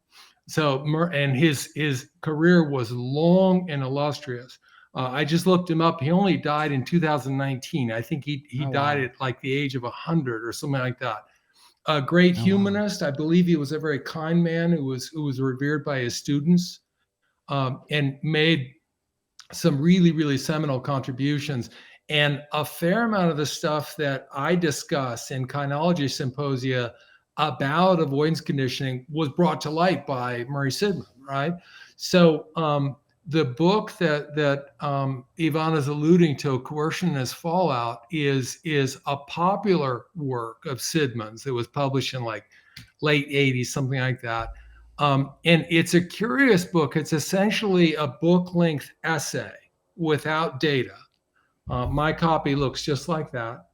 So, and his career was long and illustrious. I just looked him up. He only died in 2019. I think he died at like the age of 100 or something like that. A great humanist. I believe he was a very kind man who was revered by his students, and made some really, really seminal contributions. And a fair amount of the stuff that I discuss in kinology symposia about avoidance conditioning was brought to light by Murray Sidman, right? So the book that Ivan is alluding to, Coercion as Fallout, is a popular work of Sidman's. It was published in like late 80s, something like that. And it's a curious book. It's essentially a book-length essay without data. My copy looks just like that.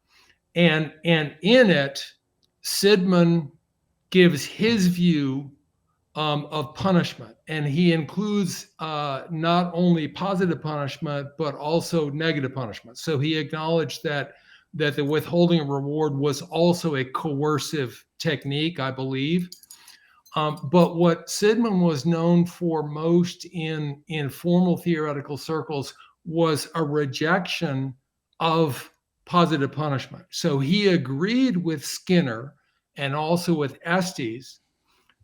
And in it, Sidman gives his view of punishment. And he includes not only positive punishment, but also negative punishment. So he acknowledged that the withholding of reward was also a coercive technique, I believe. But what Sidman was known for most in formal theoretical circles was a rejection of positive punishment. So he agreed with Skinner and also with Estes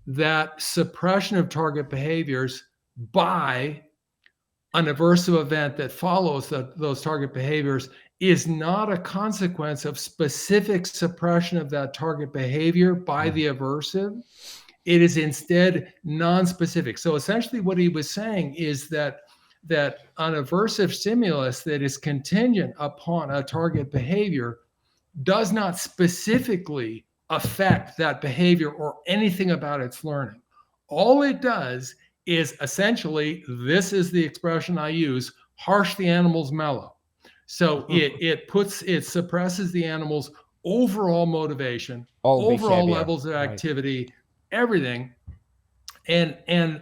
that suppression of target behaviors by an aversive event that follows those target behaviors is not a consequence of specific suppression of that target behavior by the aversive. It is instead non-specific. So essentially what he was saying is that an aversive stimulus that is contingent upon a target behavior does not specifically affect that behavior or anything about its learning. All it does is essentially, this is the expression I use, harsh the animal's mellow. So it suppresses the animal's overall motivation, overall behavior. levels of activity, everything, and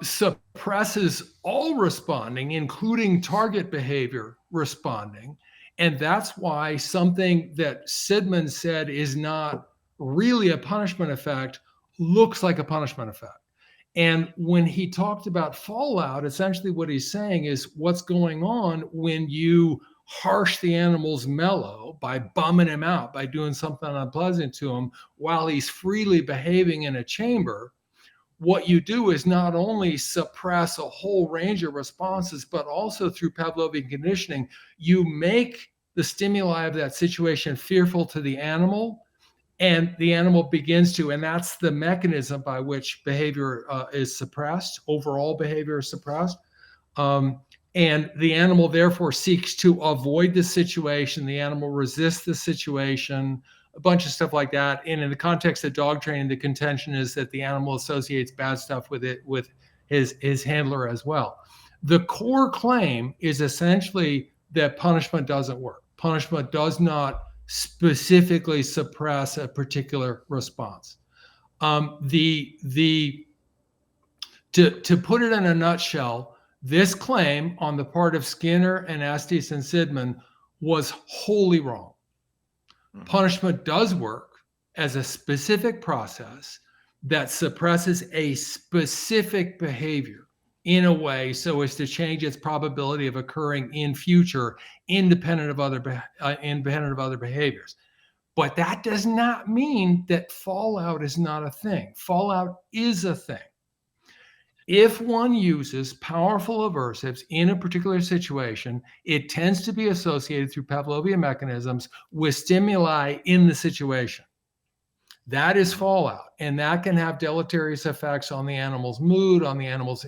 suppresses all responding, including target behavior responding. And that's why something that Sidman said is not really a punishment effect looks like a punishment effect. And when he talked about fallout, essentially what he's saying is what's going on when you harsh the animal's mellow by bumming him out, by doing something unpleasant to him while he's freely behaving in a chamber, what you do is not only suppress a whole range of responses, but also through Pavlovian conditioning, you make the stimuli of that situation fearful to the animal, and the animal begins to, and that's the mechanism by which behavior is suppressed, overall behavior is suppressed. And the animal therefore seeks to avoid the situation. The animal resists the situation, a bunch of stuff like that. And in the context of dog training, the contention is that the animal associates bad stuff with it, with his handler as well. The core claim is essentially that punishment doesn't work. Punishment does not specifically suppress a particular response. To put it in a nutshell, this claim on the part of Skinner and Estes and Sidman was wholly wrong. Punishment does work as a specific process that suppresses a specific behavior in a way so as to change its probability of occurring in future, independent of other behaviors. But that does not mean that fallout is not a thing. Fallout is a thing. If one uses powerful aversives in a particular situation, it tends to be associated through Pavlovian mechanisms with stimuli in the situation. That is fallout, and that can have deleterious effects on the animal's mood, on the animal's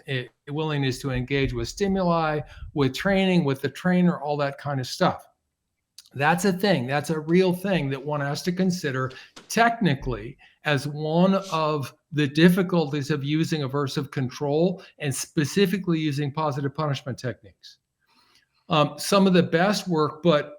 willingness to engage with stimuli, with training, with the trainer, all that kind of stuff. That's a thing. That's a real thing that one has to consider technically as one of the difficulties of using aversive control and specifically using positive punishment techniques. Some of the best work, but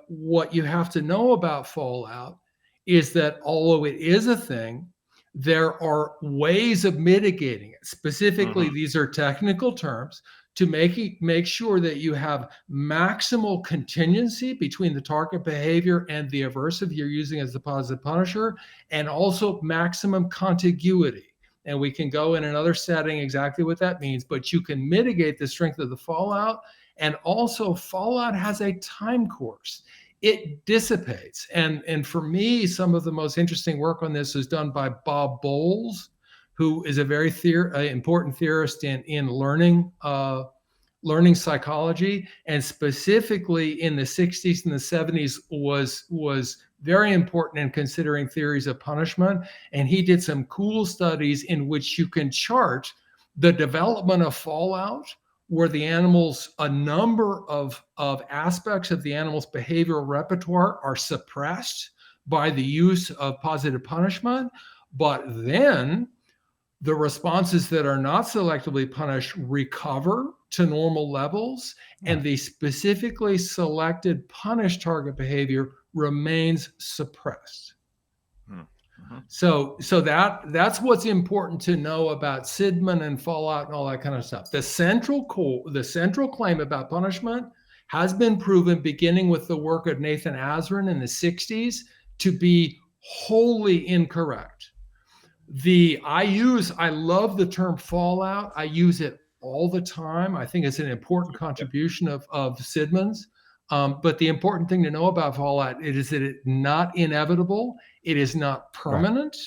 what you have to know about fallout is that although it is a thing, there are ways of mitigating it. Specifically, these are technical terms to make sure that you have maximal contingency between the target behavior and the aversive you're using as the positive punisher, and also maximum contiguity. And we can go in another setting exactly what that means, but you can mitigate the strength of the fallout. And also fallout has a time course. It dissipates. And for me, some of the most interesting work on this is done by Bob Bowles, who is a very important theorist in learning psychology, and specifically in the 60s and the 70s was very important in considering theories of punishment. And he did some cool studies in which you can chart the development of fallout, where the animals, a number of aspects of the animal's behavioral repertoire are suppressed by the use of positive punishment, but then the responses that are not selectively punished recover to normal levels, and the specifically selected punished target behavior remains suppressed. So that's what's important to know about Sidman and fallout and all that kind of stuff. The central claim about punishment has been proven, beginning with the work of Nathan Azrin in the 60s, to be wholly incorrect. I love the term fallout. I use it all the time. I think it's an important contribution of Sidman's. But the important thing to know about fallout is that it's not inevitable. It is not permanent.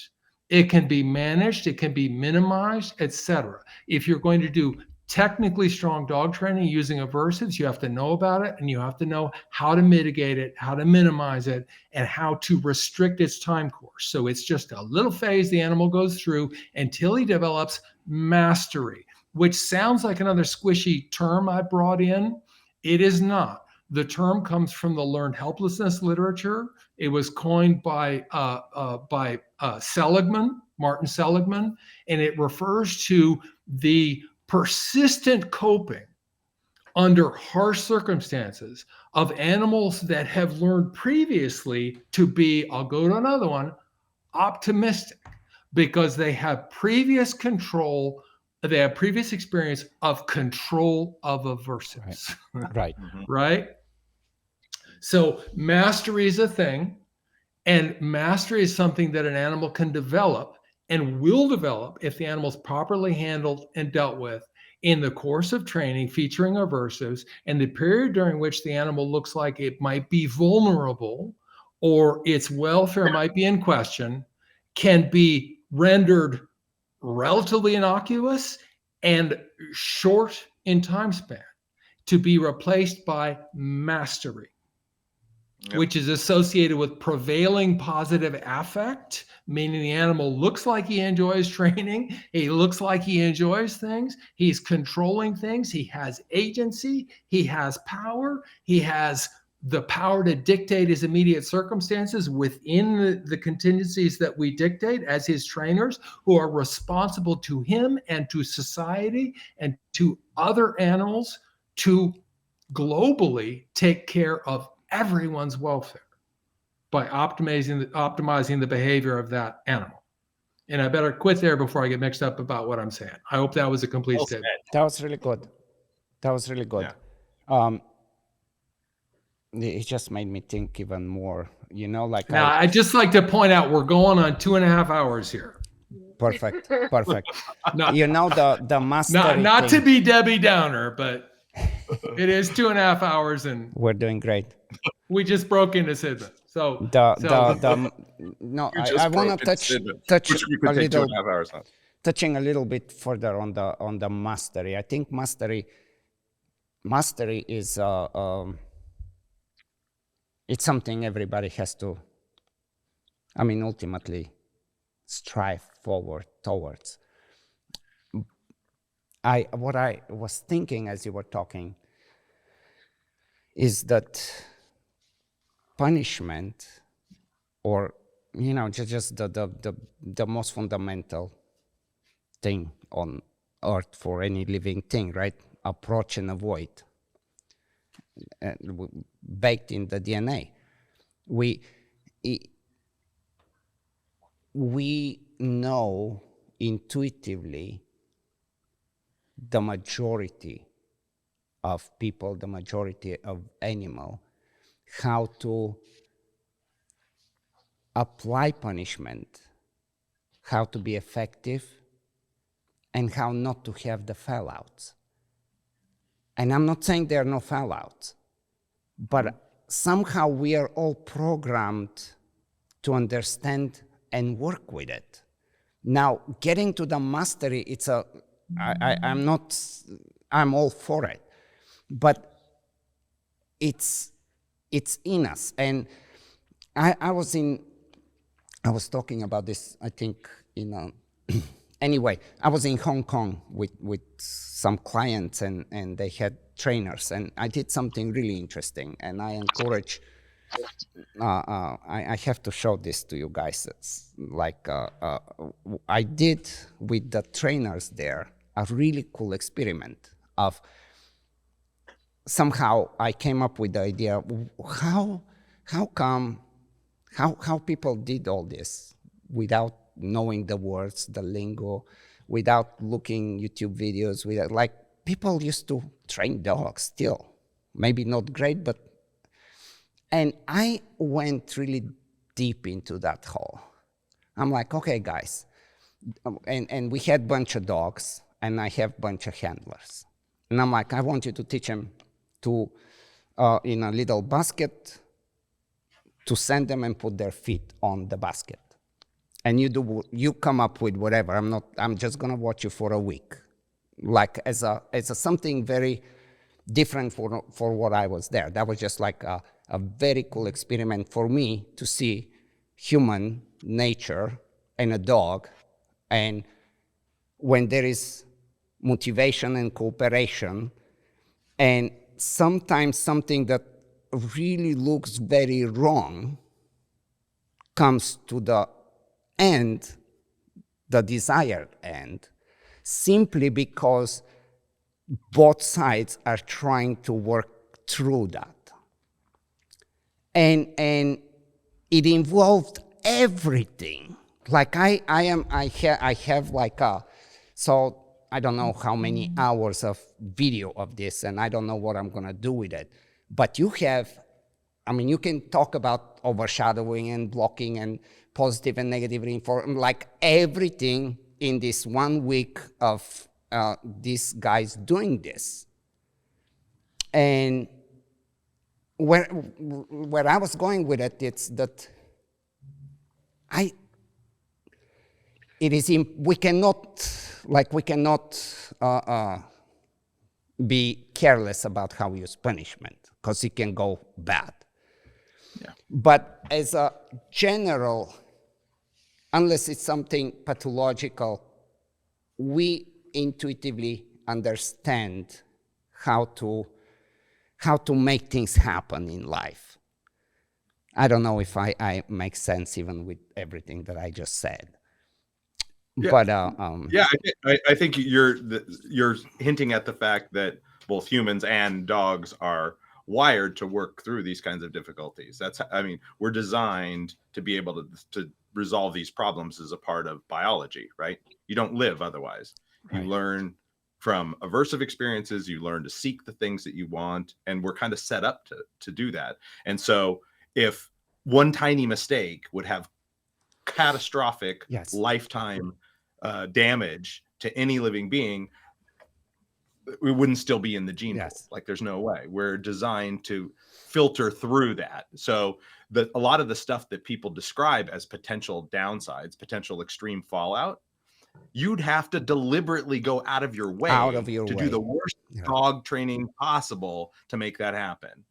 Right. It can be managed. It can be minimized, etc. If you're going to do technically strong dog training using aversives, you have to know about it, and you have to know how to mitigate it, how to minimize it, and how to restrict its time course. So it's just a little phase the animal goes through until he develops mastery, which sounds like another squishy term I brought in. It is not. The term comes from the learned helplessness literature. It was coined by Seligman, Martin Seligman, and it refers to the persistent coping under harsh circumstances of animals that have learned previously to be, I'll go to another one, optimistic, because they have previous control. They have previous experience of control of aversives. Right. Right? So mastery is a thing, and mastery is something that an animal can develop and will develop if the animal is properly handled and dealt with in the course of training featuring aversives, and the period during which the animal looks like it might be vulnerable or its welfare might be in question, can be rendered relatively innocuous and short in time span, to be replaced by mastery, which is associated with prevailing positive affect, meaning the animal looks like he enjoys training, he looks like he enjoys things, he's controlling things, he has agency, he has power, he has the power to dictate his immediate circumstances within the contingencies that we dictate as his trainers, who are responsible to him and to society and to other animals to globally take care of everyone's welfare by optimizing the behavior of that animal. And I better quit there before I get mixed up about what I'm saying. I hope that was a complete statement. That was really good. That was really good. Yeah. It just made me think even more, like Now, I'd just like to point out we're going on 2.5 hours here. Perfect. Not, The mastery not thing, to be Debbie Downer, but it is 2.5 hours, and we're doing great. we just broke into Sidman. So No, You just I want broke to it, Sid, touch which we could a take little, 2.5 hours on. touching a little bit further on the mastery. I think mastery is it's something everybody has to, ultimately strive forward towards. What I was thinking as you were talking is that punishment, or just the most fundamental thing on earth for any living thing, right? Approach and avoid, baked in the DNA. We know intuitively, the majority of people, the majority of animal, how to apply punishment, how to be effective, and how not to have the fallouts. And I'm not saying there are no fallouts, but somehow we are all programmed to understand and work with it. Now, getting to the mastery, I'm all for it, but it's in us. And I was talking about this, I think, anyway, I was in Hong Kong with some clients, and they had trainers, and I did something really interesting, and I encourage, I have to show this to you guys. It's like, I did with the trainers there a really cool experiment of, somehow I came up with the idea, how people did all this without knowing the words, the lingo, without looking YouTube videos, like people used to train dogs still, maybe not great, but, and I went really deep into that hole. I'm like, okay, guys, and we had a bunch of dogs, and I have a bunch of handlers. And I'm like, I want you to teach them to, in a little basket, to send them and put their feet on the basket. And you come up with whatever. I'm just gonna watch you for a week, like as a something very different for what I was there. That was just like a very cool experiment for me to see human nature and a dog, and when there is motivation and cooperation, and sometimes something that really looks very wrong comes to the end, the desired end, simply because both sides are trying to work through that. And it involved everything. Like I have like so I don't know how many hours of video of this, and I don't know what I'm gonna do with it. But you can talk about overshadowing and blocking and positive and negative reinforcement, like everything in this 1 week of these guys doing this. And where I was going with it, it's that we cannot be careless about how we use punishment, because it can go bad. Yeah. But as a general, unless it's something pathological, we intuitively understand how to make things happen in life. I don't know if I make sense even with everything that I just said. Yeah. But yeah, I think you're hinting at the fact that both humans and dogs are wired to work through these kinds of difficulties. We're designed to be able to resolve these problems as a part of biology, right? You don't live otherwise. You Right. learn from aversive experiences, you learn to seek the things that you want, and we're kind of set up to do that. And so if one tiny mistake would have catastrophic Yes. lifetime damage to any living being, we wouldn't still be in the gene pool. Yes. Like, there's no way. We're designed to filter through that. So a lot of the stuff that people describe as potential downsides, potential extreme fallout, you'd have to deliberately go out of your way to do the worst dog training possible to make that happen.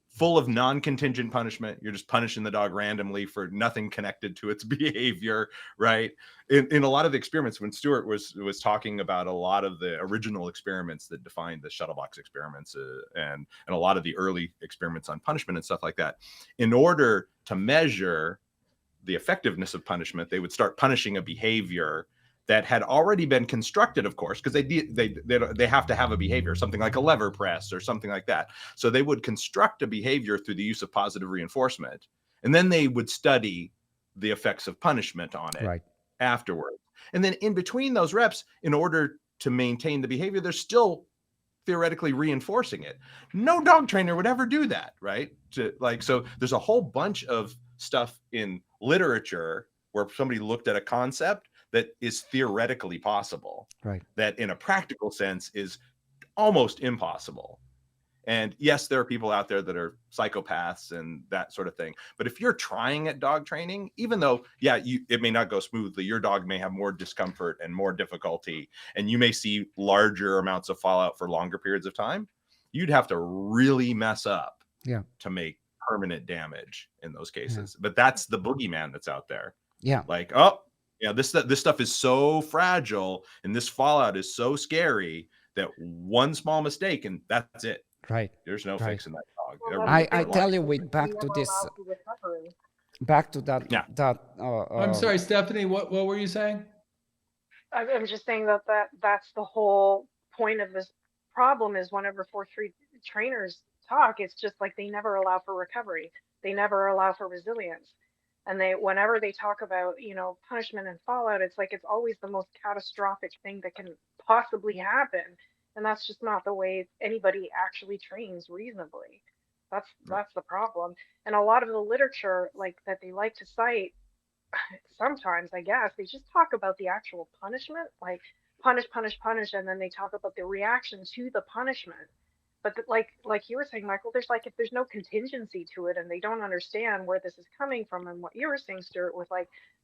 Full of non-contingent punishment. You're just punishing the dog randomly for nothing connected to its behavior, right? In a lot of the experiments, when Stuart was talking about a lot of the original experiments that defined the shuttle box experiments and a lot of the early experiments on punishment and stuff like that, in order to measure the effectiveness of punishment, they would start punishing a behavior that had already been constructed, of course, because they have to have a behavior, something like a lever press or something like that. So they would construct a behavior through the use of positive reinforcement, and then they would study the effects of punishment on it afterwards. And then in between those reps, in order to maintain the behavior, they're still theoretically reinforcing it. No dog trainer would ever do that, right? So there's a whole bunch of stuff in literature where somebody looked at a concept that is theoretically possible, right, that in a practical sense is almost impossible. And yes, there are people out there that are psychopaths and that sort of thing. But if you're trying at dog training, even though, it may not go smoothly, your dog may have more discomfort and more difficulty, and you may see larger amounts of fallout for longer periods of time, you'd have to really mess up to make permanent damage in those cases. But that's the boogeyman that's out there. Like, this stuff is so fragile and this fallout is so scary that one small mistake and that's it. Right. There's no fixing that dog. Well, I tell you, back to that. Yeah. I'm sorry, Stephanie, what were you saying? I'm just saying that's the whole point of this problem, is whenever 4-3 trainers talk, it's just like they never allow for recovery. They never allow for resilience. And whenever they talk about, punishment and fallout, it's like it's always the most catastrophic thing that can possibly happen. And that's just not the way anybody actually trains reasonably. That's the problem. And a lot of the literature that they like to cite, sometimes I guess they just talk about the actual punishment, like punish, and then they talk about the reaction to the punishment. But like you were saying, Michael, if there's no contingency to it and they don't understand where this is coming from, and what you were saying, Stuart, with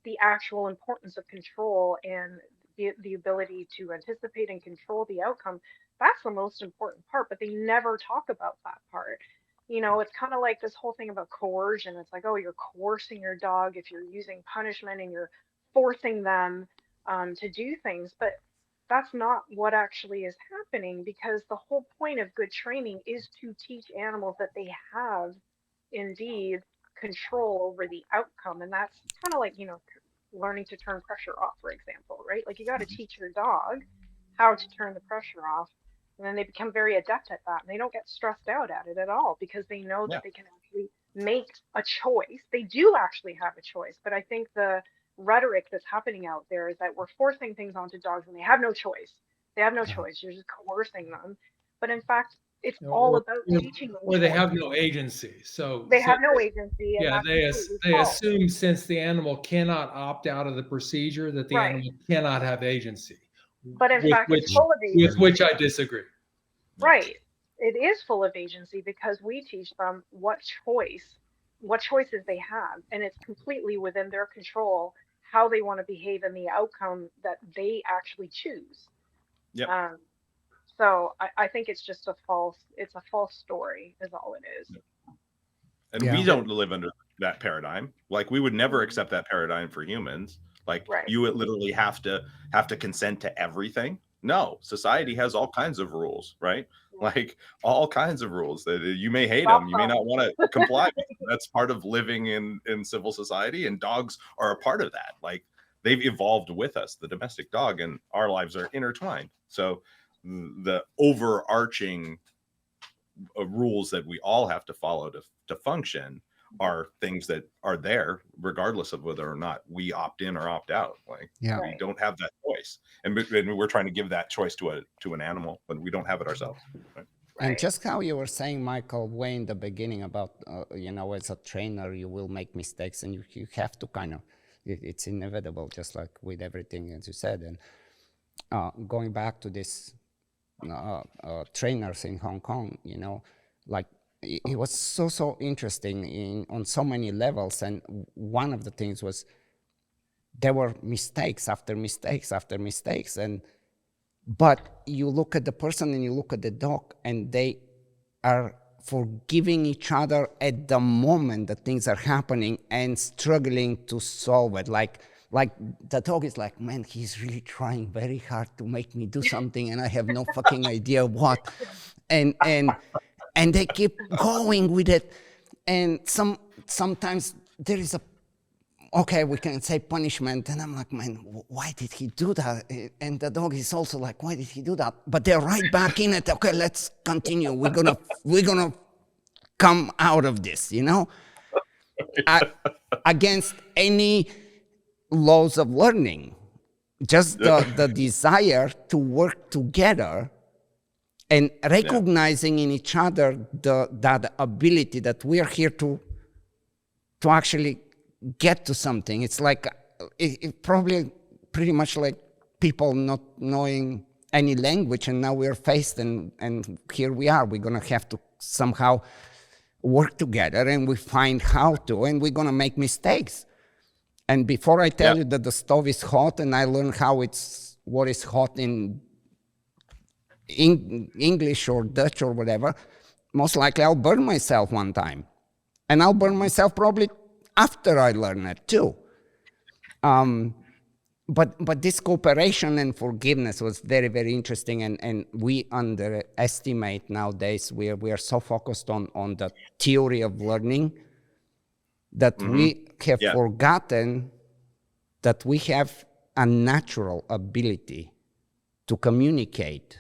the actual importance of control and the ability to anticipate and control the outcome, that's the most important part. But they never talk about that part. It's kind of like this whole thing about coercion. It's like, oh, you're coercing your dog if you're using punishment and you're forcing them to do things. But that's not what actually is happening, because the whole point of good training is to teach animals that they have indeed control over the outcome. And that's kind of like, learning to turn pressure off, for example, right? Like, you got to teach your dog how to turn the pressure off, and then they become very adept at that, and they don't get stressed out at it at all, because they know that they can actually make a choice. They do actually have a choice. But I think the rhetoric that's happening out there is that we're forcing things onto dogs and they have no choice. They have no choice. You're just coercing them. But in fact, it's all about teaching them. Or they have no agency. So they have no agency. And they assume, since the animal cannot opt out of the procedure, that the animal cannot have agency. but in fact, it's full of With agency. which I disagree. Right. It is full of agency because we teach them what choices they have, and it's completely within their control how they want to behave and the outcome that they actually choose. Yep. So I think it's just it's a false story, is all it is. And Yeah. we don't live under that paradigm. Like we would never accept that paradigm for humans. Like Right. you would literally have to consent to everything. No, society has all kinds of rules, right? Like all kinds of rules that you may hate them, you may not want to comply with them. That's part of living in civil society, and dogs are a part of that. Like they've evolved with us, the domestic dog, and our lives are intertwined. So the overarching rules that we all have to follow to function are things that are there regardless of whether or not we opt in or opt out. Like Yeah. we don't have that choice, and we're trying to give that choice to an animal when we don't have it ourselves. Right? And just how you were saying, Michael, way in the beginning about, as a trainer, you will make mistakes and you have to kind of, it's inevitable, just like with everything, as you said. And going back to this trainers in Hong Kong, like it was so interesting on so many levels. And one of the things was there were mistakes after mistakes after mistakes. But you look at the person and you look at the dog, and they are forgiving each other at the moment that things are happening and struggling to solve it. Like the dog is like, man, he's really trying very hard to make me do something, and I have no fucking idea what. And they keep going with it. And sometimes there is okay, we can say punishment. And I'm like, man, why did he do that? And the dog is also like, why did he do that? But they're right back in it. Okay, let's continue. We're gonna come out of this, against any laws of learning. Just the desire to work together and recognizing in each other that ability that we are here to actually get to something. It's like it probably pretty much like people not knowing any language, and now we're faced and here we are. We're gonna have to somehow work together, and we find how to, and we're gonna make mistakes. And before I tell you that the stove is hot and I learn what is hot in English or Dutch or whatever, most likely I'll burn myself one time. And I'll burn myself probably after I learn it too. But this cooperation and forgiveness was very, very interesting, and we underestimate nowadays. We are so focused on the theory of learning that we have forgotten that we have a natural ability to communicate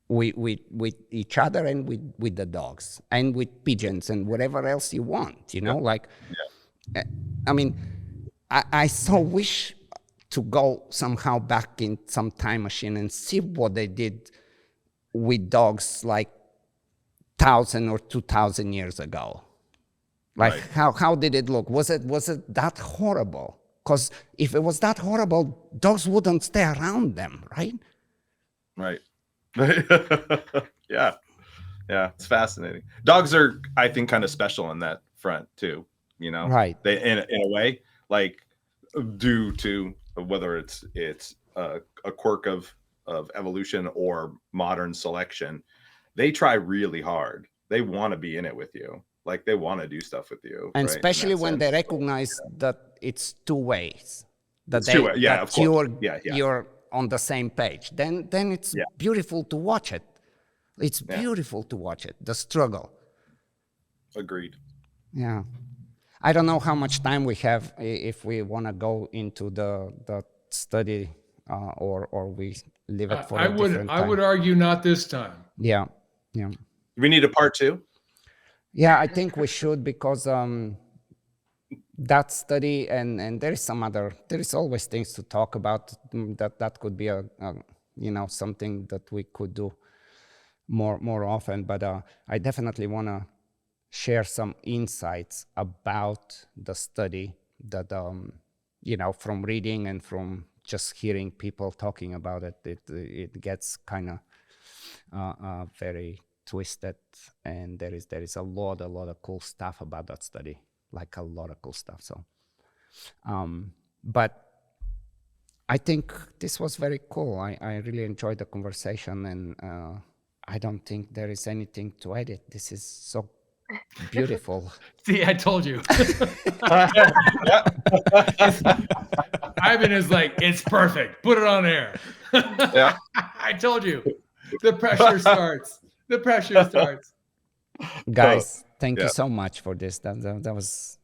with each other and with the dogs and with pigeons and whatever else you want, I mean, I so wish to go somehow back in some time machine and see what they did with dogs like 1,000 or 2,000 years ago. Like how did it look? Was it that horrible? Because if it was that horrible, dogs wouldn't stay around them, right? Right. Yeah, it's fascinating. Dogs are, I think, kind of special on that front too. Right? They, in a way, like due to whether it's a quirk of evolution or modern selection, they try really hard. They want to be in it with you. Like they want to do stuff with you. And right? especially when they recognize that it's two ways. That you're on the same page. Then it's beautiful to watch it. It's beautiful to watch it, the struggle. Agreed. Yeah. I don't know how much time we have if we want to go into the study or we leave it for a different time. I would argue not this time. Yeah. We need a part 2? Yeah, I think we should, because that study and there is always things to talk about. That could be something that we could do more often. But I definitely want to share some insights about the study that from reading and from just hearing people talking about it, it gets kind of very twisted, and there is a lot of cool stuff about that study, like a lot of cool stuff. So, but I think this was very cool. I really enjoyed the conversation, and I don't think there is anything to edit. This is so beautiful. See, I told you. Ivan is like, it's perfect. Put it on air. Yeah. I told you. The pressure starts. The pressure starts. Guys, thank yeah. you so much for this. That was,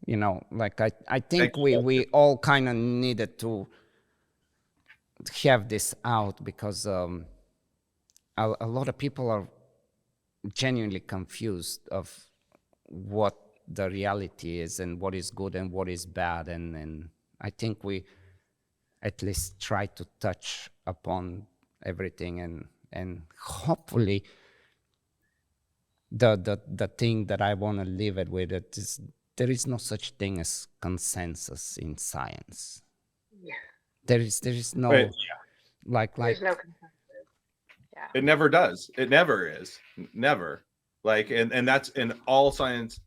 like I think we all kind of needed to have this out, because a lot of people are genuinely confused of what the reality is and what is good and what is bad, and I think we at least try to touch upon everything, and hopefully the thing that I want to leave it with it is there is no such thing as consensus in science. Yeah. There is no Right. like There's no consensus. Yeah. It never does. It never is. Never. Like, and that's in all science.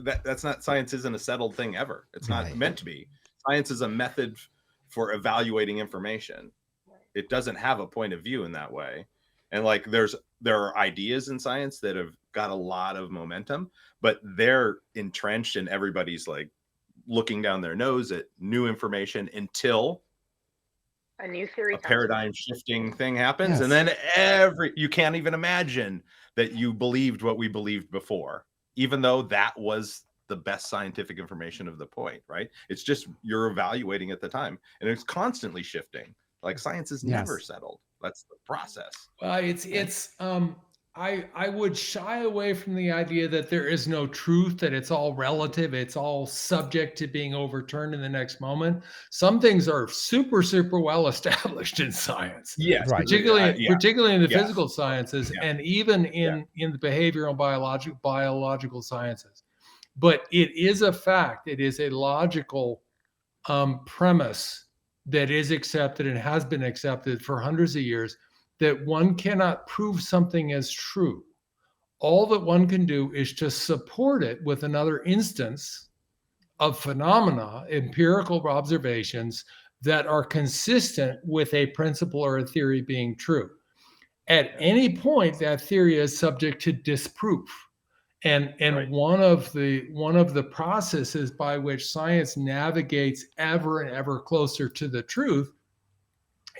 That's not, science isn't a settled thing ever. It's not Right. meant to be. Science is a method for evaluating information. It doesn't have a point of view in that way. And like, there are ideas in science that have got a lot of momentum, but they're entrenched, and everybody's like looking down their nose at new information until A new theory. a paradigm shifting thing happens. Yes. And then you can't even imagine that you believed what we believed before, even though that was the best scientific information of the point, right? It's just you're evaluating at the time, and it's constantly shifting. Like, science is never Yes. settled. That's the process. I would shy away from the idea that there is no truth, that it's all relative, it's all subject to being overturned in the next moment. Some things are super, super well established in science. Yes, Right. Particularly in the Yes. physical sciences, Yeah. and even in the behavioral and biological sciences. But it is a fact, it is a logical premise that is accepted and has been accepted for hundreds of years, that one cannot prove something as true. All that one can do is to support it with another instance of phenomena, empirical observations that are consistent with a principle or a theory being true. At any point, that theory is subject to disproof. And Right. one of the processes by which science navigates ever and ever closer to the truth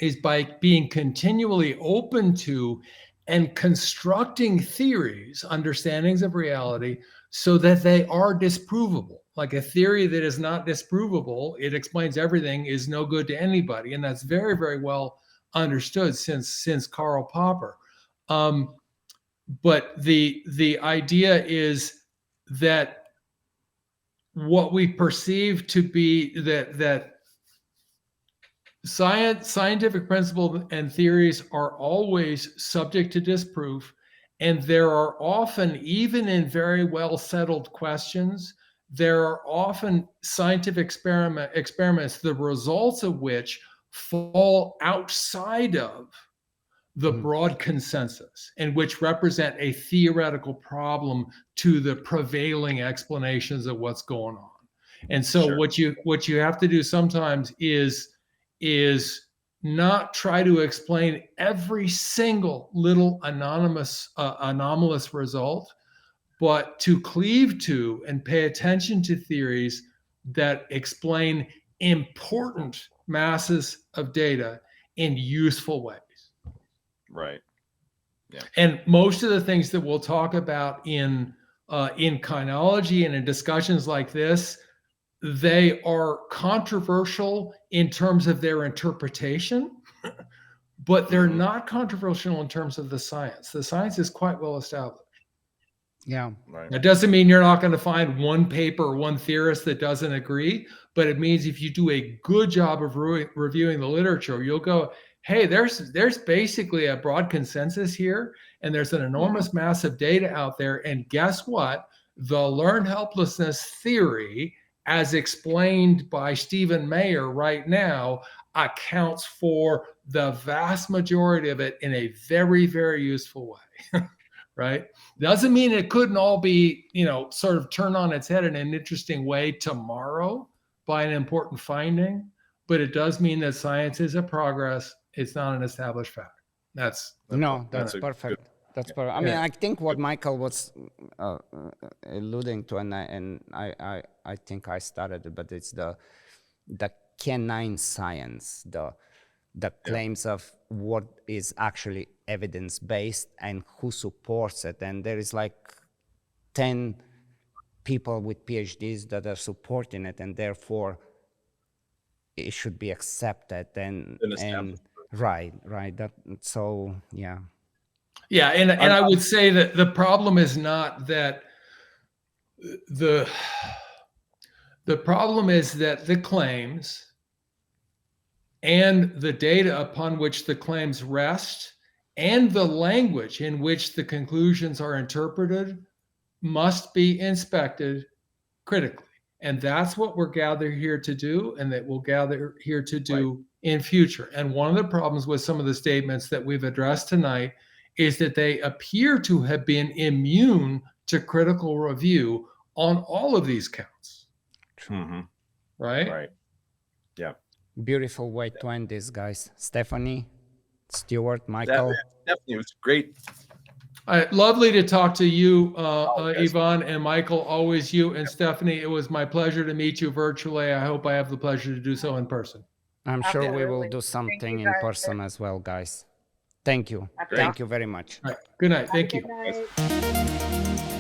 is by being continually open to and constructing theories, understandings of reality, so that they are disprovable. Like, a theory that is not disprovable, it explains everything, is no good to anybody. And that's very, very well understood since Karl Popper. But the idea is that what we perceive to be that scientific principles and theories are always subject to disproof, and there are often, even in very well settled questions, there are often scientific experiments, the results of which fall outside of the broad consensus, and which represent a theoretical problem to the prevailing explanations of what's going on. And so Sure. what you have to do sometimes is not try to explain every single little anomalous result, but to cleave to and pay attention to theories that explain important masses of data in useful ways. Right. And most of the things that we'll talk about in kynology and in discussions like this, they are controversial in terms of their interpretation, but they're not controversial in terms of the science. The science is quite well established. Yeah. Right. That doesn't mean you're not going to find one paper or one theorist that doesn't agree, but it means if you do a good job of reviewing the literature, you'll go, hey, there's basically a broad consensus here, and there's an enormous mass of data out there. And guess what? The learned helplessness theory as explained by Stephen Mayer right now, accounts for the vast majority of it in a very, very useful way. Right? Doesn't mean it couldn't all be, sort of turned on its head in an interesting way tomorrow by an important finding, but it does mean that science is a progress. It's not an established fact. That's That's perfect. That's perfect. I mean, I think what Michael was alluding to, and I think I started it, but it's the K9 science, the claims of what is actually evidence-based and who supports it. And there is like 10 people with PhDs that are supporting it, and therefore it should be accepted. And right. So yeah. Yeah, and I would say that the problem is not that the problem is that the claims and the data upon which the claims rest and the language in which the conclusions are interpreted must be inspected critically. And that's what we're gathered here to do, and that we'll gather here to do in future. And one of the problems with some of the statements that we've addressed tonight is that they appear to have been immune to critical review on all of these counts. Mm-hmm. Right? Right. Yeah. Beautiful way to end this, guys. Stephanie, Stuart, Michael. Definitely, it was great. Lovely to talk to you, Yvonne and Michael, always you and Stephanie. It was my pleasure to meet you virtually. I hope I have the pleasure to do so in person. I'm sure we will Absolutely. do something you, in guys. person as well, guys. Thank you. Absolutely. Thank you very much. All right. Good night. Thank you. Good night.